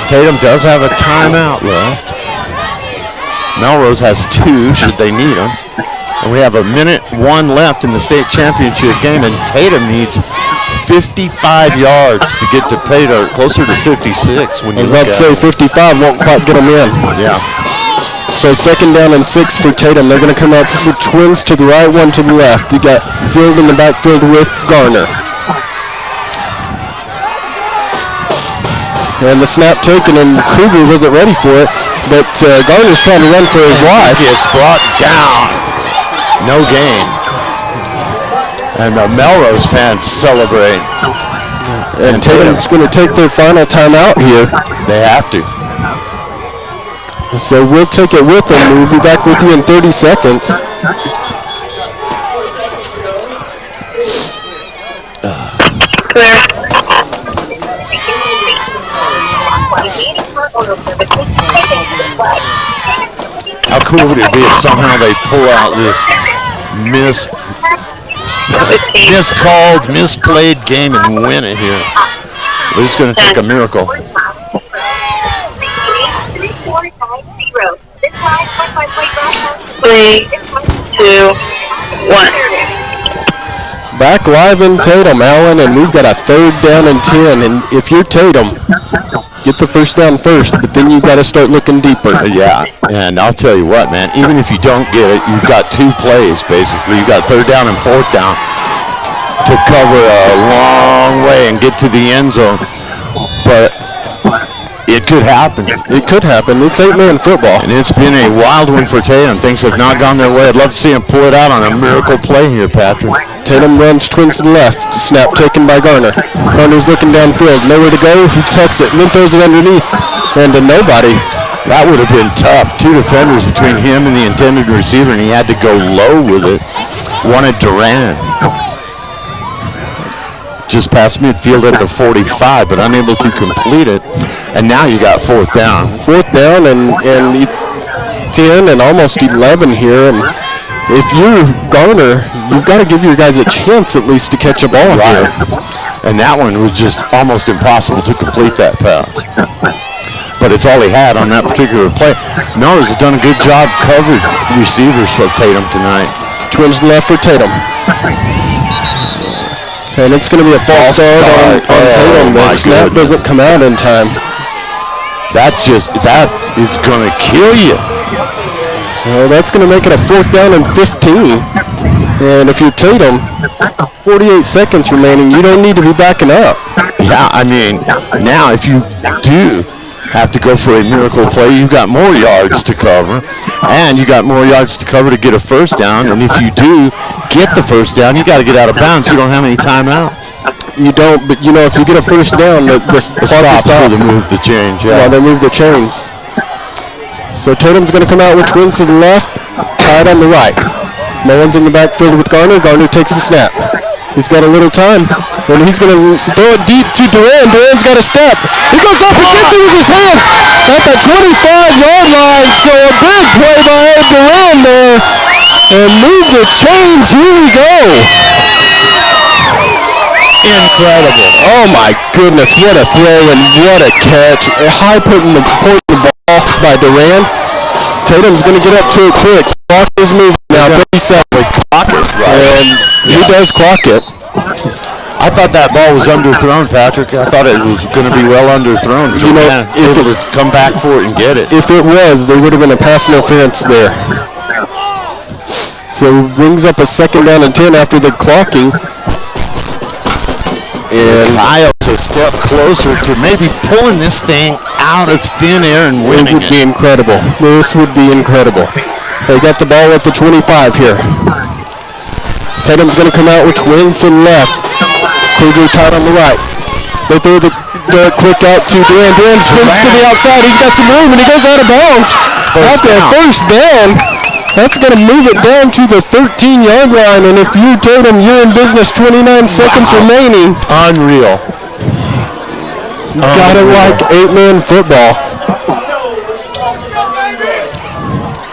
Tatum does have a timeout left. Melrose has 2, should they need them. And we have a minute 1 left in the state championship game, and Tatum needs 55 yards to get to Pater, closer to 56. When I was about to say 55 won't quite get them in. Yeah. So 2nd down and 6 for Tatum. They're going to come up with twins to the right, one to the left. You got Field in the backfield with Garner. And the snap taken, and Kruger wasn't ready for it, but Garner's trying to run for his life. It's brought down. No gain. And the Melrose fans celebrate. And Tatum's going to take their final timeout here. They have to. So we'll take it with them. We'll be back with you in 30 seconds. Clear. How cool would it be if somehow they pull out this miscalled, misplayed game and win it here? It's going to take a miracle. 3, 2, 1. Back live in Tatum, Allen, and we've got a 3rd down and 10. And if you're Tatum, get the 1st down first, but then you've got to start looking deeper. Yeah, and I'll tell you what, man, even if you don't get it, you've got 2 plays, basically. You've got 3rd down and 4th down to cover a long way and get to the end zone. But it could happen. It could happen. It's 8-man football. And it's been a wild one for Tatum. Things have not gone their way. I'd love to see him pull it out on a miracle play here, Patrick. Tatum runs twins to the left. Snap taken by Garner. Garner's looking downfield. Nowhere to go. He tucks it and then throws it underneath. And to nobody. That would have been tough. 2 defenders between him and the intended receiver, and he had to go low with it. Wanted Duran. Just past midfield at the 45, but unable to complete it. And now you got 4th down. 4th down and 10 and almost 11 here. And if you're Garner, you've got to give your guys a chance at least to catch a ball here. And that one was just almost impossible to complete that pass. But it's all he had on that particular play. Melrose has done a good job covering receivers for Tatum tonight. Twins left for Tatum. And it's going to be a false start on Tatum. The snap doesn't come out in time. That is going to kill you. So that's going to make it a 4th down and 15. And if you're Tatum, 48 seconds remaining, you don't need to be backing up. Yeah, I mean, now if you do have to go for a miracle play, you've got more yards to cover, and you got more yards to cover to get a first down. And if you do get the first down, you got to get out of bounds. You don't have any timeouts. You don't, but you know, if you get a first down, the clock is stopped. To move the change. Yeah, they move the chains. So Tatum's going to come out with twins to the left, tied on the right. Mullins in the backfield with Garner. Garner takes the snap. He's got a little time, and he's going to throw it deep to Duran. Duran's got a step. He goes up and gets it with his hands at the 25-yard line. So a big play by Duran there, and move the chains. Here we go. Incredible. Oh my goodness, what a throw and what a catch. High putting the ball by Duran. Tatum's going to get up to it quick. Clock is moving now, 37. And he does clock it. I thought that ball was underthrown, Patrick. I thought it was going to be well underthrown. You know, if able to come back for it and get it. If it was, there would have been a pass interference there. So brings up a 2nd down and 10 after the clocking. And Kyle's a step closer to maybe pulling this thing out of thin air and winning it. Would be incredible. This would be incredible. They got the ball at the 25 here. Tatum's going to come out with twins to the left. Kruger tied on the right. They throw the quick out to Duran. Duran spins to the outside. He's got some room, and he goes out of bounds. After a first down, that's going to move it down to the 13-yard line. And if you're Tatum, you're in business. 29 seconds remaining. Unreal. Gotta like 8-man football.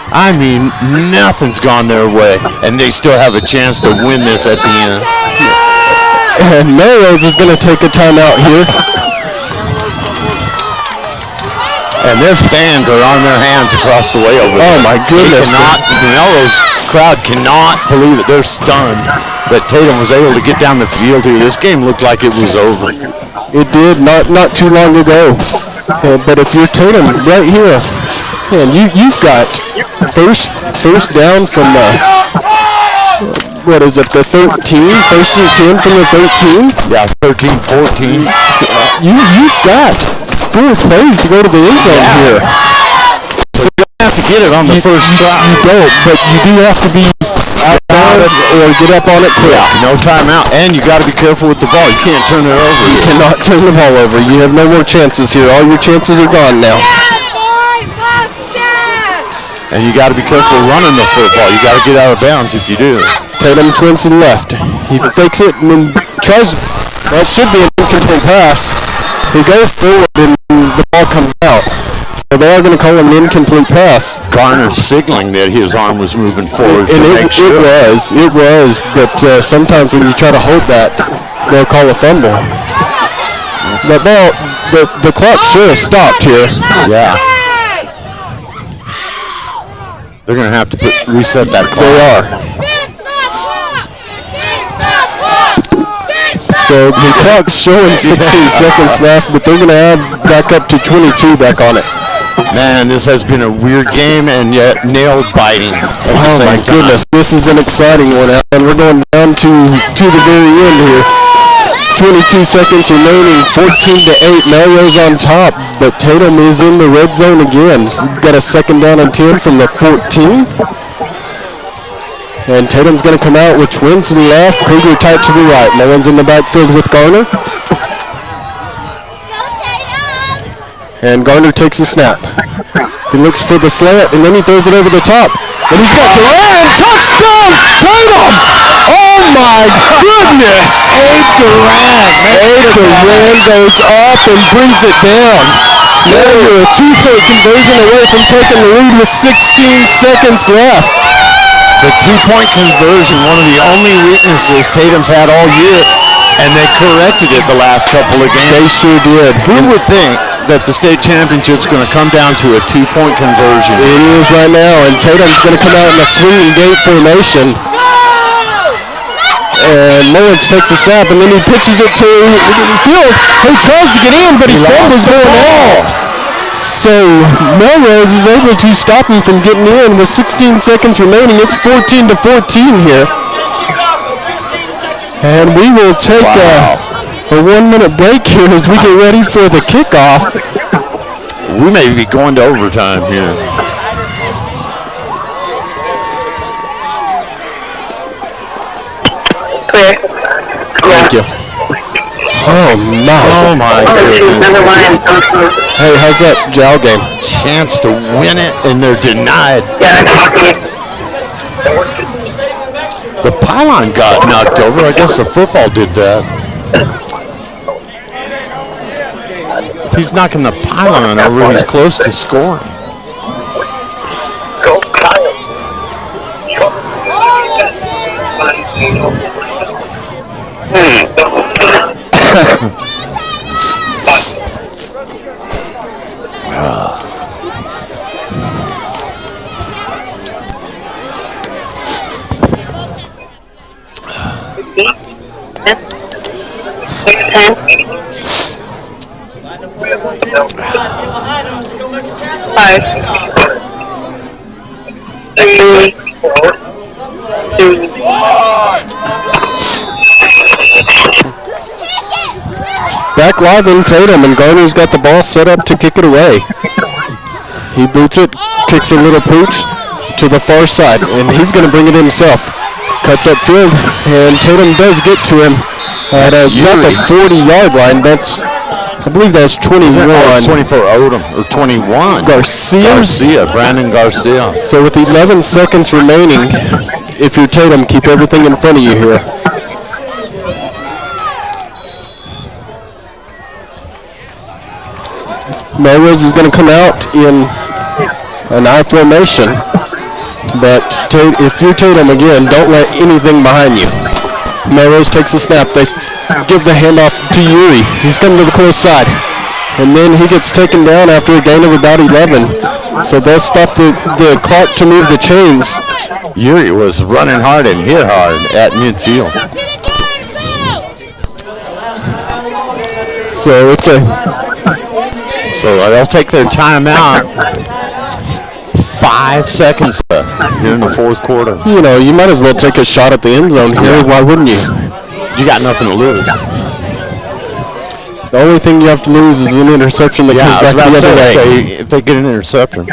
I mean, nothing's gone their way, and they still have a chance to win this at the end. And Melrose is going to take a timeout here. And their fans are on their hands across the way over there. Oh, my goodness. The Melrose crowd cannot believe it. They're stunned that Tatum was able to get down the field here. This game looked like it was over. It did not too long ago. But if you're Tatum right here, man, you've got first down from the, what is it, the 13? First and 10 from the 13? Yeah, 13, 14. You've got 4 plays to go to the end zone here. So you don't have to get it on the first try. You don't, but you do have to be out of bounds or get up on it quick. Yeah, no timeout, and you got to be careful with the ball. You can't turn it over. You cannot turn the ball over. You have no more chances here. All your chances are gone now. And you got to be careful running the football. You got to get out of bounds if you do. Tatum twins to the left. He fakes it and then tries. That should be an incomplete pass. He goes forward and the ball comes out. So they are going to call him an incomplete pass. Garner signaling that his arm was moving forward. And it was. But sometimes when you try to hold that, they'll call a fumble. That ball, the clock should have stopped here. Yeah. They're going to have to reset that clock. They are. So the clock's showing 16 seconds left, but they're going to add back up to 22 back on it. Man, this has been a weird game and yet nail biting. Oh my goodness, this is an exciting one, and we're going down to the very end here. 22 seconds remaining, 14-8. Melrose on top, but Tatum is in the red zone again. He's got a 2nd down and 10 from the 14. And Tatum's going to come out with twins to the left, Kruger tight to the right. Mullins in the backfield with Garner. And Garner takes the snap. He looks for the slant, and then he throws it over the top. And he's got Duran! Touchdown! Tatum! Oh my goodness! Abe Duran goes up and brings it down. Now you're a 2-point conversion away from taking the lead with 16 seconds left. The 2-point conversion, one of the only weaknesses Tatum's had all year, and they corrected it the last couple of games. They sure did. Who would think that the state championship's going to come down to a 2-point conversion? It is right now, and Tatum's going to come out in a swinging gate formation. And Mullins takes a snap, and then he pitches it to Field, who tries to get in, but he fumbles going out. So Melrose is able to stop him from getting in with 16 seconds remaining. It's 14-14 here. And we will take a 1 minute break here as we get ready for the kickoff. We may be going to overtime here. Clear. Thank you. Oh my goodness. Hey, how's that Jal game? Chance to win it, and they're denied. The pylon got knocked over. I guess the football did that. If he's knocking the pylon over, he's close to scoring. Back live in Tatum, and Garner's got the ball set up to kick it away. He boots it, kicks a little pooch to the far side, and he's going to bring it himself. Cuts upfield, and Tatum does get to him at not the 40-yard line. I believe that was 21. 24 Odom, or 21. Garcia, Brandon Garcia. So with 11 seconds remaining, if you're Tatum, keep everything in front of you here. Melrose is going to come out in an I formation, but if you're Tatum again, don't let anything behind you. Melrose takes the snap. They give the handoff to Yuri. He's coming to the close side, and then he gets taken down after a gain of about 11. So they'll stop the clock to move the chains. Yuri was running hard and hit hard at midfield. So it's So they'll take their timeout. 5 seconds left here in the fourth quarter. You know, you might as well take a shot at the end zone here. Why wouldn't you? You got nothing to lose. The only thing you have to lose is an interception that comes back the other way. If they get an interception.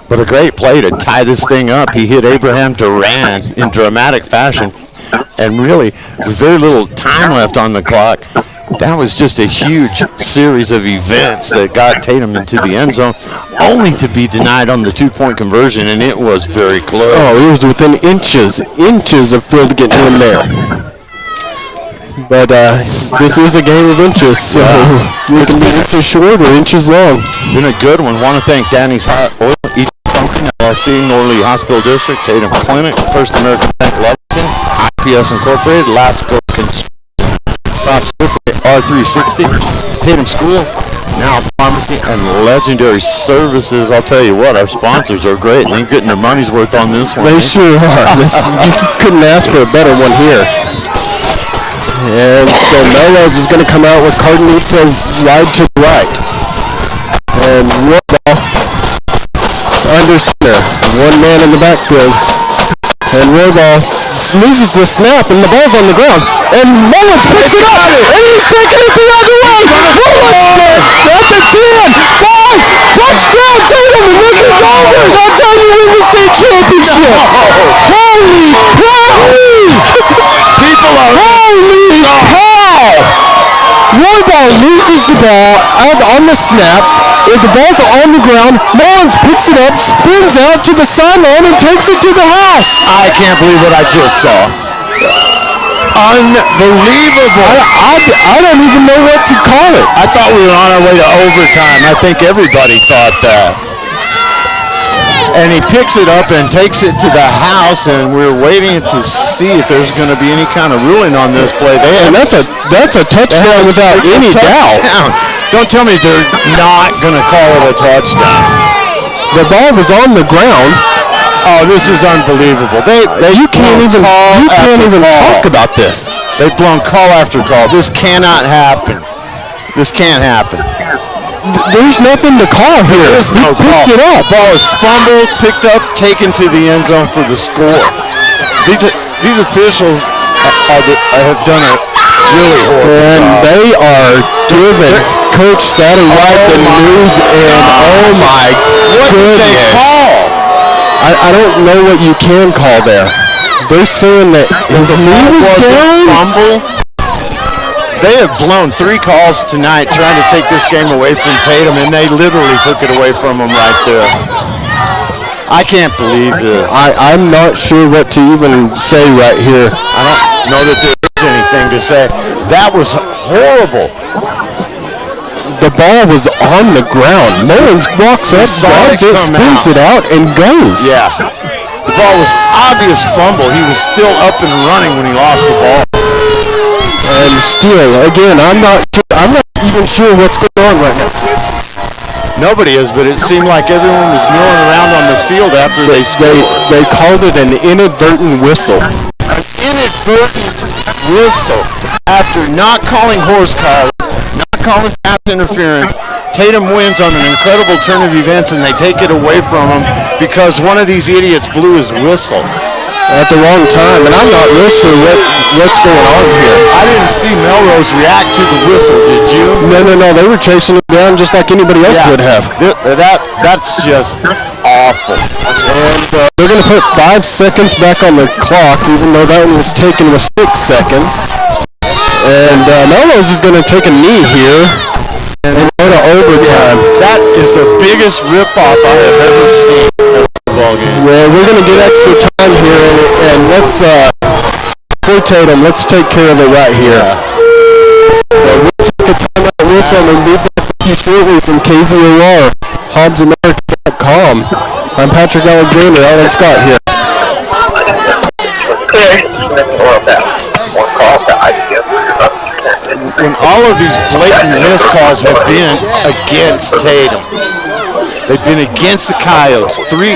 But a great play to tie this thing up. He hit Abraham Duran in dramatic fashion. And really, with very little time left on the clock, that was just a huge series of events that got Tatum into the end zone, only to be denied on the 2-point conversion, and it was very close. Oh, it was within inches of field getting in there. But this is a game of inches, so you can be inches short or inches long. Been a good one. Want to thank Danny's Hot Oil, East Pumpkin, LLC, Norley Hospital District, Tatum Clinic, First American Bank Lexington, IPS Incorporated, Lasco Construction, R360, Tatum School, Now Pharmacy, and Legendary Services. I'll tell you what, our sponsors are great. They're getting their money's worth on this one. They sure are. You couldn't ask for a better one here. And so Melrose is going to come out with Cardenito wide to the right. And Royball under center. One man in the backfield. And Royball loses the snap, and the ball's on the ground. And Mullins picks it up, and he's taking it the other way. Mullins at the 10, 5, touchdown Tatum, and look it's over. That's how you win the state championship. Holy cow! People are Holy cow! Royball loses the ball out on the snap. If the ball's on the ground, Mullins picks it up, spins out to the sideline, and takes it to the house. I can't believe what I just saw. Unbelievable. I don't even know what to call it. I thought we were on our way to overtime. I think everybody thought that. And he picks it up and takes it to the house, and we're waiting to see if there's going to be any kind of ruling on this play. And that's a touchdown without any doubt. Don't tell me they're not going to call it a touchdown. The ball was on the ground. Oh, this is unbelievable. You can't even talk about this. They've blown call after call. This cannot happen. This can't happen. There's nothing to call here. There's no He picked call. it up. Ball is fumbled, picked up, taken to the end zone for the score. These officials have done a really horrible And job. they are giving Coach Satterwhite the news, and oh my What did they goodness. call? I don't know what you can call there. They're saying that his knee was down. Fumble. They have blown 3 calls tonight trying to take this game away from Tatum, and they literally took it away from him right there. I can't believe this. I'm not sure what to even say right here. I don't know that there is anything to say. That was horrible. The ball was on the ground. Mullins walks up, grabs it, spins it out, and goes. Yeah. The ball was obvious fumble. He was still up and running when he lost the ball. And still, again, I'm not even sure what's going on right now. Nobody is, but it seemed like everyone was milling around on the field after they scored. They called it an inadvertent whistle. An inadvertent whistle after not calling horse collars, not calling pass interference. Tatum wins on an incredible turn of events, and they take it away from him because one of these idiots blew his whistle At the wrong time, and I'm not real sure what's going on here. I didn't see Melrose react to the whistle, did you? No, they were chasing it down just like anybody else would have. That's just awful. And they're going to put 5 seconds back on the clock, even though that one was taken with 6 seconds. And Melrose is going to take a knee here and go to overtime. That is the biggest ripoff I have ever seen in a football game. Well, we're going to get extra time here, and let's, for Tatum, let's take care of it right here. So we'll take a timeout with them and be back with you shortly from KZOR, HobbsAmerica.com. I'm Patrick Alexander, Alan Scott here. When all of these blatant missed calls have been against Tatum, they've been against the Coyotes. Three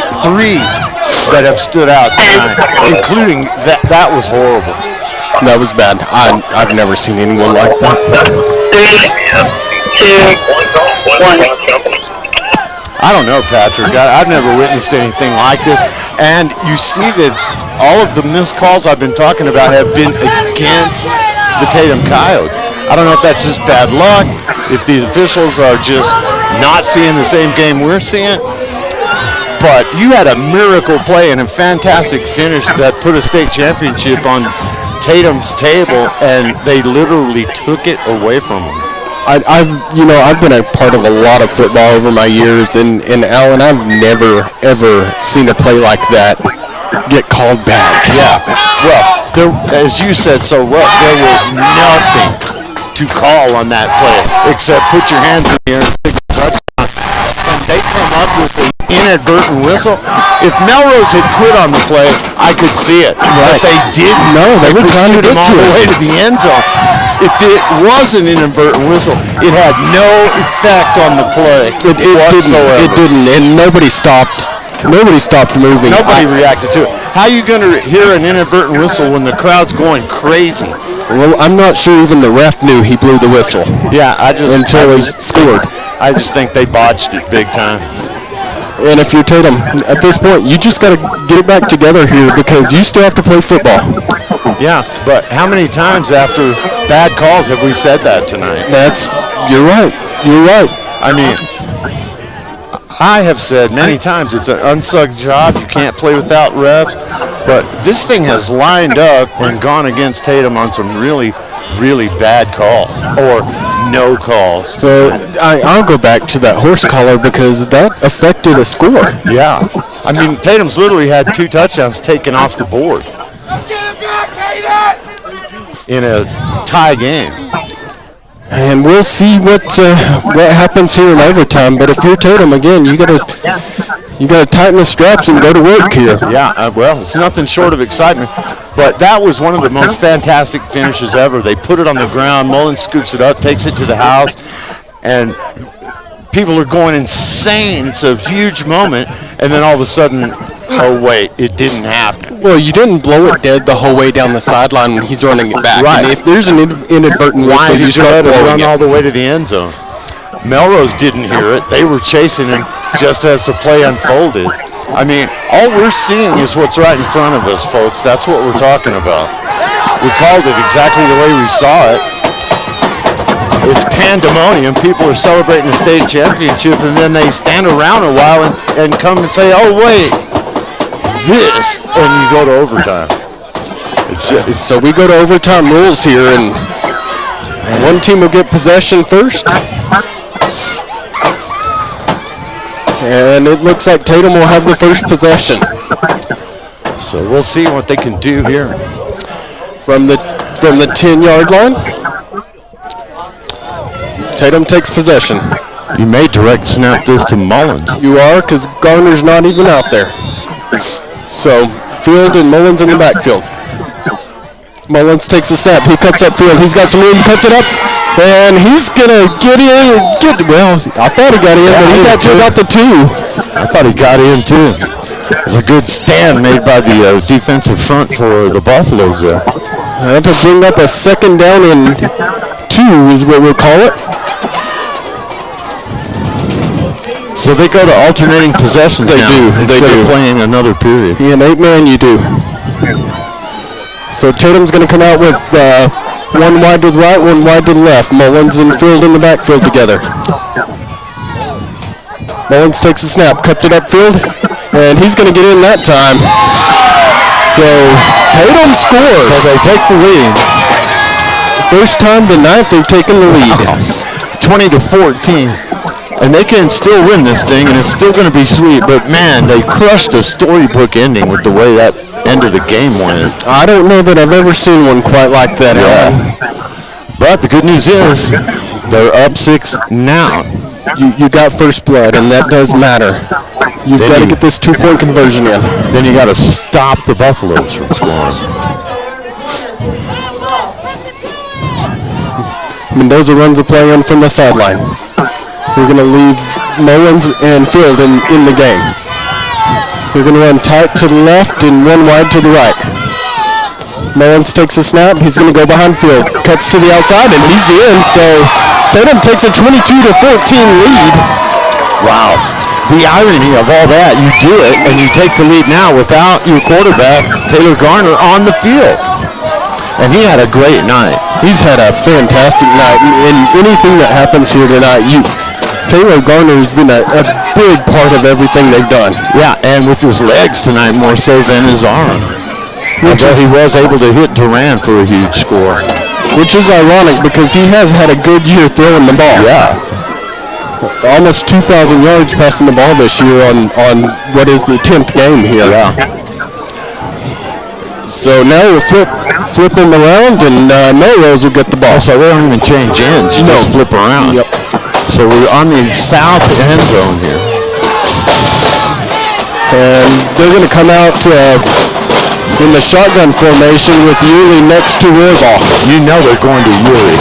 that have stood out tonight, including that was horrible. That was bad. I've never seen anyone like that. 3, 2, 1. I don't know, Patrick. I've never witnessed anything like this. And you see that all of the missed calls I've been talking about have been against the Tatum Coyotes. I don't know if that's just bad luck, if the officials are just not seeing the same game we're seeing. But you had a miracle play and a fantastic finish that put a state championship on Tatum's table, and they literally took it away from him. I've been a part of a lot of football over my years, and Alan, I've never ever seen a play like that get called back. Yeah. Well, as you said so well, there was nothing to call on that play except put your hands in the air and pick a touchdown. And they come up with an inadvertent whistle. If Melrose had quit on the play, I could see it. But they didn't. No, they were trying to pursued get him all to the it. way to the end zone. If it was an inadvertent whistle, it had no effect on the play whatsoever. It didn't, and nobody stopped. Nobody stopped moving. Nobody reacted to it. How are you going to hear an inadvertent whistle when the crowd's going crazy? Well, I'm not sure even the ref knew he blew the whistle. Yeah, until he scored. I just think they botched it big time. And if you're Tatum, at this point, you just got to get it back together here because you still have to play football. Yeah, but how many times after bad calls have we said that tonight? You're right. You're right. I mean, I have said many times it's an unsung job. You can't play without refs. But this thing has lined up and gone against Tatum on some really, really bad calls or no calls. So I'll go back to that horse collar because that affected a score. Yeah. I mean, Tatum's literally had 2 touchdowns taken off the board in a tie game. And we'll see what happens here in overtime. But if you're Tatum again, you gotta tighten the straps and go to work here. Yeah, well, it's nothing short of excitement. But that was one of the most fantastic finishes ever. They put it on the ground. Mullins scoops it up, takes it to the house, and people are going insane. It's a huge moment. And then all of a sudden, oh, wait, it didn't happen. Well, you didn't blow it dead the whole way down the sideline when he's running it back. Right. And if there's an inadvertent Why whistle, did you you start let it blowing run it. all the way to the end zone? Melrose didn't hear it. They were chasing him just as the play unfolded. I mean, all we're seeing is what's right in front of us, folks. That's what we're talking about. We called it exactly the way we saw it. It's pandemonium. People are celebrating the state championship, and then they stand around a while and come and say, oh, wait, this, and you go to overtime. So we go to overtime rules here, and one team will get possession first. And it looks like Tatum will have the first possession. So we'll see what they can do here. From the 10-yard line, Tatum takes possession. You may direct snap this to Mullins. You are, because Garner's not even out there. So Field and Mullins in the backfield. Mullins takes a snap. He cuts up field. He's got some room, cuts it up, and he's going to get in. Well, I thought he got in, but he got to about the 2. I thought he got in, too. It's a good stand made by the defensive front for the Buffaloes there. To bring up a second down and 2 is what we'll call it. So they go to alternating possessions They now do. instead of playing another period. In 8-man, you do. So Tatum's going to come out with one wide to the right, one wide to the left. Mullins and Field in the backfield together. Mullins takes a snap, cuts it upfield, and he's going to get in that time. So Tatum scores. So they take the lead. First time tonight they've taken the lead. 20-14. And they can still win this thing, and it's still going to be sweet. But, man, they crushed a storybook ending with the way that end of the game went. I don't know that I've ever seen one quite like that. Yeah. But the good news is they're up 6 now. You got first blood, and that does matter. You've got to get this 2-point conversion in. Then you got to stop the Buffaloes from scoring. Mendoza runs a play in from the sideline. We're going to leave Mullins and Field in the game. We're going to run tight to the left and one wide to the right. Mullins takes a snap. He's going to go behind Field. Cuts to the outside, and he's in. So Tatum takes a 22-14 lead. Wow. The irony of all that, you do it, and you take the lead now without your quarterback, Taylor Garner, on the field. And he had a great night. He's had a fantastic night. And anything that happens here tonight, Taylor Garner has been a big part of everything they've done. Yeah, and with his legs tonight more so than his arm. He was able to hit Duran for a huge score. Which is ironic because he has had a good year throwing the ball. Yeah. Almost 2,000 yards passing the ball this year on what is the 10th game here. Yeah. So now we'll flip him around, and Melrose will get the ball. So they don't even change ends. You just flip around. Yep. So we're on the south end zone here. And they're going to come out in the shotgun formation with Yulee next to Roybal. You know they're going to Yulee.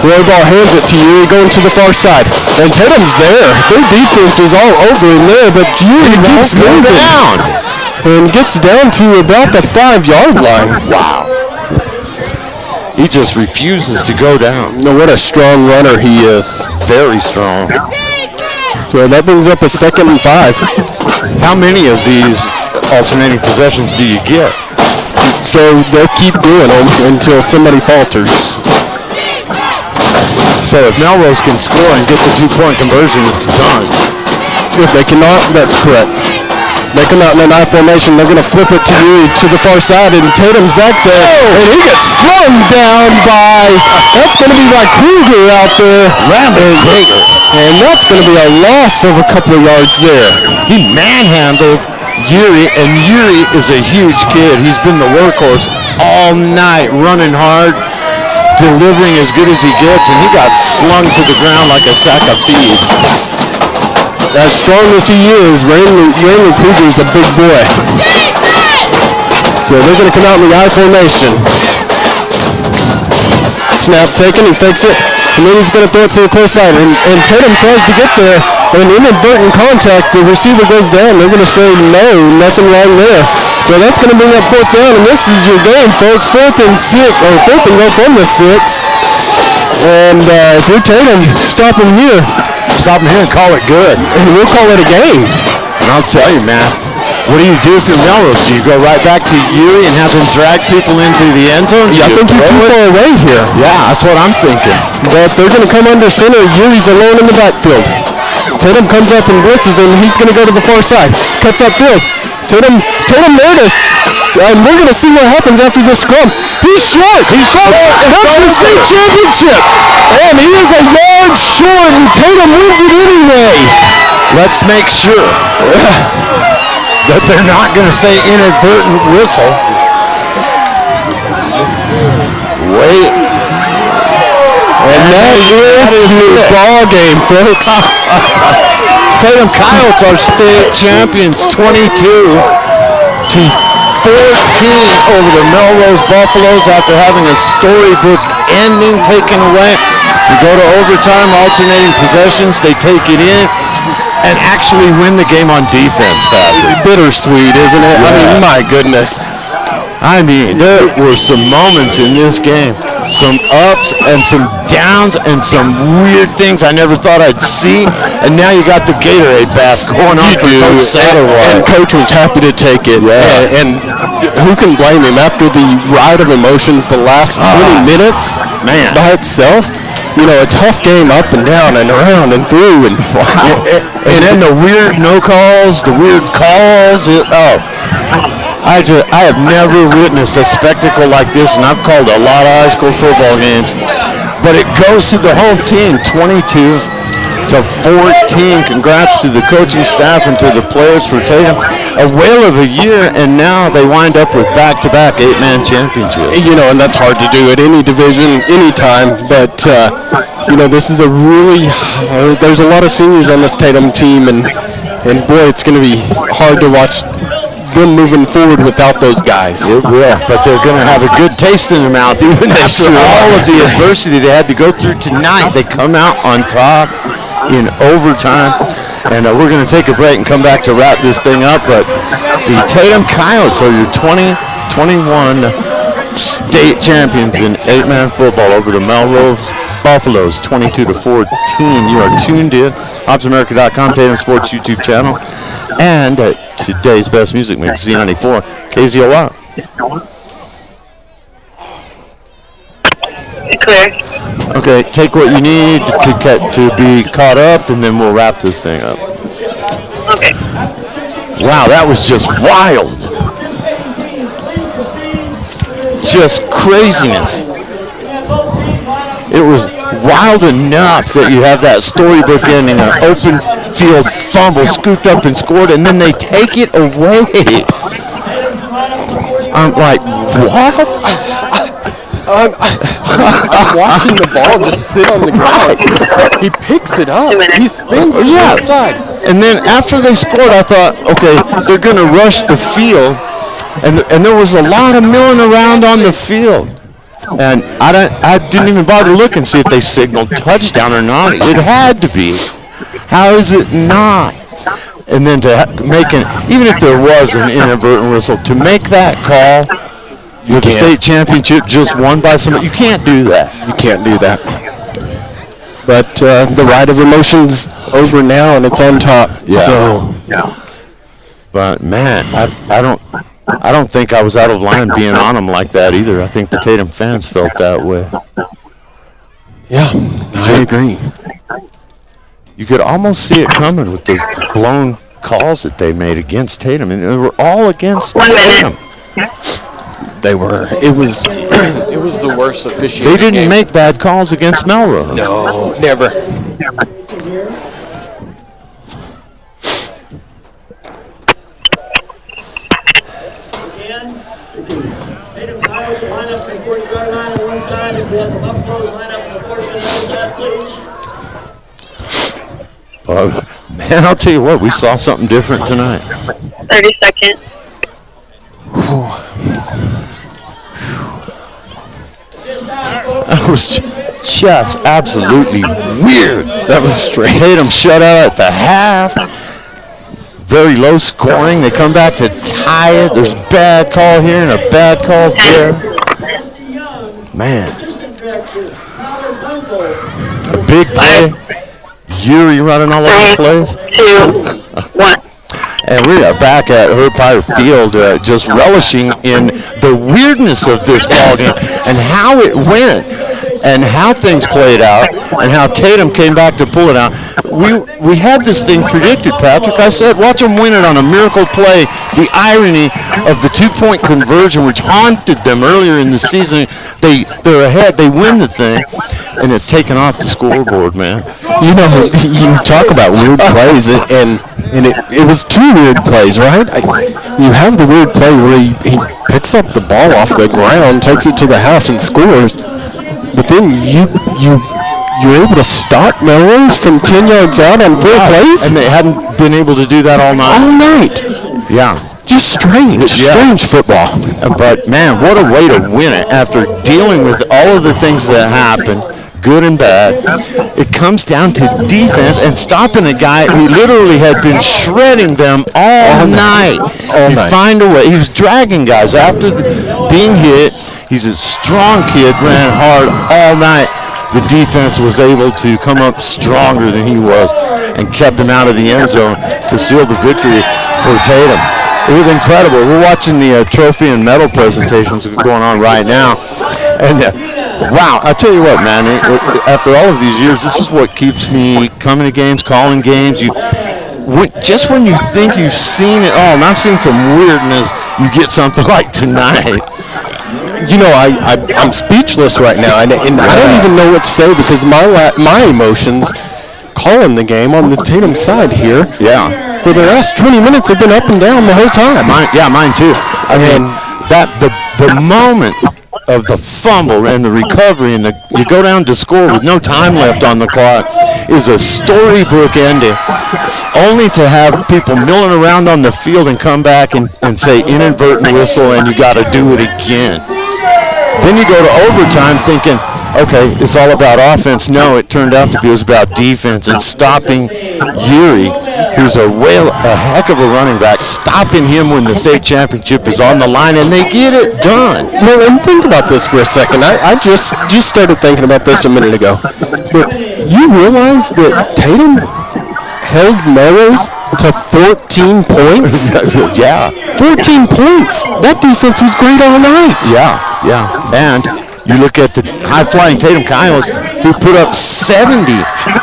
Roybal hands it to Yulee going to the far side. And Tatum's there. Their defense is all over him there, but Yulee keeps moving down. And gets down to about the 5-yard line. Wow. He just refuses to go down. No, what a strong runner he is. Very strong. So that brings up a 2nd and 5. How many of these alternating possessions do you get? So they'll keep doing them until somebody falters. So if Melrose can score and get the 2-point conversion, it's done. If they cannot, that's correct. They come out in an I formation. They're going to flip it to the far side, and Tatum's back there, and he gets slung down by. That's going to be by Kruger out there, and that's going to be a loss of a couple of yards there. He manhandled Yuri, and Yuri is a huge kid. He's been the workhorse all night, running hard, delivering as good as he gets, and he got slung to the ground like a sack of feed. As strong as he is, Raymond Kruger is a big boy. So they're going to come out in the I formation. Snap taken, he fakes it, and then he's going to throw it to the close side. And Tatum tries to get there, and inadvertent contact, the receiver goes down. They're going to say no, nothing wrong there. So that's going to bring up 4th down, and this is your game, folks. 4th and 6, or 4th and go from the 6. And if you're Tatum, stop him here. Stop him here and call it good. And we'll call it a game. And I'll tell you, man, what do you do if you're Melrose? Do you go right back to Yuri and have him drag people into the end zone? Yeah, I think you're too far away here. Yeah, that's what I'm thinking. But they're going to come under center. Yuri's alone in the backfield. Tatum comes up and blitzes him. He's going to go to the far side. Cuts upfield. Tatum there to... And we're going to see what happens after this scrum. He's short. That's the state championship. And he is a yard short, and Tatum wins it anyway. Let's make sure that they're not going to say inadvertent whistle. Wait. And that is the ball game, folks. Tatum Coyotes are state champions, 22-14 over the Melrose Buffaloes after having a storybook ending taken away. You go to overtime, alternating possessions, they take it in, and actually win the game on defense, Patrick. Bittersweet, isn't it? Yeah. I mean, my goodness. I mean, there were some moments in this game, some ups and some downs and some weird things I never thought I'd see. And now you got the Gatorade bath going on for Coach Satterwhite. And Coach was happy to take it. Yeah. And who can blame him after the ride of emotions the last 20 minutes man. by itself? You know, a tough game up and down and around and through. And And then the weird no calls, the weird calls. I have never witnessed a spectacle like this, and I've called a lot of high school football games. But it goes to the home team, 22-14. Congrats to the coaching staff and to the players for Tatum. A whale of a year, and now they wind up with back-to-back 8-man championships. you know, and that's hard to do at any division, any time. But, you know, this is a really, there's a lot of seniors on this Tatum team, and boy, it's going to be hard to watch them moving forward without those guys. It will, but they're going to have a good taste in their mouth even after all of the adversity they had to go through tonight. They come out on top in overtime, and we're going to take a break and come back to wrap this thing up. But the Tatum Coyotes are your 2021 state champions in 8-man football over the Melrose Buffaloes, 22-14. You are tuned in, HopsAmerica.com, Tatum Sports YouTube channel, and today's best music mix, Z94, KZOY. Clear. Okay, take what you need to be caught up, and then we'll wrap this thing up. Okay. Wow, that was just wild. Just craziness. It was wild enough that you have that storybook ending, an open field fumble, scooped up and scored, and then they take it away. I'm like, what? I'm watching the ball just sit on the ground. He picks it up. He spins it outside. And then after they scored, I thought, okay, they're going to rush the field. And there was a lot of milling around on the field. And I didn't even bother looking and see if they signaled touchdown or not. It had to be. How is it not? And then to make even if there was an inadvertent whistle, to make that call with the state championship just won by somebody, you can't do that. You can't do that. But the ride of emotions over now, and it's on top. Yeah. So, But man, I don't think I was out of line being on them like that either. I think the Tatum fans felt that way. yeah, I agree. You could almost see it coming with the blown calls that they made against Tatum, and they were all against 1 minute. Tatum. They were. It was the worst officiating. They didn't game. make bad calls against Melrose. No, never. Again, Tatum Coyotes line up the 40-yard line on one side, and we have the Buffaloes line up on the 40-yard side, please. Man, I'll tell you what, we saw something different tonight. 30 seconds. That was just absolutely weird. That was strange. Tatum shut out at the half. Very low scoring. They come back to tie it. There's a bad call here and a bad call there. Man. A big play. Yuri running all over the place. 2, 1. And we are back at Herb Potter Field, just relishing in the weirdness of this ball game and how it went, and how things played out, and how Tatum came back to pull it out. We had this thing predicted, Patrick. I said, watch them win it on a miracle play. The irony of the 2-point conversion, which haunted them earlier in the season. They're ahead. They win the thing, and it's taken off the scoreboard, man. You know, you talk about weird plays, and it was 2 weird plays, right? You have the weird play where he picks up the ball off the ground, takes it to the house, and scores. But then you're able to stop Melrose from 10 yards out on 4 plays? And they hadn't been able to do that all night. All night. Yeah. Just strange football. But, man, what a way to win it after dealing with all of the things that happened, good and bad. It comes down to defense and stopping a guy who literally had been shredding them all night. You find a way. He was dragging guys after being hit. He's a strong kid, ran hard all night. The defense was able to come up stronger than he was and kept him out of the end zone to seal the victory for Tatum. It was incredible. We're watching the trophy and medal presentations going on right now. And wow, I tell you what, man, after all of these years, this is what keeps me coming to games, calling games. Just when you think you've seen it all, and I've seen some weirdness, you get something like tonight. You know, I'm speechless right now, and I don't even know what to say because my emotions calling the game on the Tatum side here. Yeah. For the last 20 minutes have been up and down the whole time. Mine too. I mean, that the moment of the fumble and the recovery and you go down to score with no time left on the clock is a storybook ending, only to have people milling around on the field and come back and say inadvertent whistle and you got to do it again. Then you go to overtime thinking, okay, it's all about offense. No, it turned out to be it was about defense and stopping Yuri, who's a heck of a running back, stopping him when the state championship is on the line, and they get it done. Well, and think about this for a second. I just started thinking about this a minute ago. But you realize that Tatum held Melrose to 14 points? Yeah. 14 points. That defense was great all night. Yeah. And you look at the high-flying Tatum Coyotes, who put up 70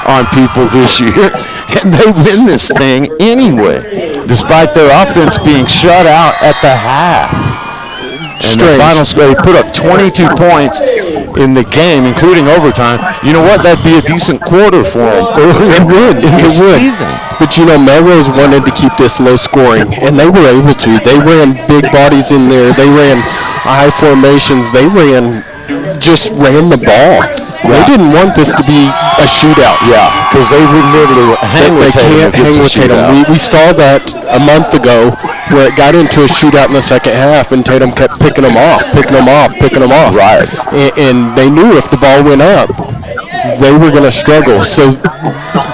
on people this year, and they win this thing anyway, despite their offense being shut out at the half. And the final score, they put up 22 points in the game, including overtime. You know what? That'd be a decent quarter for them. It would. Season. But, you know, Melrose wanted to keep this low scoring, and they were able to. They ran big bodies in there. They ran high formations. They just ran the ball. Yeah. They didn't want this to be a shootout. Yeah, because they wouldn't be able to hang with Tatum. They can't hang with Tatum. We saw that a month ago where it got into a shootout in the second half, and Tatum kept picking them off. Right. And they knew if the ball went up, they were going to struggle. So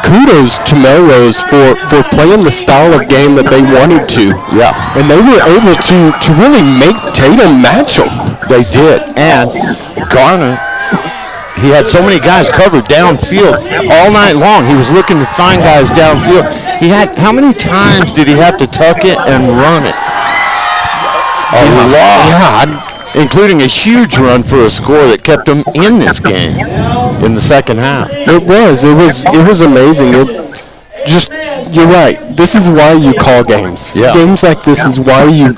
kudos to Melrose for playing the style of game that they wanted to. Yeah. And they were able to really make Tatum match them. They did. And Garner, he had so many guys covered downfield all night long. He was looking to find guys downfield. How many times did he have to tuck it and run it? A lot. Yeah. Including a huge run for a score that kept him in this game in the second half. It was amazing. You're right. This is why you call games. Yeah. Games like this is why you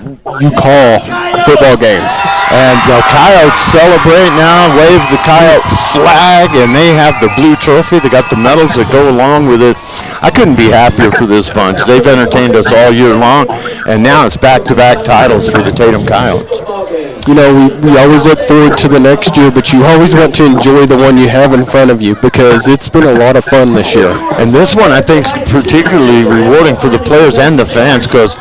call football games. And the Coyotes celebrate now, wave the Coyote flag, and they have the blue trophy. They got the medals that go along with it. I couldn't be happier for this bunch. They've entertained us all year long, and now it's back-to-back titles for the Tatum Coyotes. You know, we always look forward to the next year, but you always want to enjoy the one you have in front of you because it's been a lot of fun this year. And this one, I think, is particularly rewarding for the players and the fans because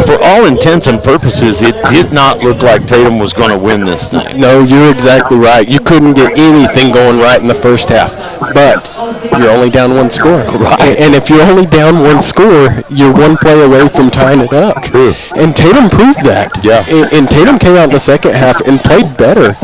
for all intents and purposes, it did not look like Tatum was going to win this thing. No, you're exactly right. You couldn't get anything going right in the first half. but you're only down one score. Right. And if you're only down one score, you're one play away from tying it up. True. And Tatum proved that. Yeah. And Tatum came out in the second half and played better,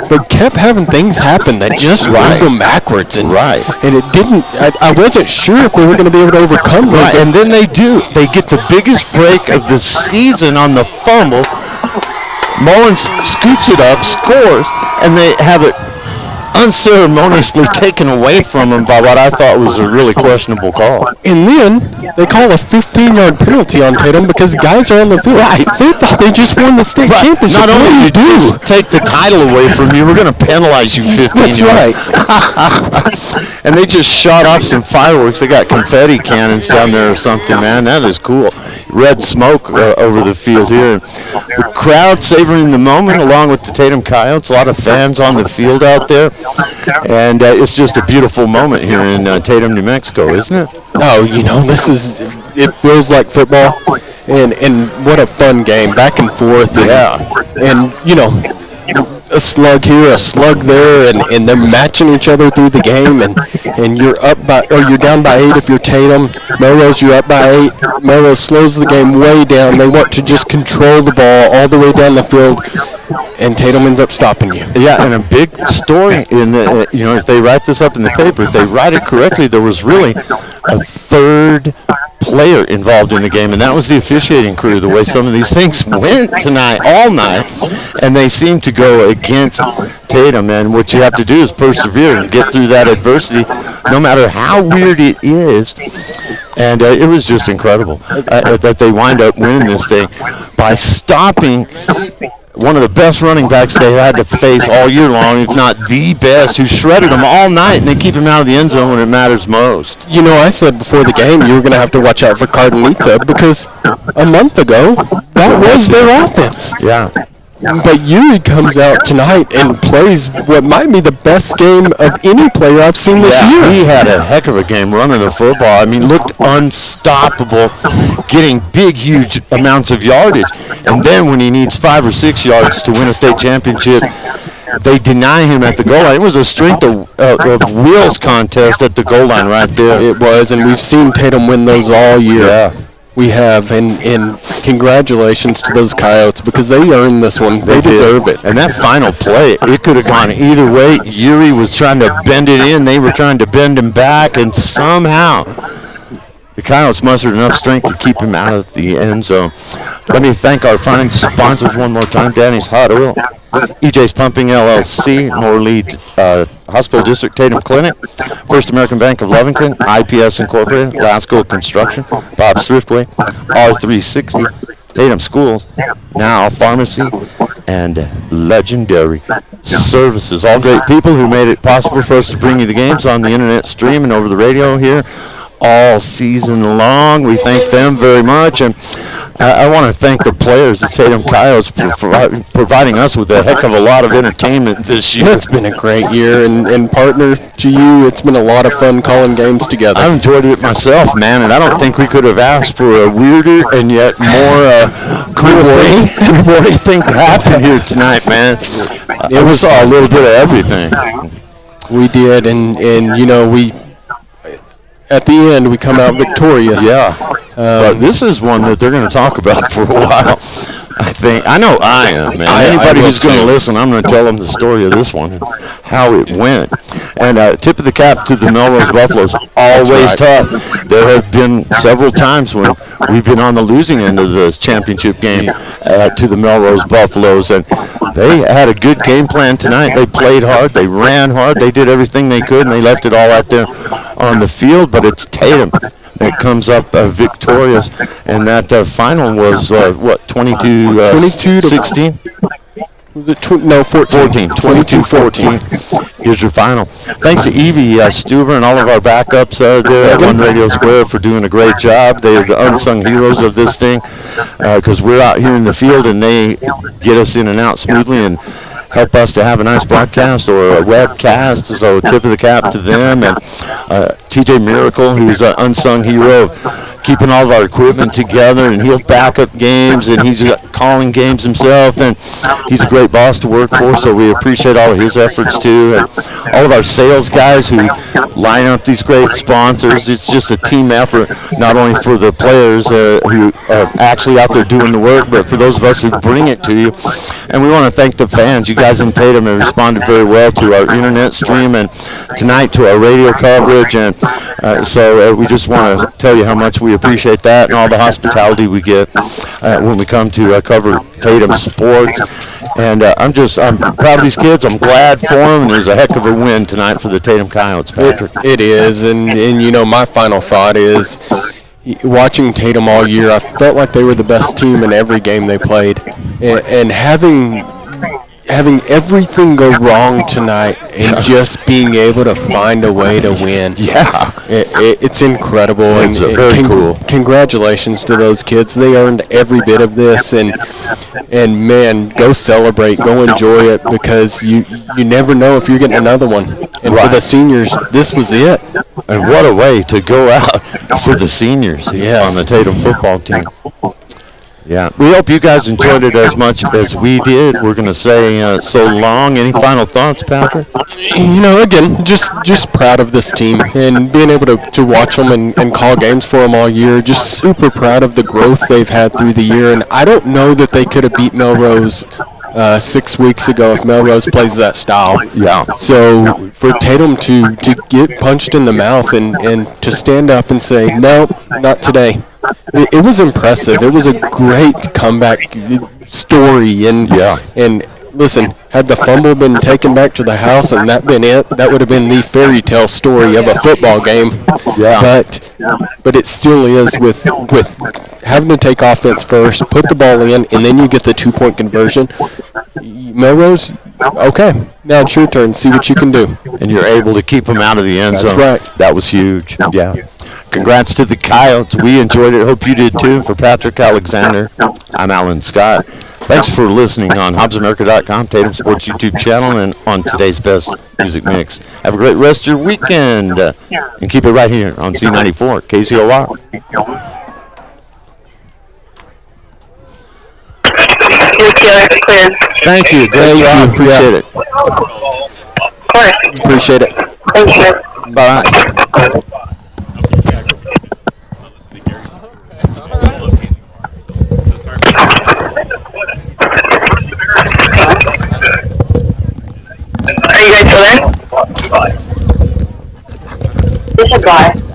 but kept having things happen that just moved them backwards. And, Right. and it didn't, I wasn't sure if they were going to be able to overcome those. Right, and then they do. They get the biggest break of the season on the fumble. Mullins scoops it up, scores, and they have it unceremoniously taken away from him by what I thought was a really questionable call. And then they call a 15-yard penalty on Tatum because guys are on the field. Right. They thought they just won the state championship. Not What only do you did you do? just take the title away from you, we're going to penalize you 15 That's yards. right. And they just shot off some fireworks. They got confetti cannons down there or something, man. That is cool. Red smoke over the field here. The crowd savoring the moment along with the Tatum Coyotes. A lot of fans on the field out there. And it's just a beautiful moment here in Tatum, New Mexico, isn't it? Oh, it feels like football. And what a fun game, back and forth. And, and a slug here, a slug there, and they're matching each other through the game, and you're you're down by 8 if you're Tatum. Melrose, you're up by 8. Melrose slows the game way down. They want to just control the ball all the way down the field, and Tatum ends up stopping you. Yeah, and a big story in the, if they write this up in the paper, if they write it correctly, there was really a third player involved in the game, and that was the officiating crew. The way some of these things went tonight, all night, and they seem to go against Tatum. And what you have to do is persevere and get through that adversity, no matter how weird it is. And it was just incredible that they wind up winning this thing by stopping one of the best running backs they had to face all year long, if not the best, who shredded them all night, and they keep him out of the end zone when it matters most. I said before the game you were going to have to watch out for Cardenita because a month ago that was their offense. Yeah. But Yuri comes out tonight and plays what might be the best game of any player I've seen this year. He had a heck of a game running the football. I mean, looked unstoppable, getting big, huge amounts of yardage. And then when he needs 5 or 6 yards to win a state championship, they deny him at the goal line. It was a strength of wheels contest at the goal line right there. It was, and we've seen Tatum win those all year. Yeah. We have, and congratulations to those Coyotes because they earned this one. They deserve it. And that final play, it could have gone either way. Yuri was trying to bend it in. They were trying to bend him back, and somehow the Coyotes mustered enough strength to keep him out of the end zone. Let me thank our finance sponsors one more time. Danny's Hot Oil, EJ's Pumping LLC, Norlead Hospital District Tatum Clinic, First American Bank of Lovington, IPS Incorporated, Lasco Construction, Bob's Thriftway, R360, Tatum Schools, Now Pharmacy, and Legendary Services. All great people who made it possible for us to bring you the games on the internet stream and over the radio here all season long. We thank them very much, and I want to thank the players, the Tatum Coyotes, for providing us with a heck of a lot of entertainment this year. It's been a great year, and partner to you, it's been a lot of fun calling games together. I've enjoyed it myself, man, and I don't think we could have asked for a weirder and yet more rewarding thing to happen here tonight, man. It was a little bit of everything. We did, and we at the end we come out victorious. Yeah. But this is one that they're going to talk about for a while. I think. I know I am, man. Anybody who's going to listen, I'm going to tell them the story of this one and how it went. And tip of the cap to the Melrose Buffaloes. Always tough. There have been several times when we've been on the losing end of the championship game to the Melrose Buffaloes, and they had a good game plan tonight. They played hard. They ran hard. They did everything they could, and they left it all out there on the field. But it's Tatum that comes up victorious, and that final was 22 to 16. Was it 14? 22-14 is your final. Thanks to Evie Stuber and all of our backups there at One Radio Square for doing a great job. They're the unsung heroes of this thing because we're out here in the field and they get us in and out smoothly and help us to have a nice broadcast or a webcast. So tip of the cap to them. And TJ Miracle, who's an unsung hero of keeping all of our equipment together, and he'll back up games, and he's calling games himself, and he's a great boss to work for, so we appreciate all of his efforts too, and all of our sales guys who line up these great sponsors. It's just a team effort, not only for the players who are actually out there doing the work, but for those of us who bring it to you. And we want to thank the fans. You guys in Tatum have responded very well to our internet stream and tonight to our radio coverage, and so we just want to tell you how much we appreciate that and all the hospitality we get when we come to cover Tatum sports. And I'm proud of these kids. I'm glad for them, and it was a heck of a win tonight for the Tatum Coyotes, Patrick. It is, and you know, my final thought is, watching Tatum all year, I felt like they were the best team in every game they played, and having everything go wrong tonight and just being able to find a way to win. Yeah. It's incredible. It's very cool. Congratulations to those kids. They earned every bit of this, and man, go celebrate, go enjoy it, because you never know if you're getting another one. And for the seniors, this was it. And what a way to go out for the seniors on the Tatum football team. Yeah, we hope you guys enjoyed it as much as we did. We're going to say so long. Any final thoughts, Patrick? You know, again, just proud of this team and being able to watch them and call games for them all year. Just super proud of the growth they've had through the year. And I don't know that they could have beat Melrose 6 weeks ago if Melrose plays that style. Yeah. So for Tatum to get punched in the mouth and to stand up and say, no, not today. It was impressive. It was a great comeback story. And listen, had the fumble been taken back to the house and that been it, that would have been the fairy tale story of a football game. Yeah. But it still is with having to take offense first, put the ball in, and then you get the 2-point conversion. Melrose, okay, now it's your turn. See what you can do. And you're able to keep them out of the end zone. That's right. That was huge. Yeah. Congrats to the Coyotes. We enjoyed it. Hope you did too. For Patrick Alexander, I'm Alan Scott. Thanks for listening on HobbsAmerica.com, Tatum Sports YouTube channel, and on today's Best Music Mix. Have a great rest of your weekend, and keep it right here on C94 KCOR. Thank you. Great job. Appreciate it. Of course. Appreciate it. Thank you. Bye. Are you guys still there? This is a guy.